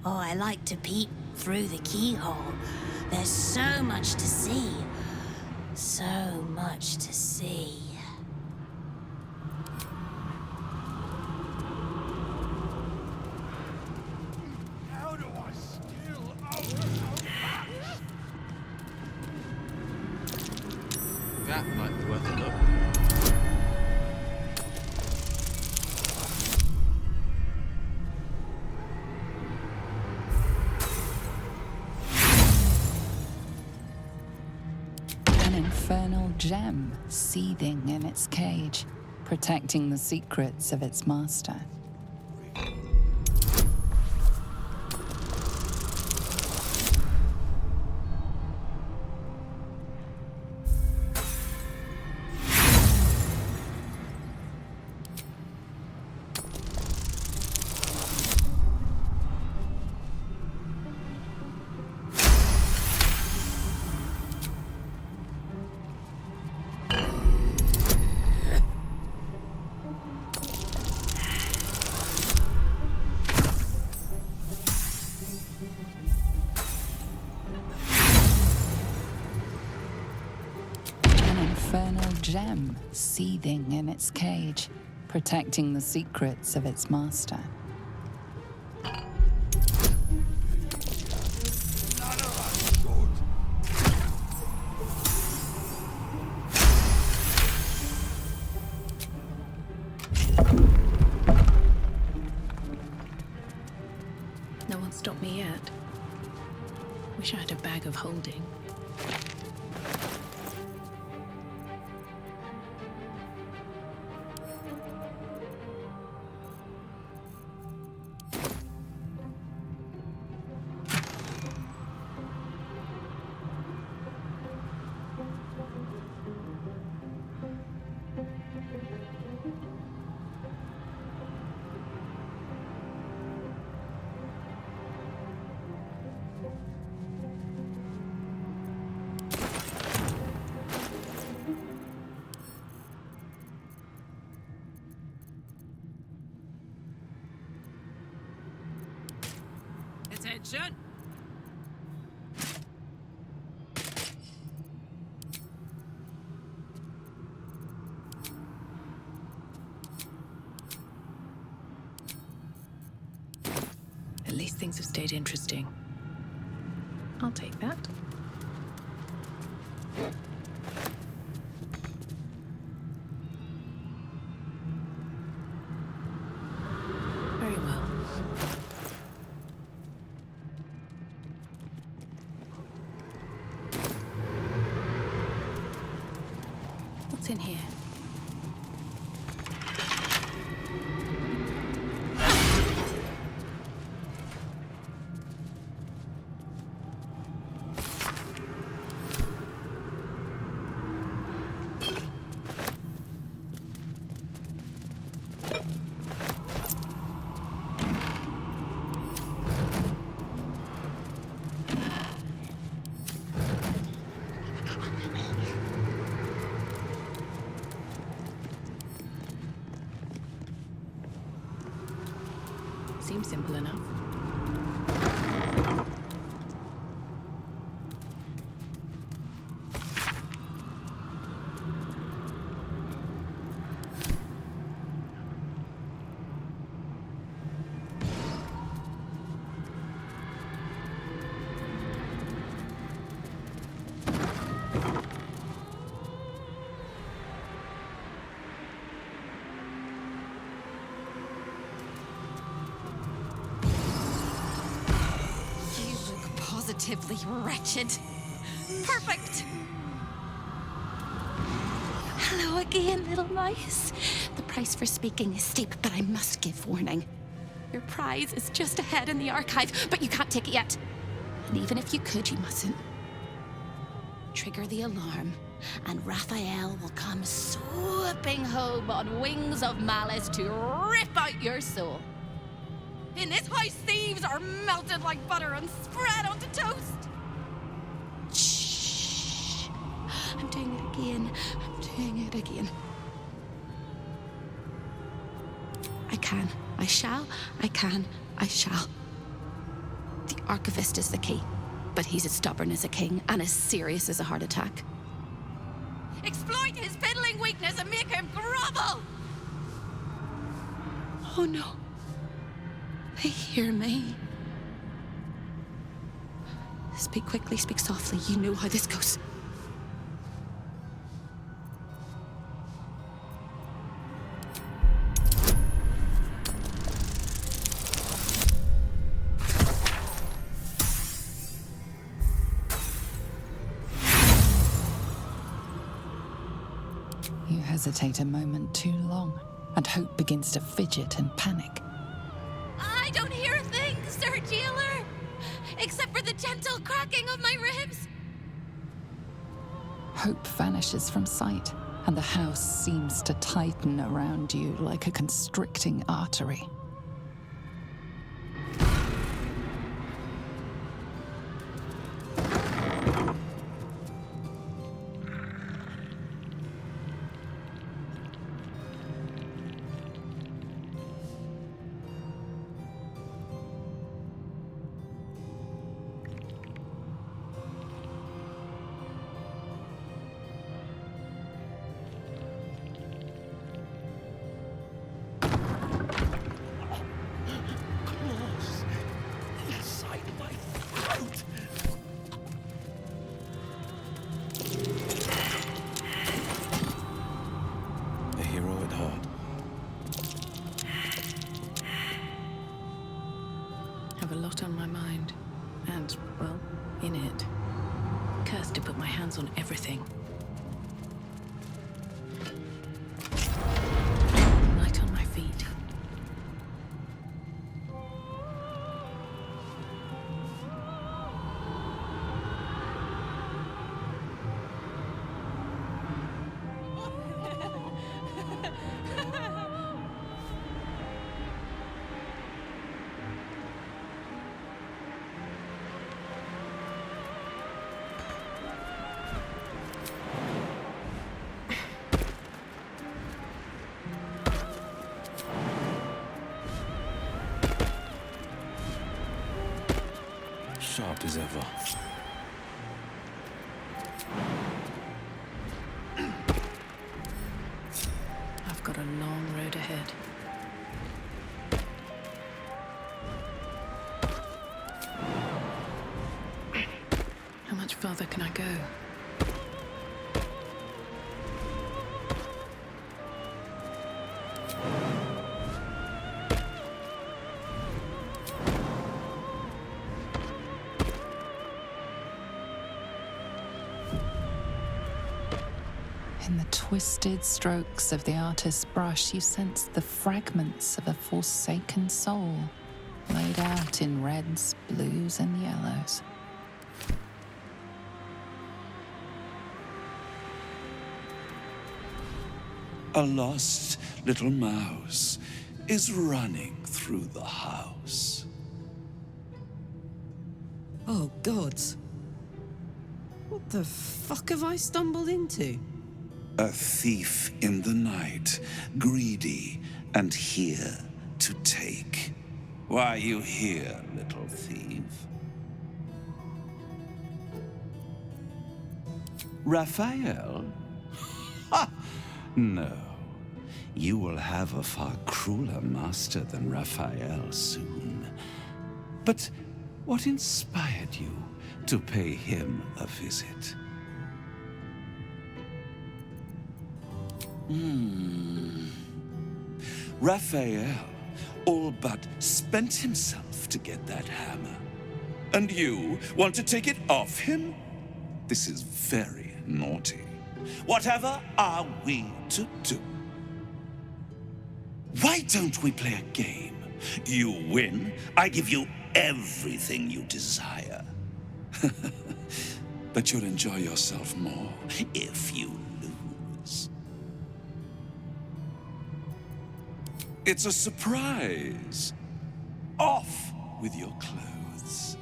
Oh, I like to peep through the keyhole. There's so much to see. So much to see. How do I still That might be worth a look. An infernal gem seething in its cage, protecting the secrets of its master. Infernal gem seething in its cage, protecting the secrets of its master. No one stopped me yet. Wish I had a bag of holding. Attention! At least things have stayed interesting. I'll take that. Very well. What's in here? seems simple enough. Positively wretched. Perfect. Hello again, little mice. The price for speaking is steep, but I must give warning. Your prize is just ahead in the archive, but you can't take it yet. And even if you could, you mustn't. Trigger the alarm, and Raphael will come swooping home on wings of malice to rip out your soul. In this house, thieves are melted like butter and spread onto toast. Shh. I'm doing it again. I'm doing it again. I can. I shall. I can. I shall. The archivist is the key, but he's as stubborn as a king and as serious as a heart attack. Exploit his fiddling weakness and make him grovel! Oh no. They hear me. Speak quickly, speak softly. You know how this goes. You hesitate a moment too long, and hope begins to fidget and panic. I don't hear a thing, Sir Jailer, except for the gentle cracking of my ribs. Hope vanishes from sight, and the house seems to tighten around you like a constricting artery. Have a lot on my mind. And, well, in it. Cursed to put my hands on everything. Light on my feet. Sharp as ever. I've got a long road ahead. How much farther can I go? In the twisted strokes of the artist's brush, you sense the fragments of a forsaken soul, laid out in reds, blues, and yellows. A lost little mouse is running through the house. Oh, gods. What the fuck have I stumbled into? A thief in the night, greedy and here to take. Why are you here, little thief? Raphael? Ha! No. You will have a far crueler master than Raphael soon. But what inspired you to pay him a visit? Raphael all but spent himself to get that hammer. And you want to take it off him? This is very naughty. Whatever are we to do? Why don't we play a game? You win, I give you everything you desire. But you'll enjoy yourself more if you lose. It's a surprise. Off with your clothes.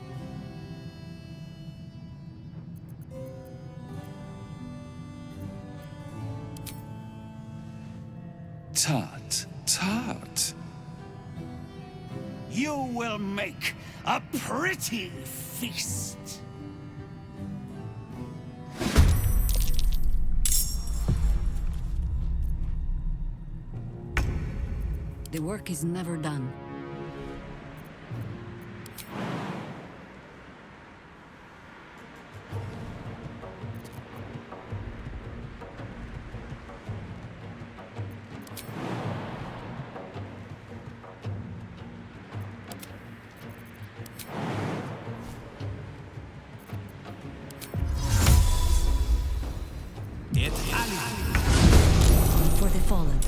Tut, tut. You will make a pretty feast. The work is never done. For the fallen.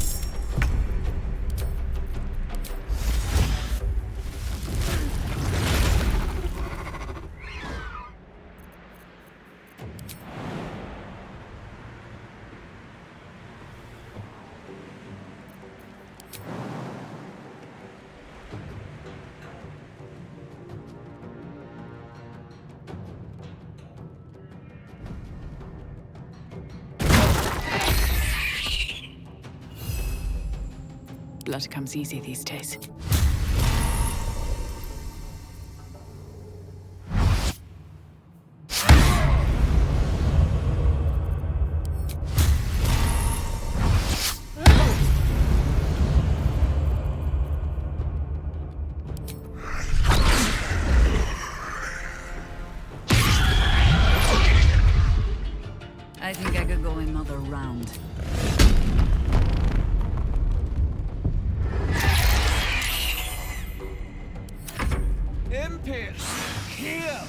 Blood comes easy these days. I think I could go another round. Impulse, kill!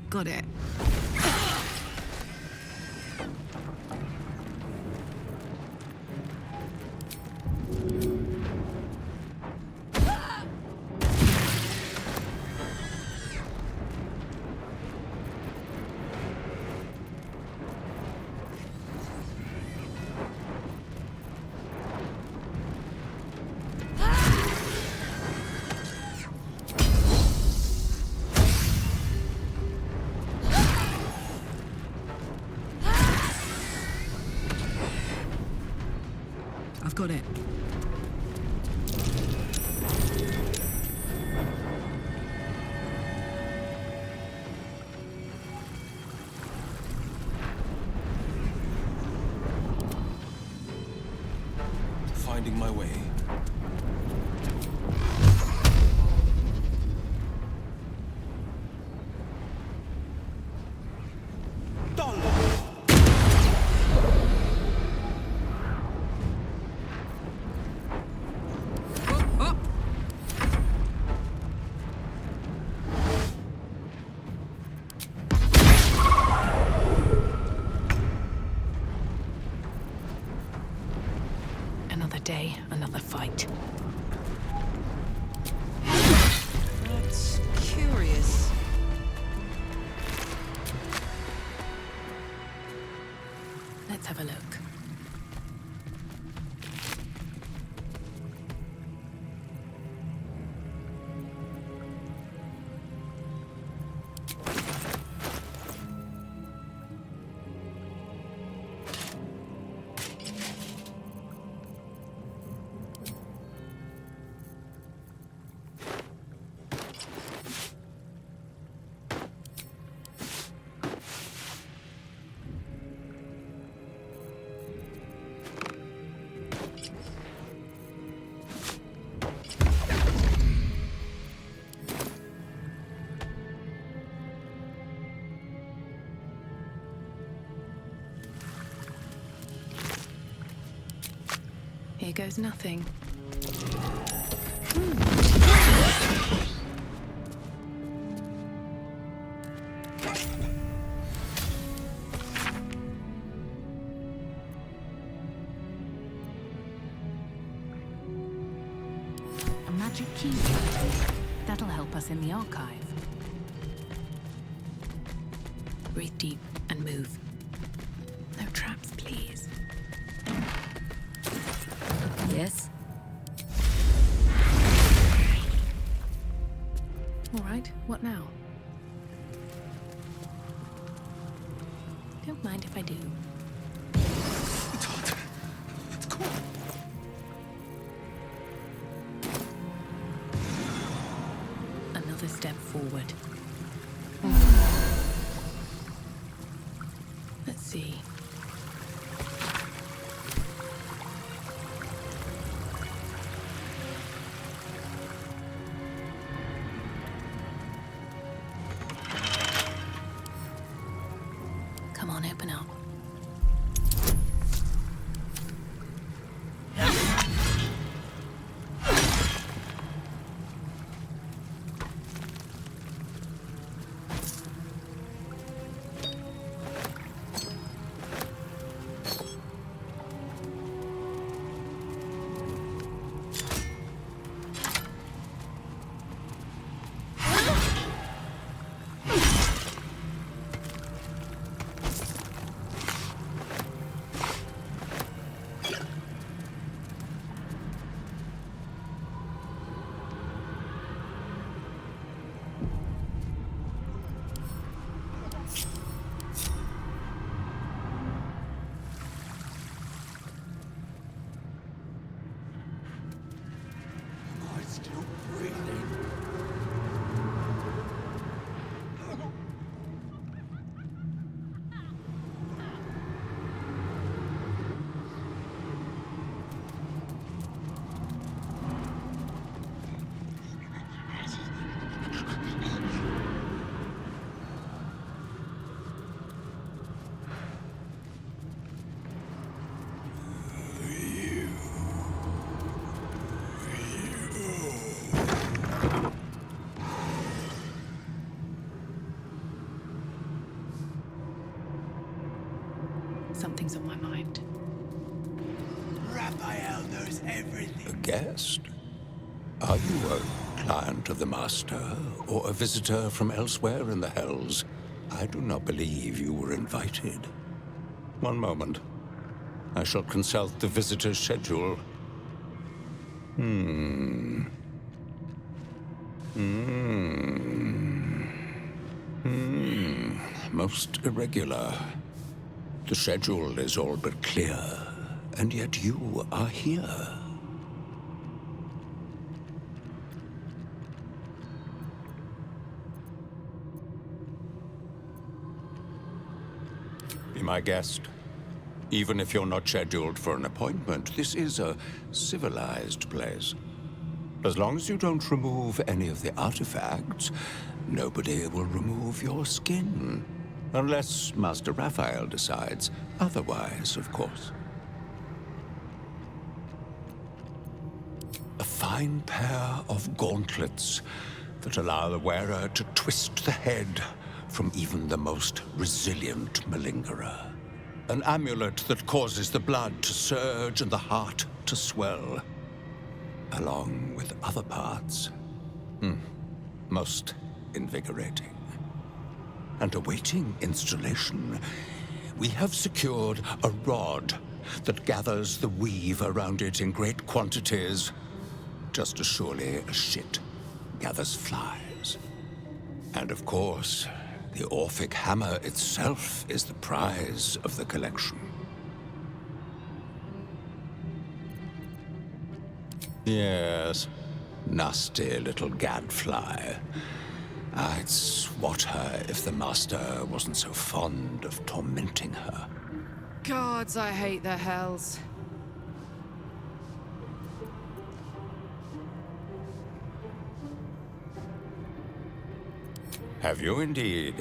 Got it. I've got it. Finding my way. day, another fight. That's curious. Let's have a look. Here goes nothing. A magic key. That'll help us in the archive. Breathe deep and move. No traps, please. Yes? All right, what now? Don't mind if I do. It's cool. Another step forward. Let's see. Come on, open up. Something's on my mind. Raphael knows everything. A guest? Are you a client of the Master, or a visitor from elsewhere in the Hells? I do not believe you were invited. One moment. I shall consult the visitor's schedule. Most irregular. The schedule is all but clear, and yet you are here. Be my guest. Even if you're not scheduled for an appointment, this is a civilized place. As long as you don't remove any of the artifacts, nobody will remove your skin. Unless Master Raphael decides otherwise, of course. A fine pair of gauntlets that allow the wearer to twist the head from even the most resilient malingerer. An amulet that causes the blood to surge and the heart to swell, along with other parts. Most invigorating. And awaiting installation, we have secured a rod that gathers the weave around it in great quantities, just as surely as shit gathers flies. And of course, the Orphic hammer itself is the prize of the collection. Yes, nasty little gadfly. I'd swat her if the master wasn't so fond of tormenting her. Gods, I hate the hells. Have you indeed?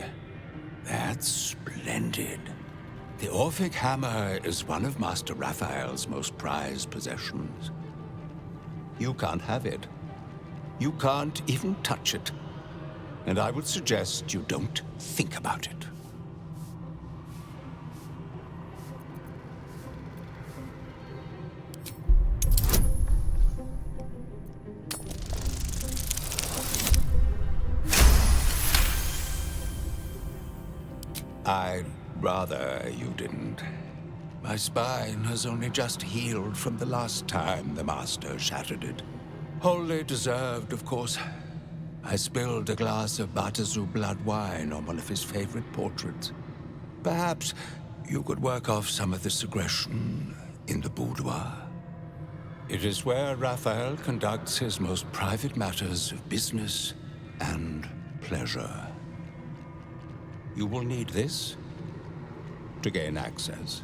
That's splendid. The Orphic hammer is one of Master Raphael's most prized possessions. You can't have it. You can't even touch it. And I would suggest you don't think about it. I'd rather you didn't. My spine has only just healed from the last time the Master shattered it. Wholly deserved, of course. I spilled a glass of Batazu blood wine on one of his favorite portraits. Perhaps you could work off some of this aggression in the boudoir. It is where Raphael conducts his most private matters of business and pleasure. You will need this to gain access.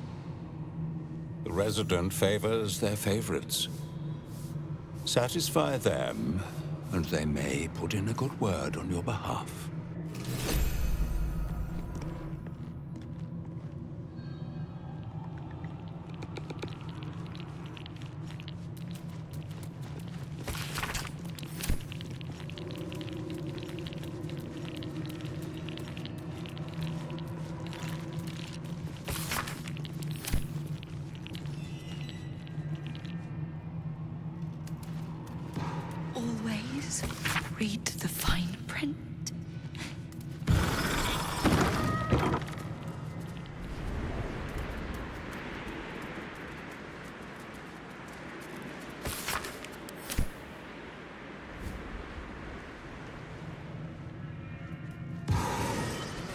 The resident favors their favorites. Satisfy them, and they may put in a good word on your behalf. Always read the fine print.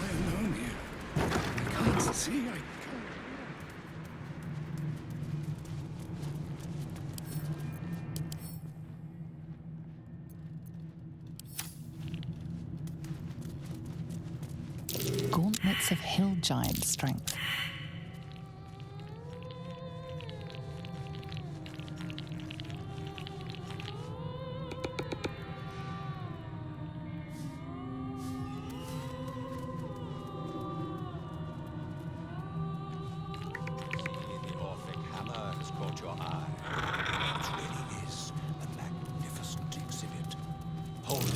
Alone here. I can't see. Gauntlets of hill giant strength. The Orphic hammer has caught your eye. It really is a magnificent exhibit. Hold it.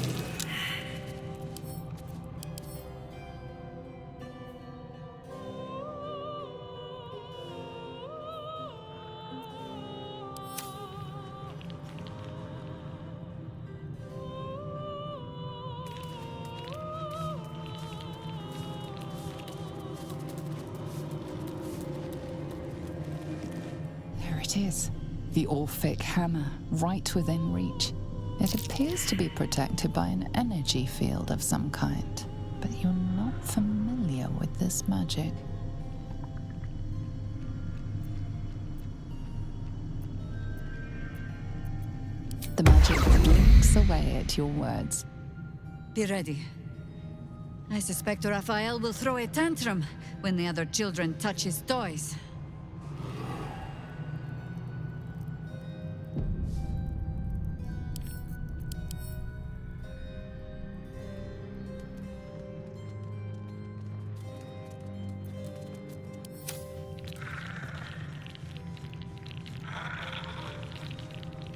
It is. The Orphic hammer, right within reach. It appears to be protected by an energy field of some kind, but you're not familiar with this magic. The magic blinks away at your words. Be ready. I suspect Raphael will throw a tantrum when the other children touch his toys.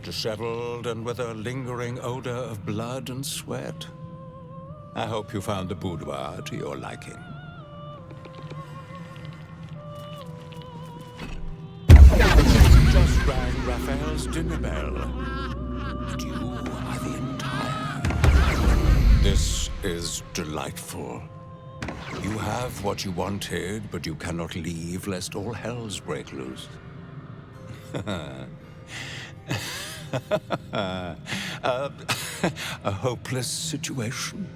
Disheveled and with a lingering odor of blood and sweat. I hope you found the boudoir to your liking. Raphael's dinner bell. And you are the entire. This is delightful. You have what you wanted, but you cannot leave lest all hells break loose. A hopeless situation.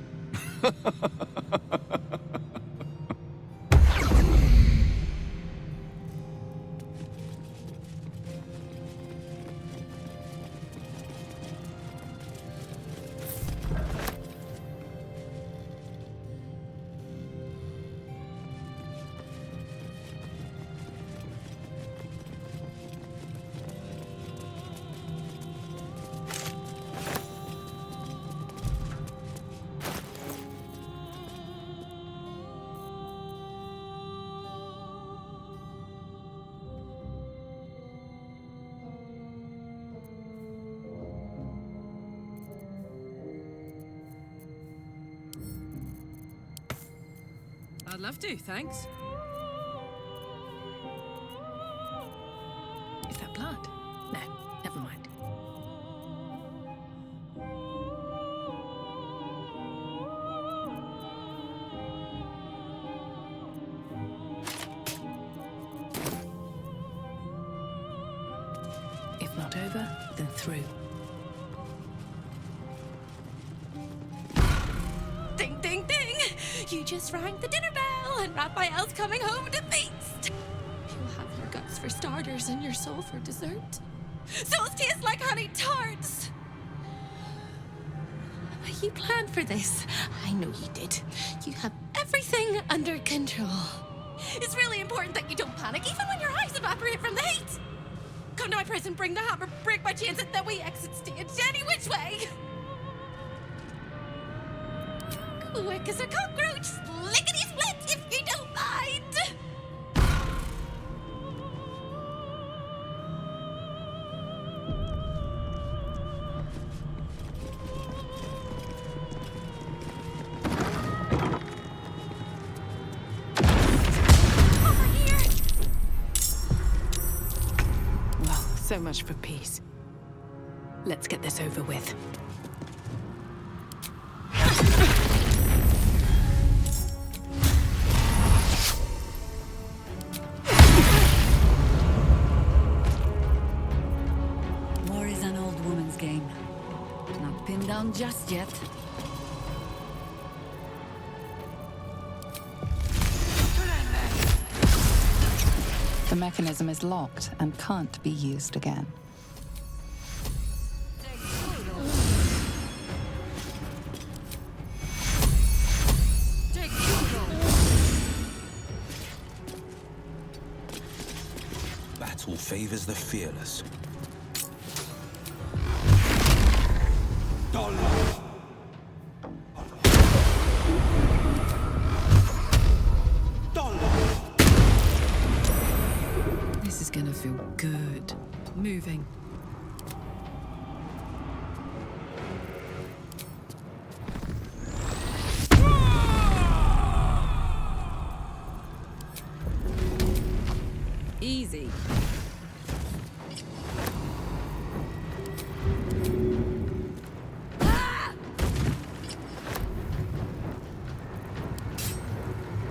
I'd love to, thanks. Is that blood? No, never mind. If not over, then through. Ding, ding, ding! You just rang the dinner bell, and Raphael's coming home to feast. You'll have your guts for starters and your soul for dessert. Souls taste like honey tarts. You planned for this. I know you did. You have everything under control. It's really important that you don't panic, even when your eyes evaporate from the heat. Come to my prison, bring the hammer, break my chains, and then we exit stage any which way. Quick as a cockroach, lickety-split if you don't mind! Over here! Well, so much for peace. Let's get this over with. Just yet. The mechanism is locked and can't be used again. Battle favors the fearless. This is gonna feel good. Moving. Easy.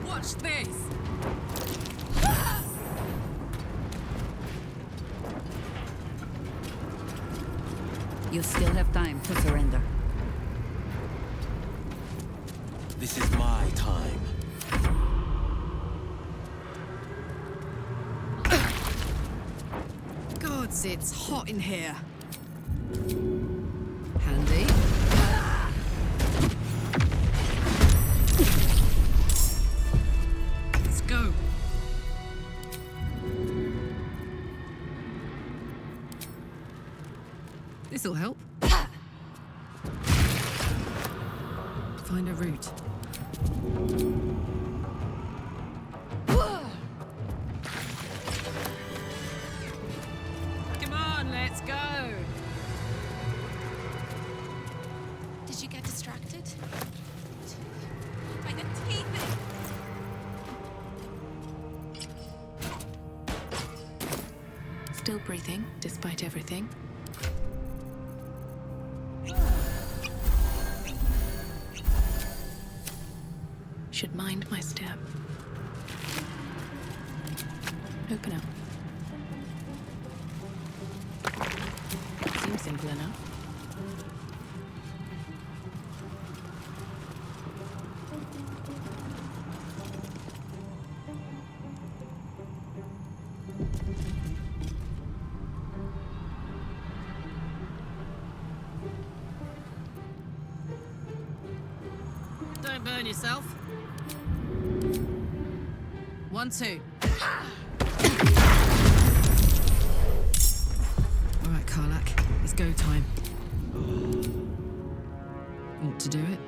Watch this! You still have time to surrender. This is my time. Gods, it's hot in here. Handy. Let's go. This'll help. Find a route. Come on, let's go. Did you get distracted? By the teeth. Still breathing, despite everything. Should mind my step. Open up. Seems simple enough. Don't burn yourself. 1, 2. All right, Karlak, it's go time. Want to do it?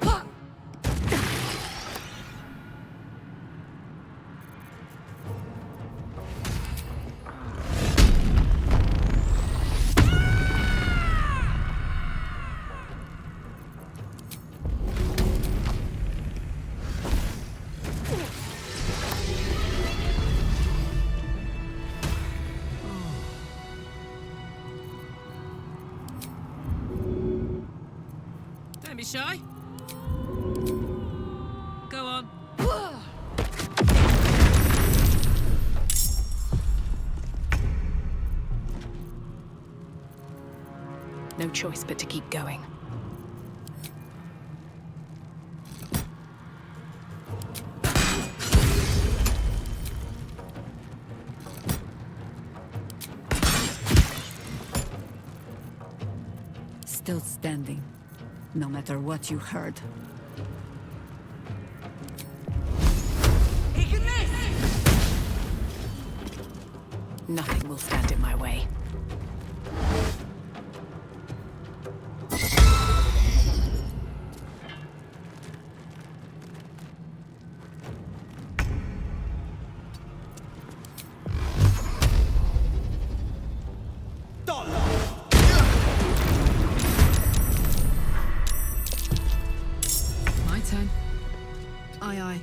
Don't be shy. Go on. No choice but to keep going. Still standing, no matter what you heard. Nothing will stand in my way. My turn. Aye, aye.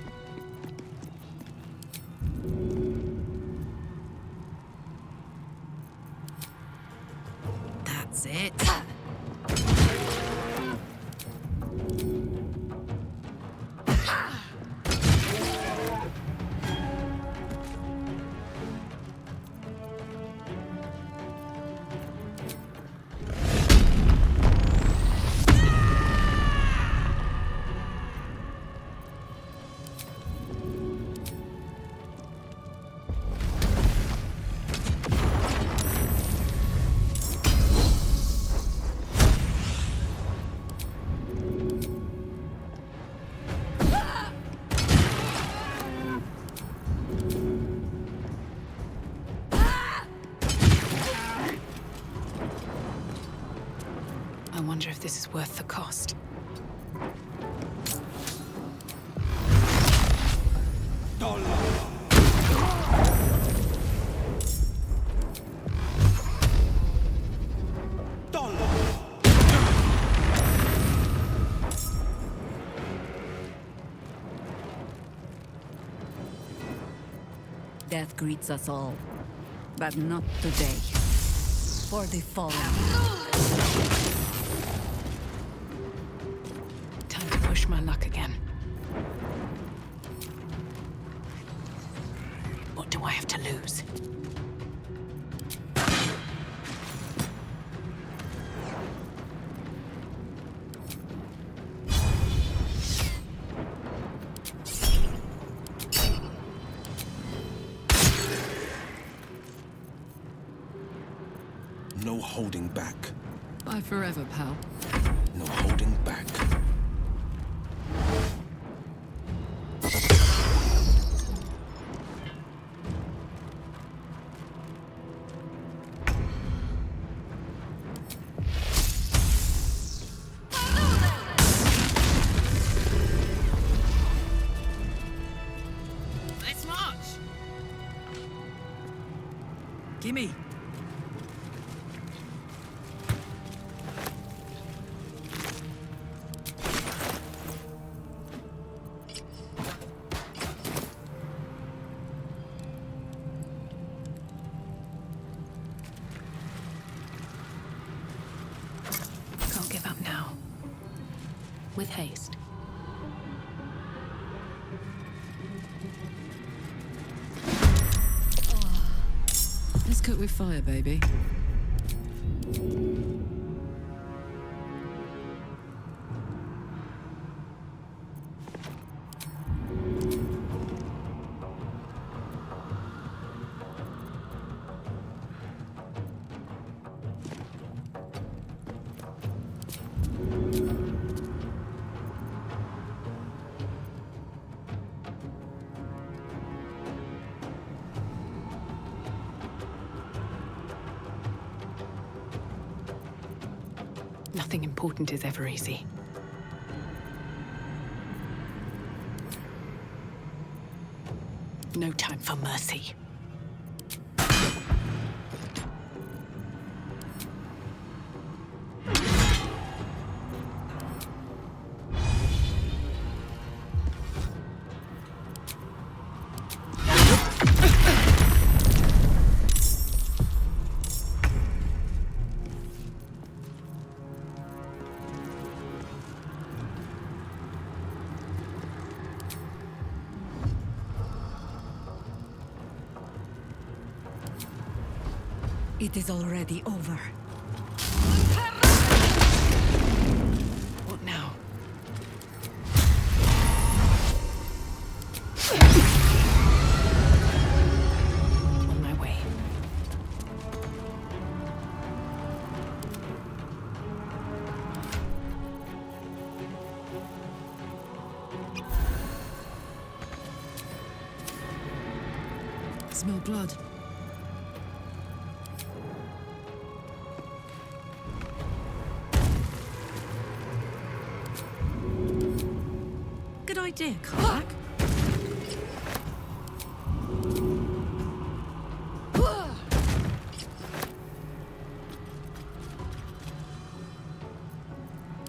That's it. I wonder if this is worth the cost. Death greets us all, but not today. For the fallen. Time to push my luck again. What do I have to lose? No holding back. Bye forever, pal. No holding back. Let's march! Gimme! with haste. Let's cook with fire, baby. Nothing important is ever easy. No time for mercy. It is already over. What now? On my way. Smell blood. Good idea, Karlak.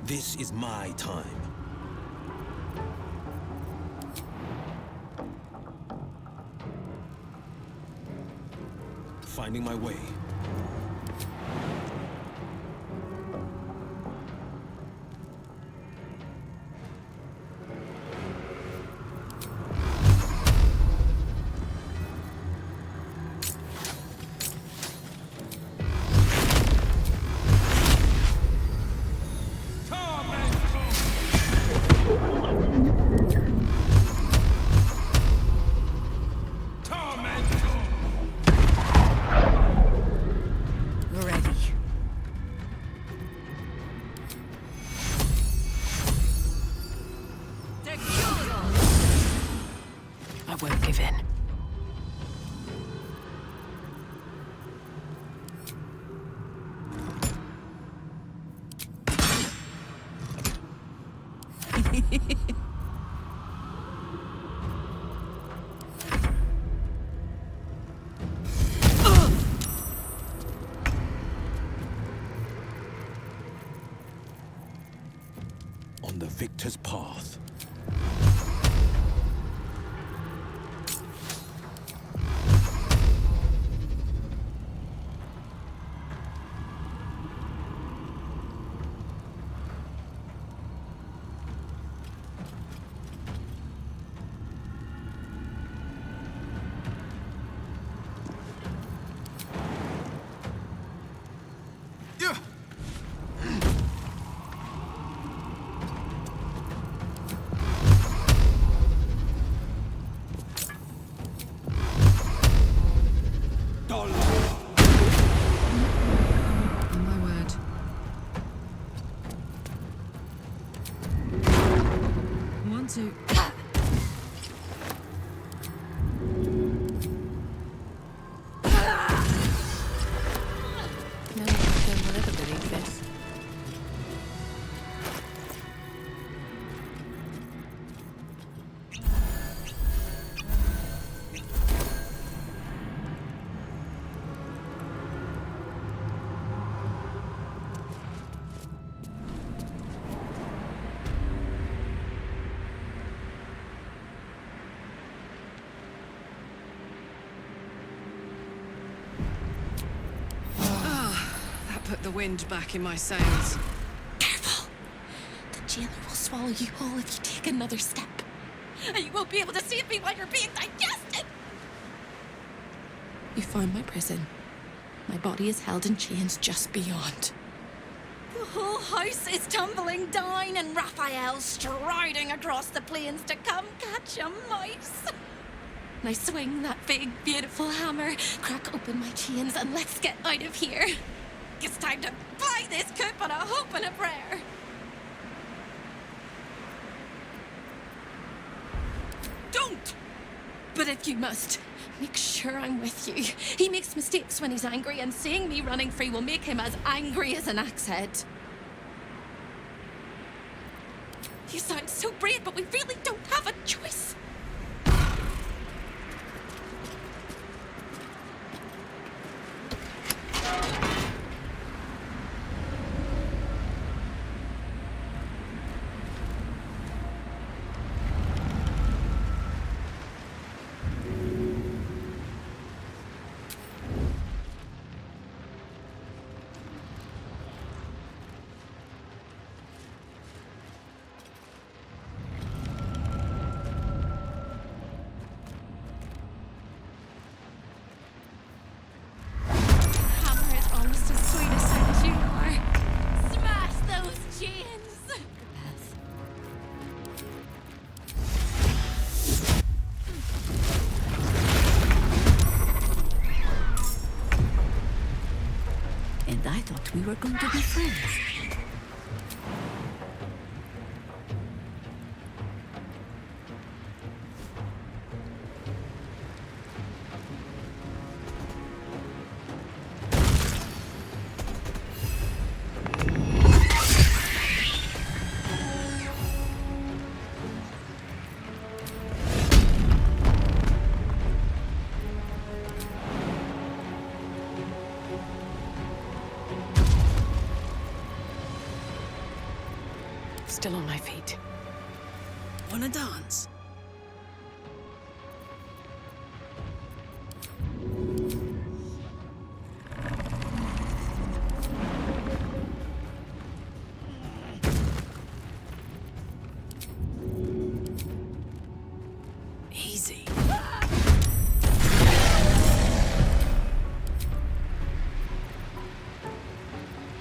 This is my time. Finding my way. I won't give in. On the victor's path. Put the wind back in my sails. Careful. The jailer will swallow you whole if you take another step. And you won't be able to save me while you're being digested! You found my prison. My body is held in chains just beyond. The whole house is tumbling down and Raphael striding across the plains to come catch a mouse. Now swing that big, beautiful hammer, crack open my chains, and let's get out of here. It's time to buy this coop on a hope and a prayer. Don't! But if you must, make sure I'm with you. He makes mistakes when he's angry, and seeing me running free will make him as angry as an axe head. You sound so brave, but we really don't have a choice. I thought we were going to be friends. Still on my feet. Wanna dance? Easy.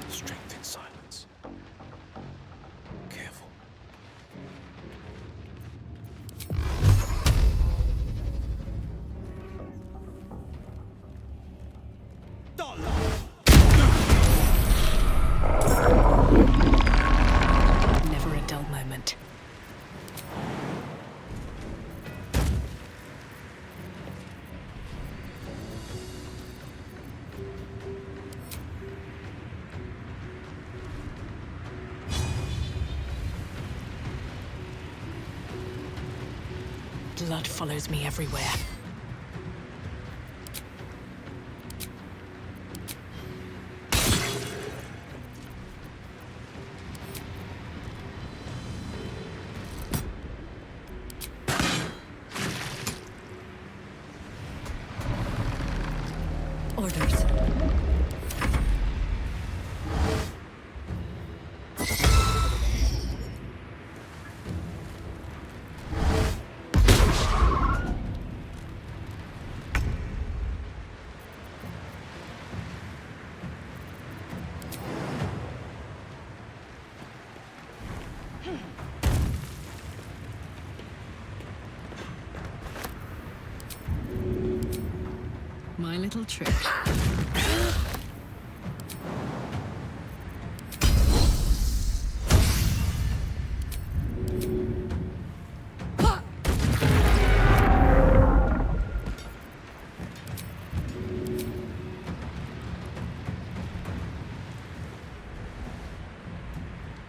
Strength in silence. Careful. Never a dull moment. Blood follows me everywhere. Orders. My little trick.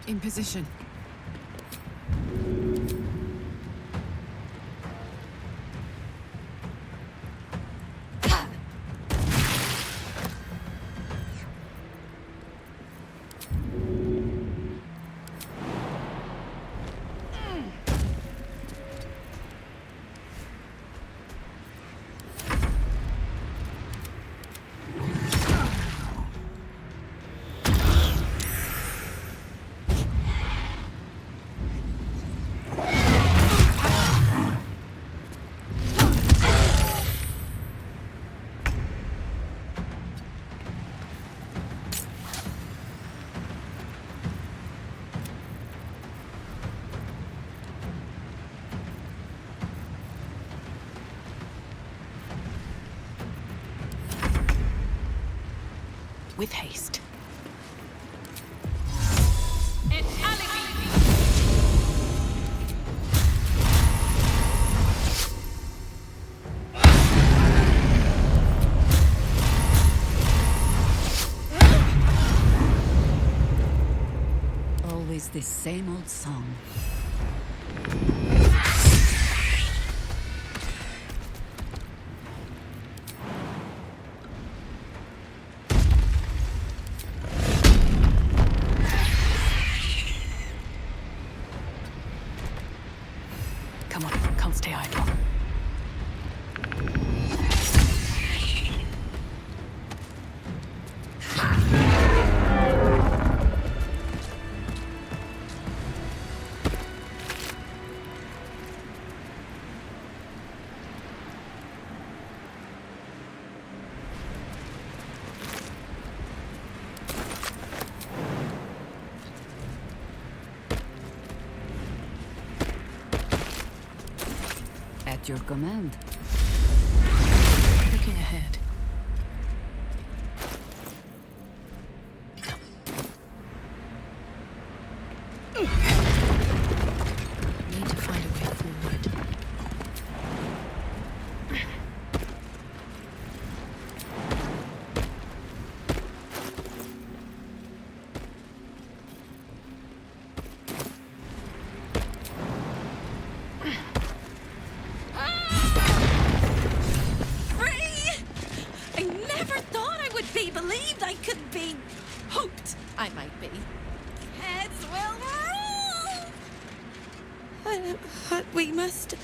In position. with haste. Always this same old song. Come on, can't stay idle. At your command. Looking ahead. Need to find a way forward. Believed I could be hoped I might be. Heads will roll! But we must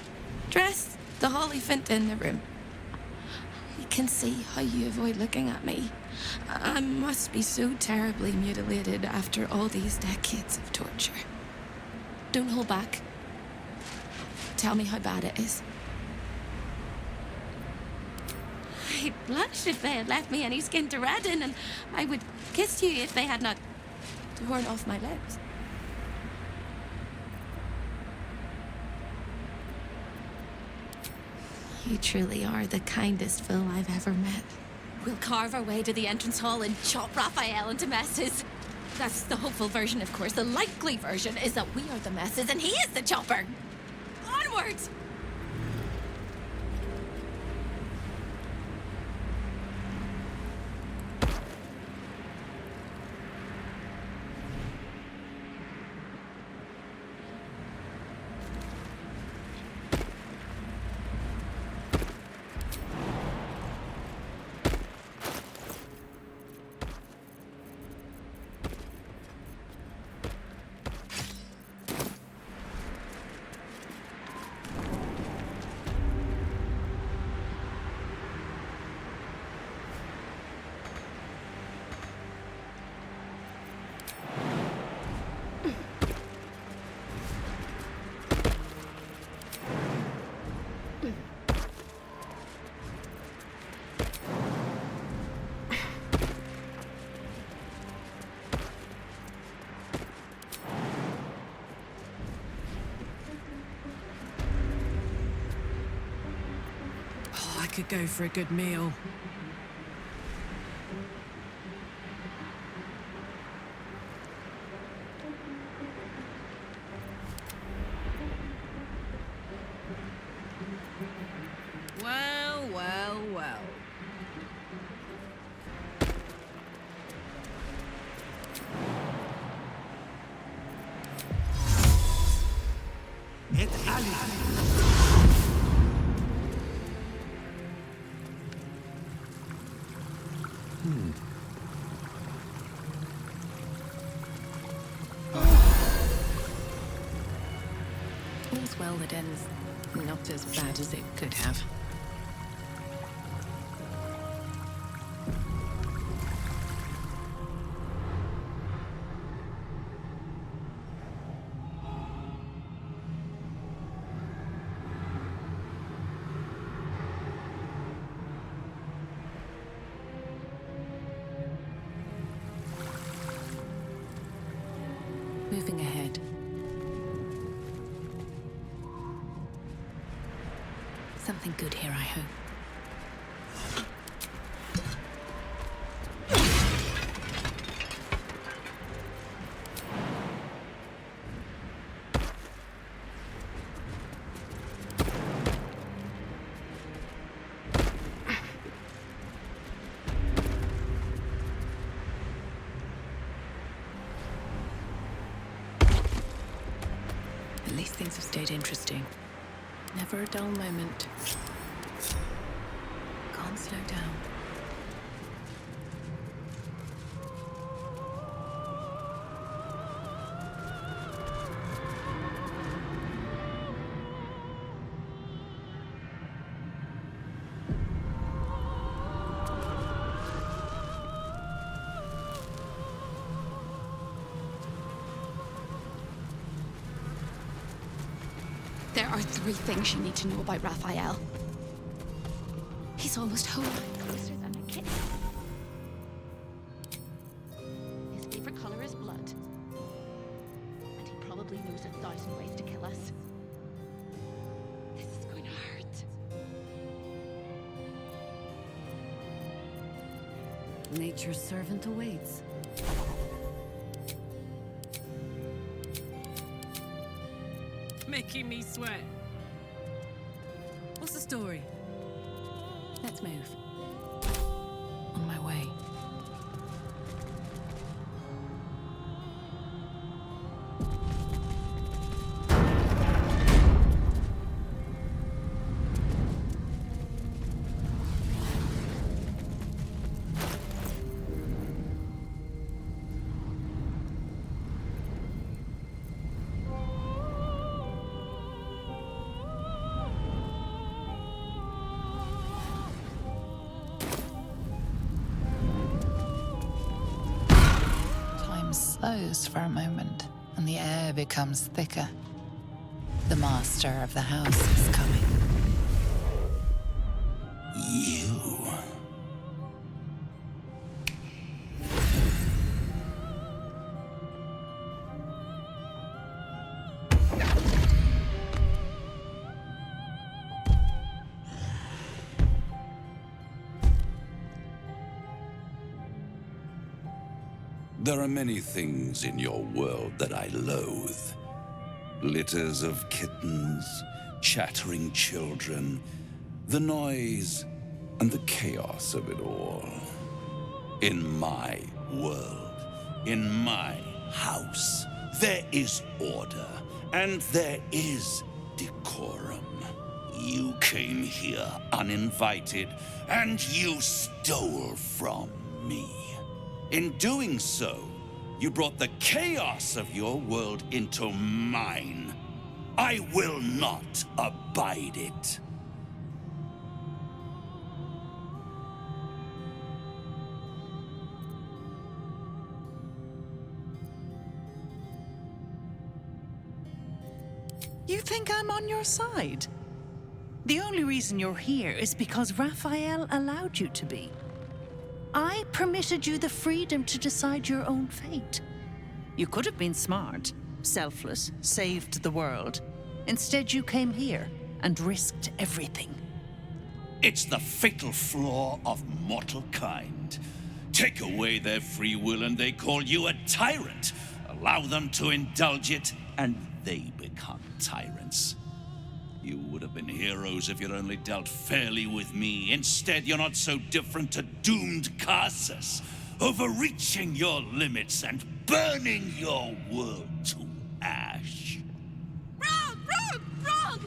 dress the Hollyphant in the room. I can see how you avoid looking at me. I must be so terribly mutilated after all these decades of torture. Don't hold back. Tell me how bad it is. I'd blush if they had left me any skin to redden, and I would kiss you if they had not torn off my lips. You truly are the kindest Wyll I've ever met. We'll carve our way to the entrance hall and chop Raphael into messes. That's the hopeful version, of course. The likely version is that we are the messes and he is the chopper. Onwards! Could go for a good meal. Well, well, well. All's well that ends not as bad as it could have. Moving ahead. Something good here, I hope. These things have stayed interesting. Never a dull moment. Can't slow down. There are 3 things you need to know about Raphael. He's almost home, closer than a kitten. His favorite color is blood. And he probably knows 1,000 ways to kill us. This is going to hurt. Nature's servant awaits. Making me sweat. What's the story? Let's move. On my way. Slows for a moment, and the air becomes thicker. The master of the house is coming. You. There are many things in your world that I loathe. Litters of kittens, chattering children, the noise and the chaos of it all. In my world, in my house, there is order and there is decorum. You came here uninvited and you stole from me. In doing so, you brought the chaos of your world into mine. I will not abide it. You think I'm on your side? The only reason you're here is because Raphael allowed you to be. I permitted you the freedom to decide your own fate. You could have been smart, selfless, saved the world. Instead, you came here and risked everything. It's the fatal flaw of mortal kind. Take away their free will and they call you a tyrant. Allow them to indulge it and they become tyrants. You would have been heroes if you'd only dealt fairly with me. Instead, you're not so different to doomed Carsus, overreaching your limits and burning your world to ash. Wrong! Wrong! Wrong!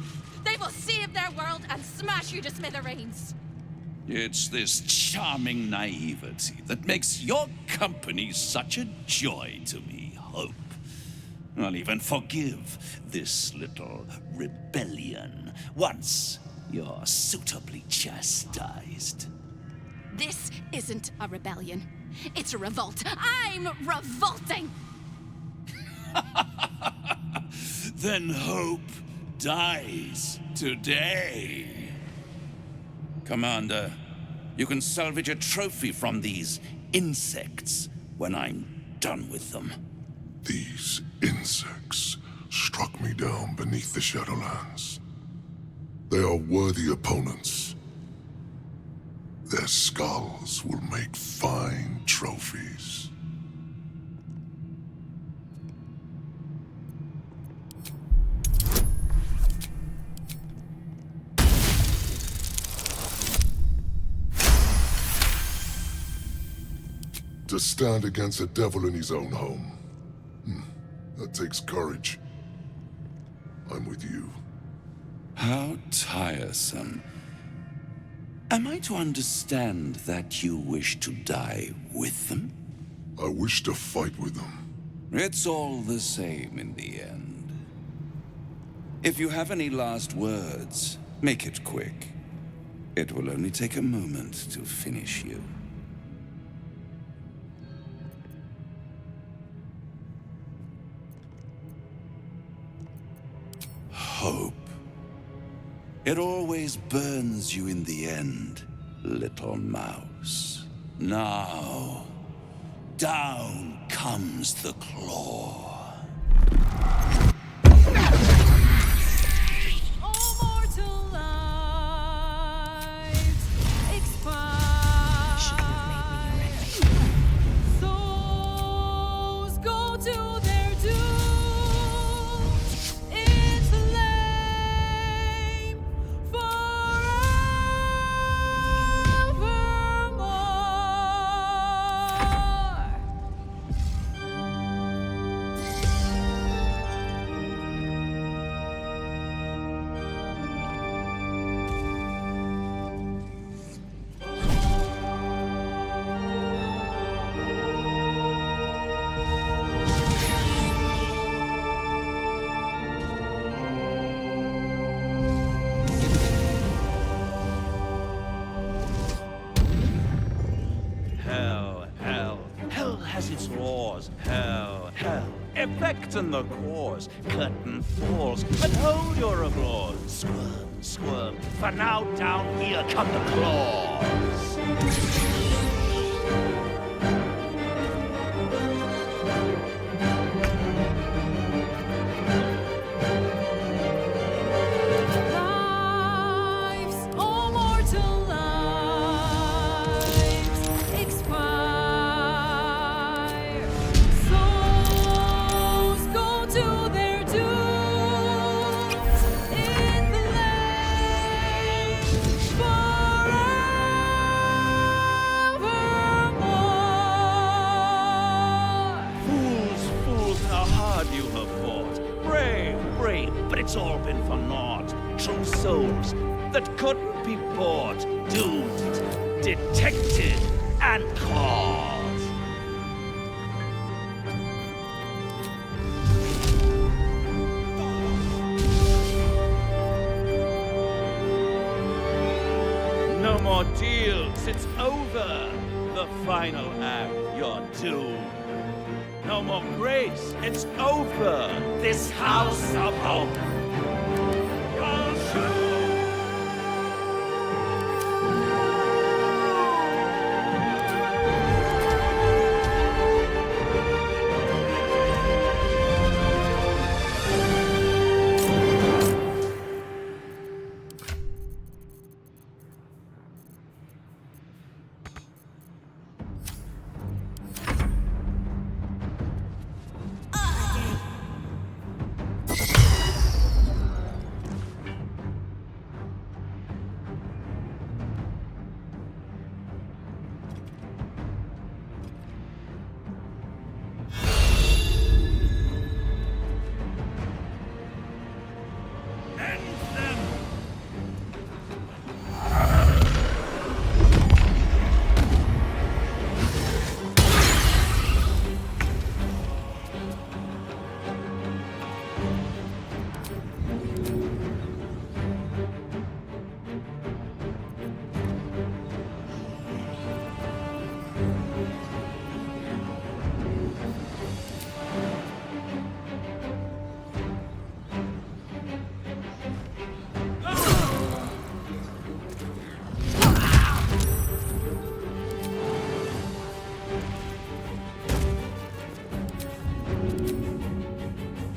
They will save their world and smash you to smithereens. It's this charming naivety that makes your company such a joy to me, Hope. I'll even forgive this little rebellion once you're suitably chastised. This isn't a rebellion. It's a revolt. I'm revolting! Then hope dies today. Commander, you can salvage a trophy from these insects when I'm done with them. These insects struck me down beneath the Shadowlands. They are worthy opponents. Their skulls will make fine trophies. To stand against a devil in his own home. That takes courage. I'm with you. How tiresome. Am I to understand that you wish to die with them? I wish to fight with them. It's all the same in the end. If you have any last words, make it quick. It will only take a moment to finish you. Hope. It always burns you in the end, little mouse. Now, down comes the claw. Effect the cause, curtain falls, but hold your applause. Squirm, squirm, for now down here come the claws. It's all been for naught. True souls that couldn't be bought, doomed, detected, and caught. No more deals, it's over. The final act, you're doomed. No more grace, it's over. This house of hope.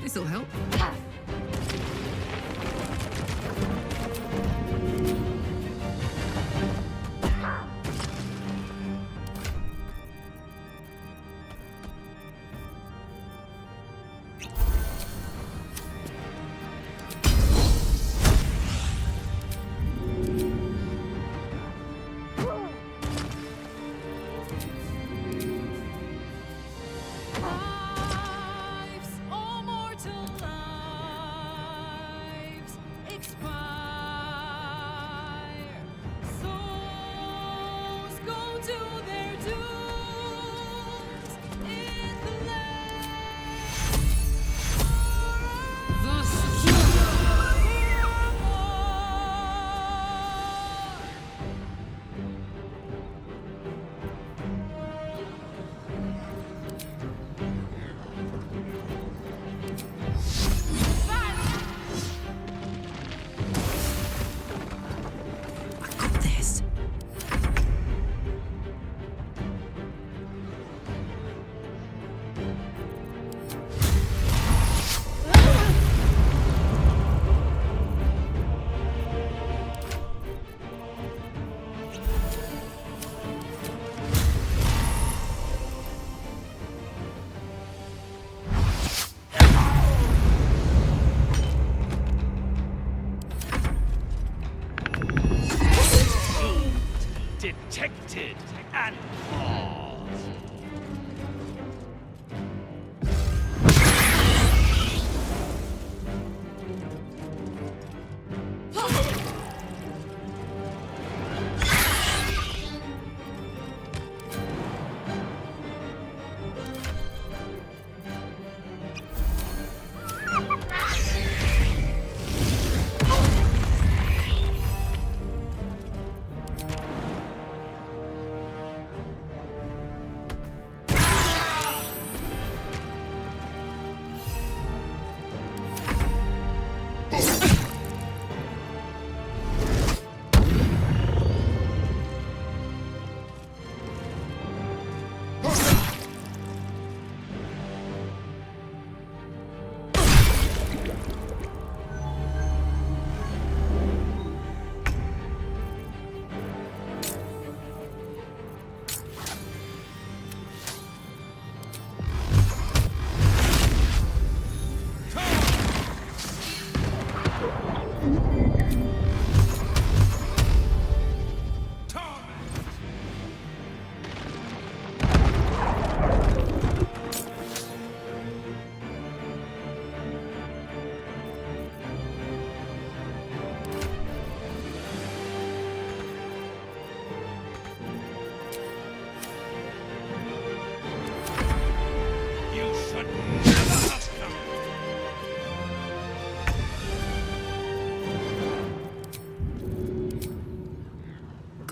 This'll help. Lives, all mortal lives.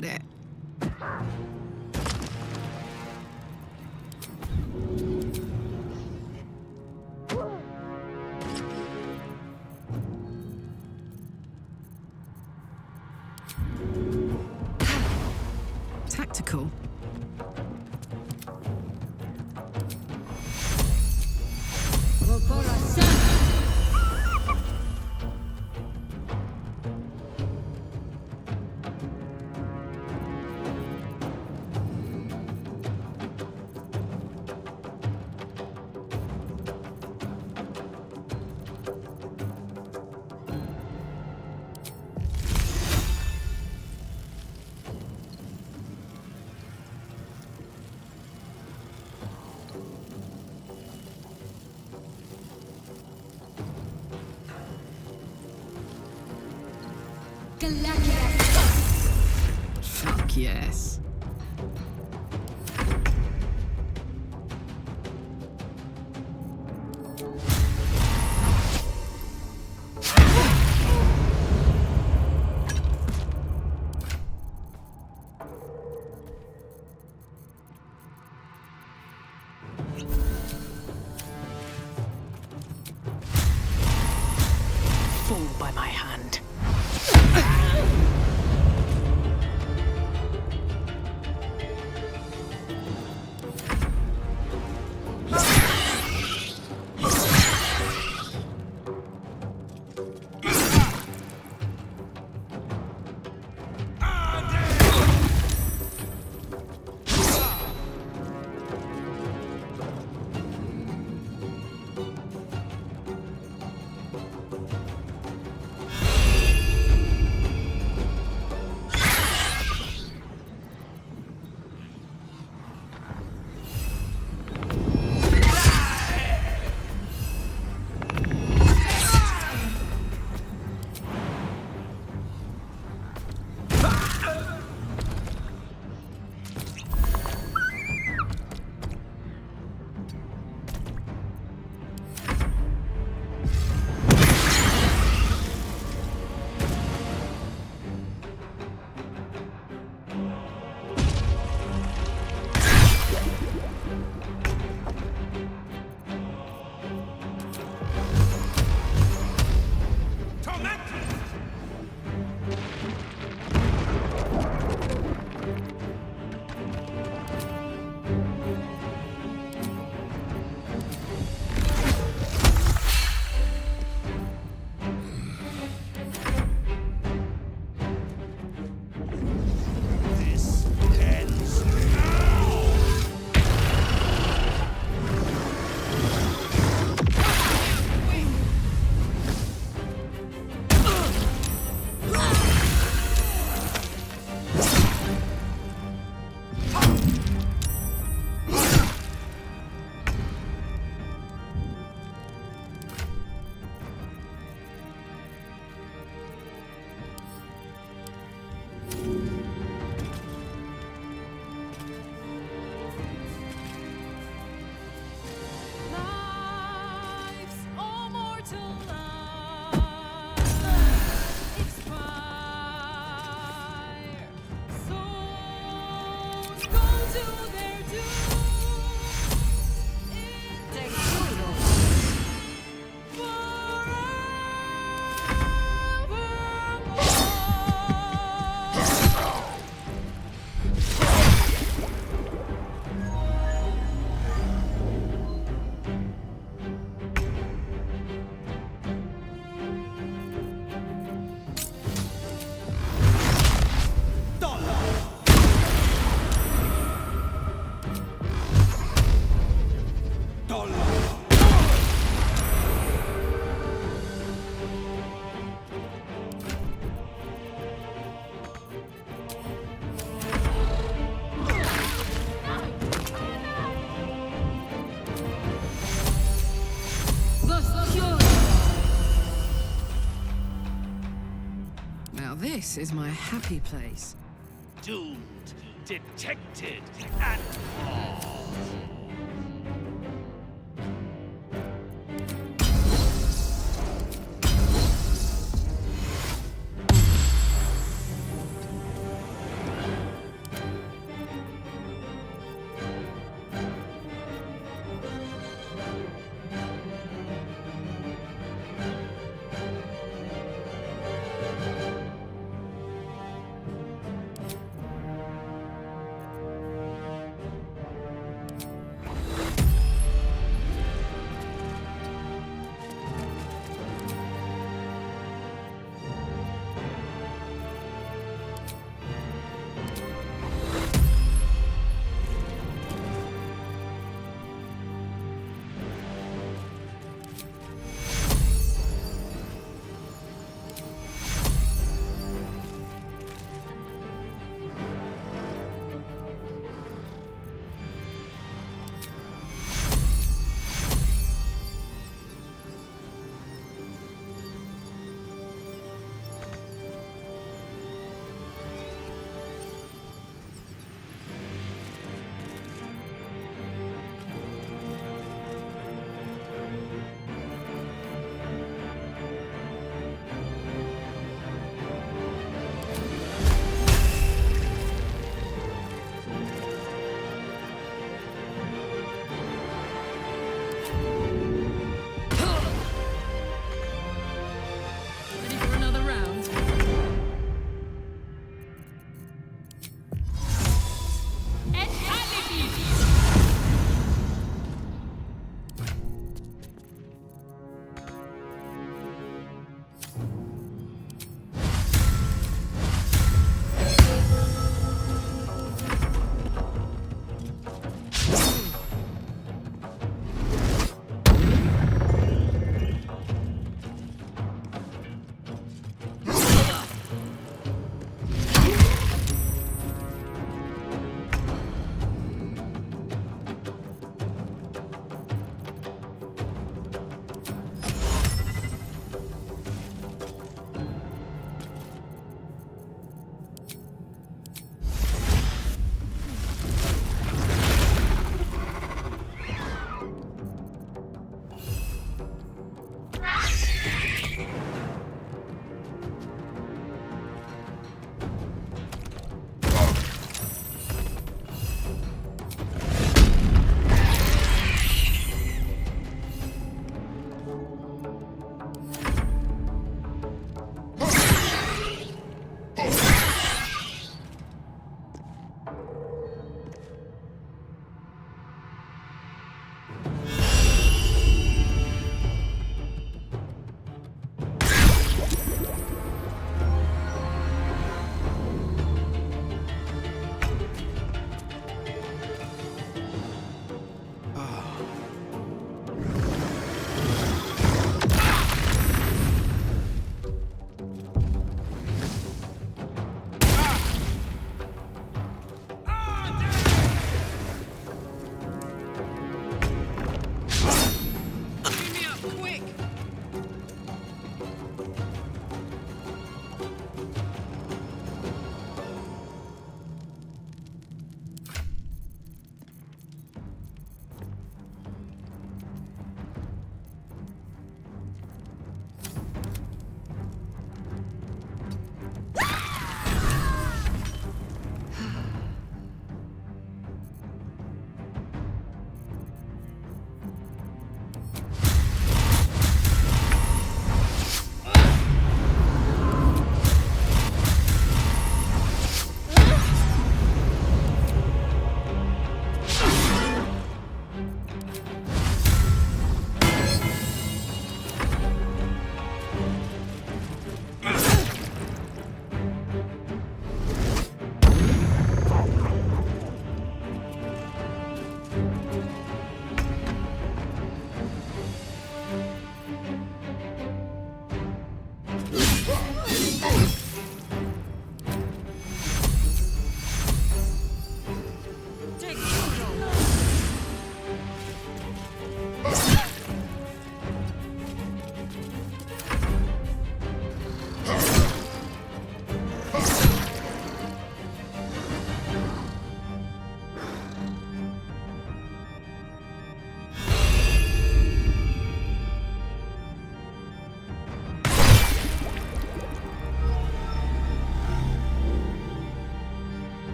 Got it. Tactical. Fuck yes. Fall by my hand. This is my happy place. Doomed, detected, and lost.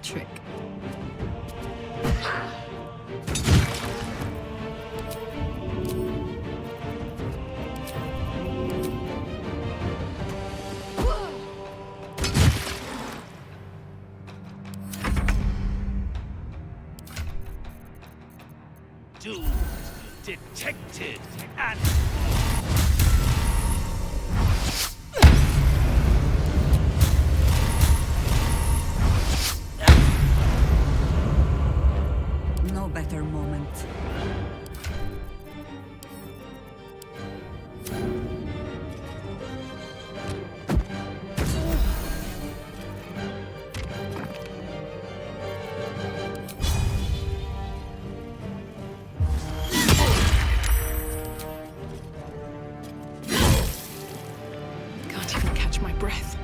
trick. Doomed, detected, and... No better moment. Can't even catch my breath.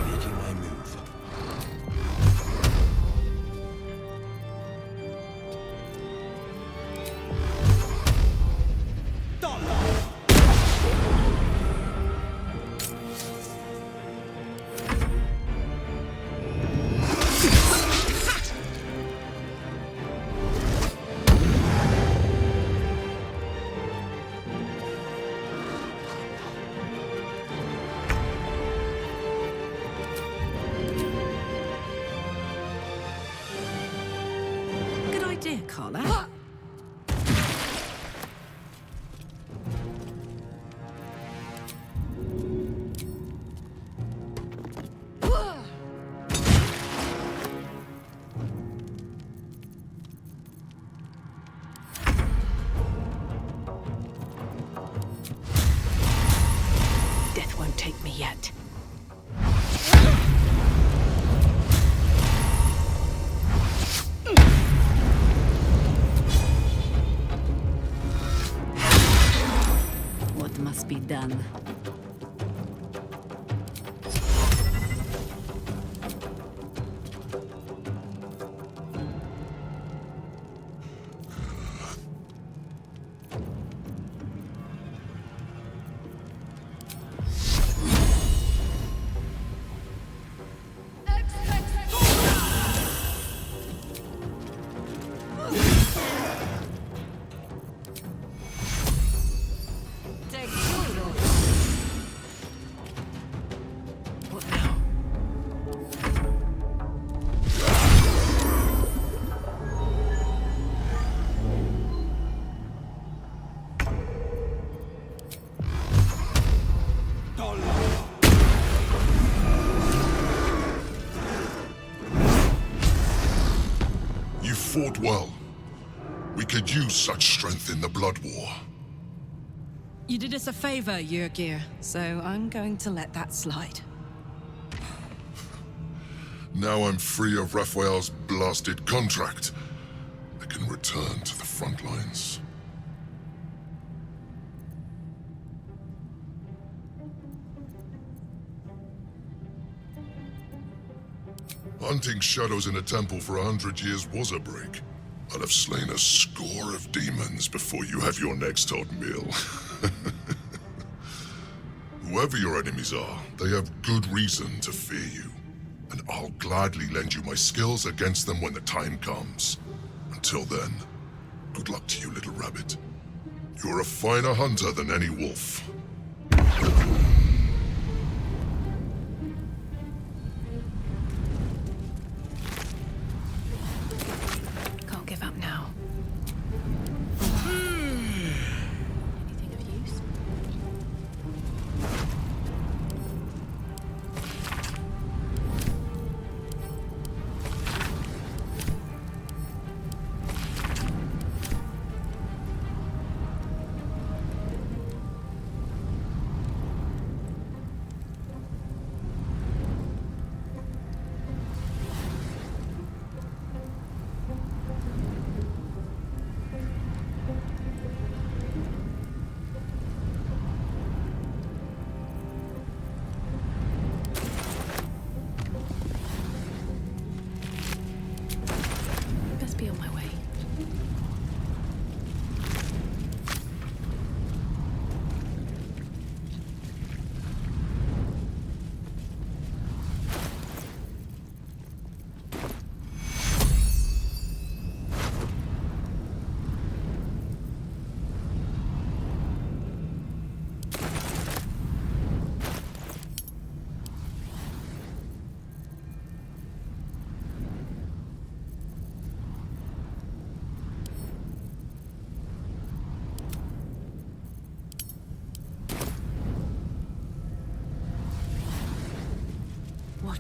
Making my move. Good idea, Carla. Death won't take me yet. What must be done? What now? You fought well. We could use such strength in the Blood War. You did us a favor, Yrgir, so I'm going to let that slide. Now I'm free of Raphael's blasted contract. I can return to the front lines. Hunting shadows in a temple for 100 years was a break. I'll have slain a score of demons before you have your next hot meal. Whoever your enemies are, they have good reason to fear you. And I'll gladly lend you my skills against them when the time comes. Until then, good luck to you, little rabbit. You're a finer hunter than any wolf. Can't give up now. Anything of use?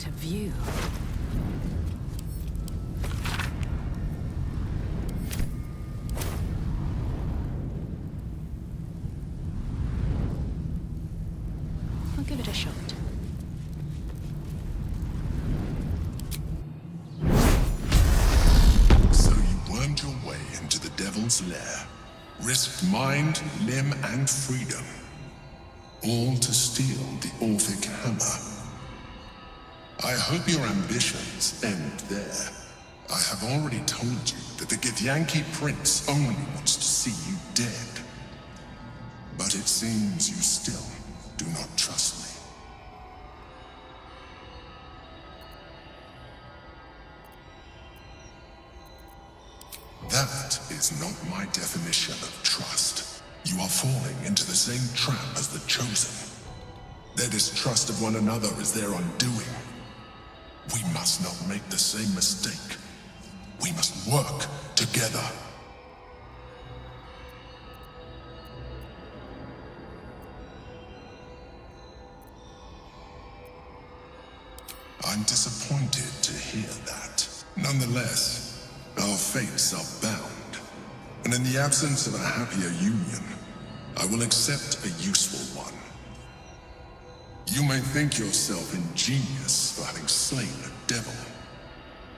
better view. I'll give it a shot. So you wormed your way into the Devil's Lair, risked mind, limb, and freedom, all to steal the Orphic Hammer. I hope your ambitions end there. I have already told you that the Githyanki Prince only wants to see you dead. But it seems you still do not trust me. That is not my definition of trust. You are falling into the same trap as the Chosen. Their distrust of one another is their undoing. We must not make the same mistake. We must work together. I'm disappointed to hear that. Nonetheless, our fates are bound, and in the absence of a happier union, I will accept a useful one. You may think yourself ingenious for having slain a devil,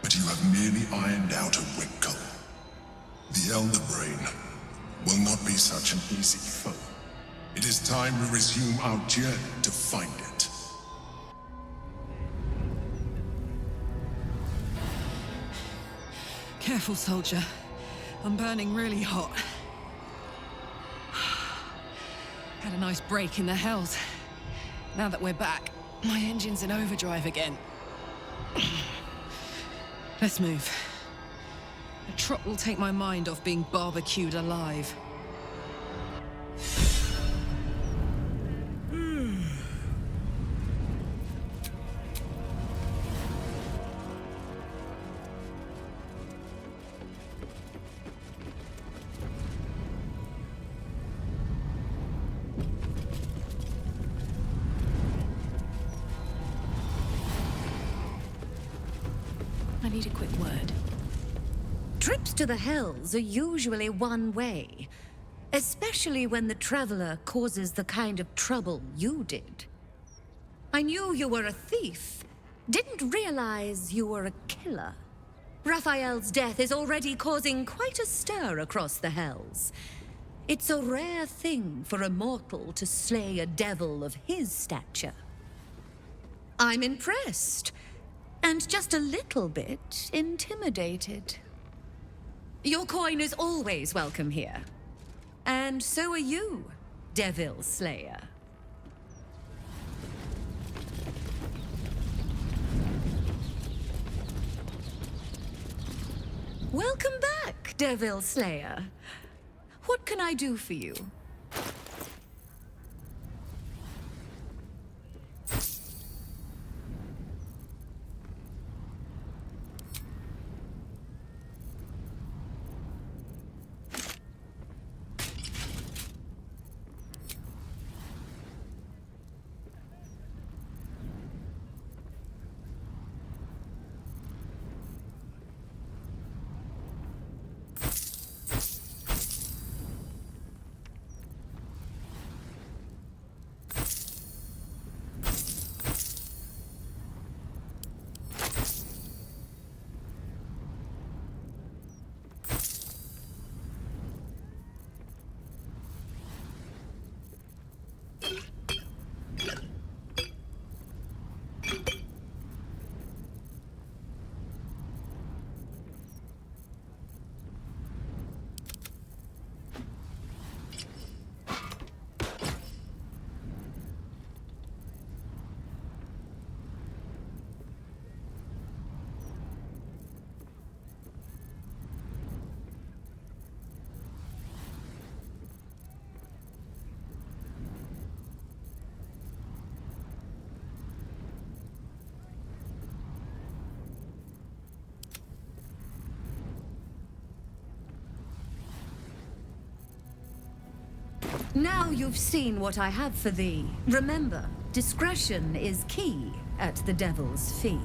but you have merely ironed out a wrinkle. The Elder Brain will not be such an easy foe. It is time we resume our journey to find it. Careful, soldier. I'm burning really hot. Had a nice break in the Hells. Now that we're back, my engine's in overdrive again. Let's move. A trot will take my mind off being barbecued alive. I need a quick word. Trips to the Hells are usually one way, especially when the Traveler causes the kind of trouble you did. I knew you were a thief, didn't realize you were a killer. Raphael's death is already causing quite a stir across the Hells. It's a rare thing for a mortal to slay a devil of his stature. I'm impressed. And just a little bit intimidated. Your coin is always welcome here. And so are you, Devil Slayer. Welcome back, Devil Slayer. What can I do for you? Now you've seen what I have for thee. Remember, discretion is key. at the Devil's Fee.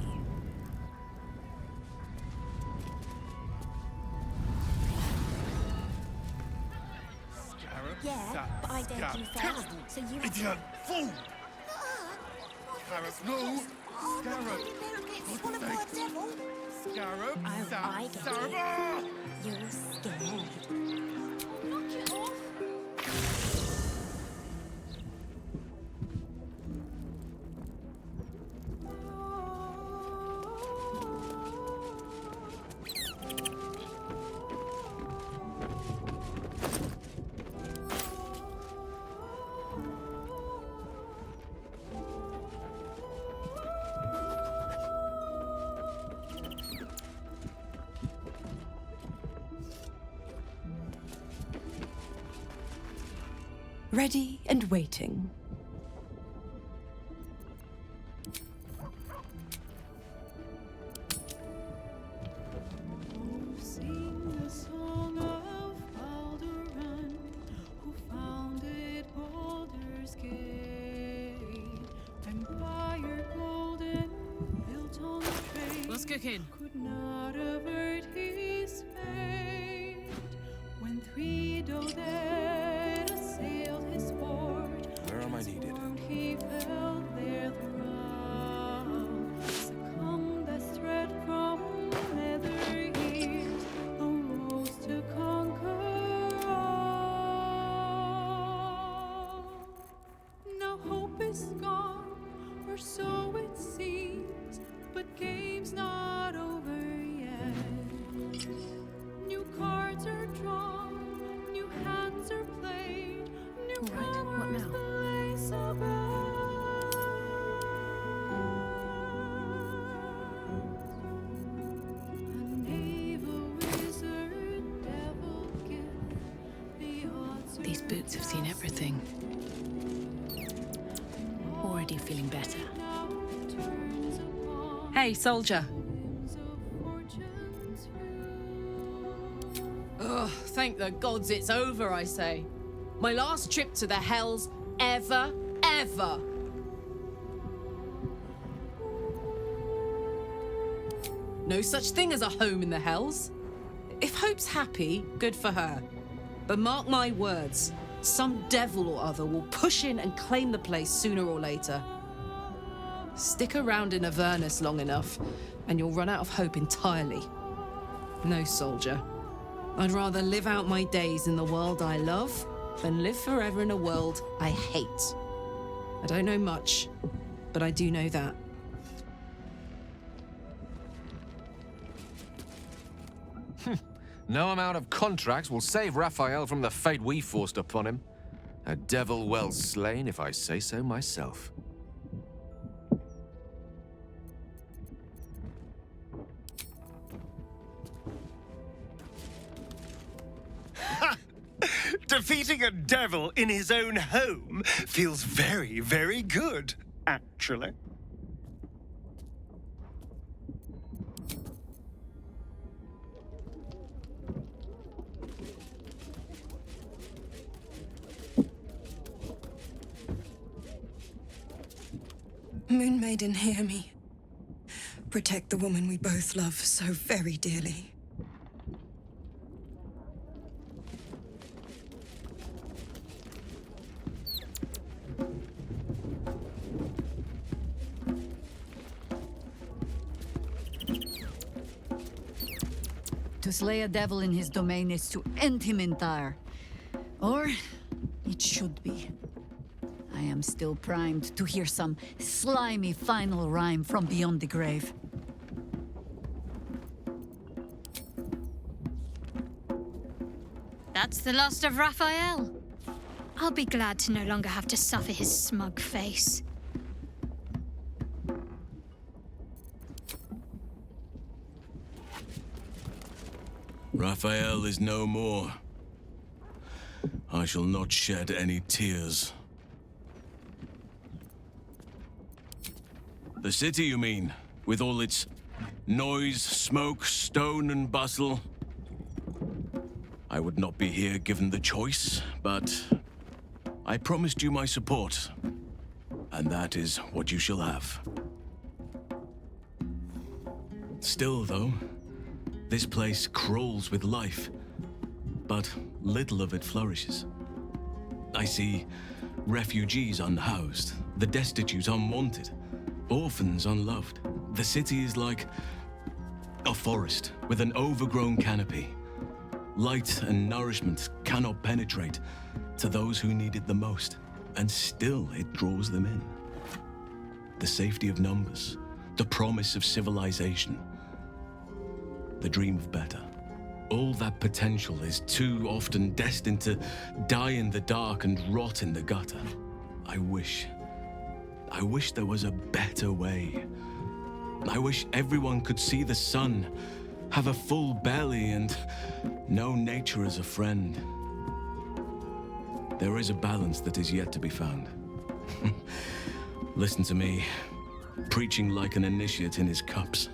Yeah, but I dared you first, so you... Idiot! Fool! Scarab, no! Scarab! Swallowed by a devil? Scarab! I get Scarab! it. Ah! You're scared. Knock it off. Ready and waiting. Sing the song of Baldur, who founded Baldur's Gate. Empire golden, built on the trade. What's cooking? Could not avert his fate. When three dead assailed his fort, Where am I needed? he fell there throughout. Succumbed as threat from nether years, arose to conquer all. Now hope is gone, or so it seems, but game's not over yet. New cards are drawn, new hands are played, new comers place above. A knave, a wizard, devil gift, the odds are These boots have seen everything. Already feeling better. Hey, soldier. Ugh, thank the gods it's over, I say. My last trip to the Hells ever. No such thing as a home in the Hells. If Hope's happy, good for her. But mark my words, some devil or other will push in and claim the place sooner or later. Stick around in Avernus long enough, and you'll run out of hope entirely. No, soldier. I'd rather live out my days in the world I love than live forever in a world I hate. I don't know much, but I do know that. No amount of contracts will save Raphael from the fate we forced upon him. A devil well slain, if I say so myself. Defeating a devil in his own home feels very, very good, actually. Moon Maiden, hear me. Protect the woman we both love so very dearly. To slay a devil in his domain is to end him entire. Or it should be. I am still primed to hear some slimy final rhyme from beyond the grave. That's the last of Raphael. I'll be glad to no longer have to suffer his smug face. Raphael is no more. I shall not shed any tears. The city, you mean? With all its noise, smoke, stone, and bustle? I would not be here given the choice, but I promised you my support. And that is what you shall have. Still, though, this place crawls with life, but little of it flourishes. I see refugees unhoused, the destitute unwanted, orphans unloved. The city is like a forest with an overgrown canopy. Light and nourishment cannot penetrate to those who need it the most, and still it draws them in. The safety of numbers, the promise of civilization, the dream of better. All that potential is too often destined to die in the dark and rot in the gutter. I wish there was a better way. I wish everyone could see the sun, have a full belly, and know nature as a friend. There is a balance that is yet to be found. Listen to me, preaching like an initiate in his cups.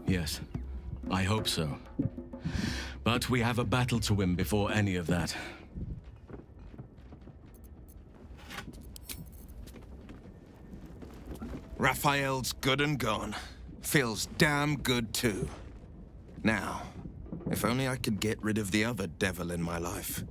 Yes, I hope so. But we have a battle to win before any of that. Raphael's good and gone. Feels damn good too. Now, if only I could get rid of the other devil in my life.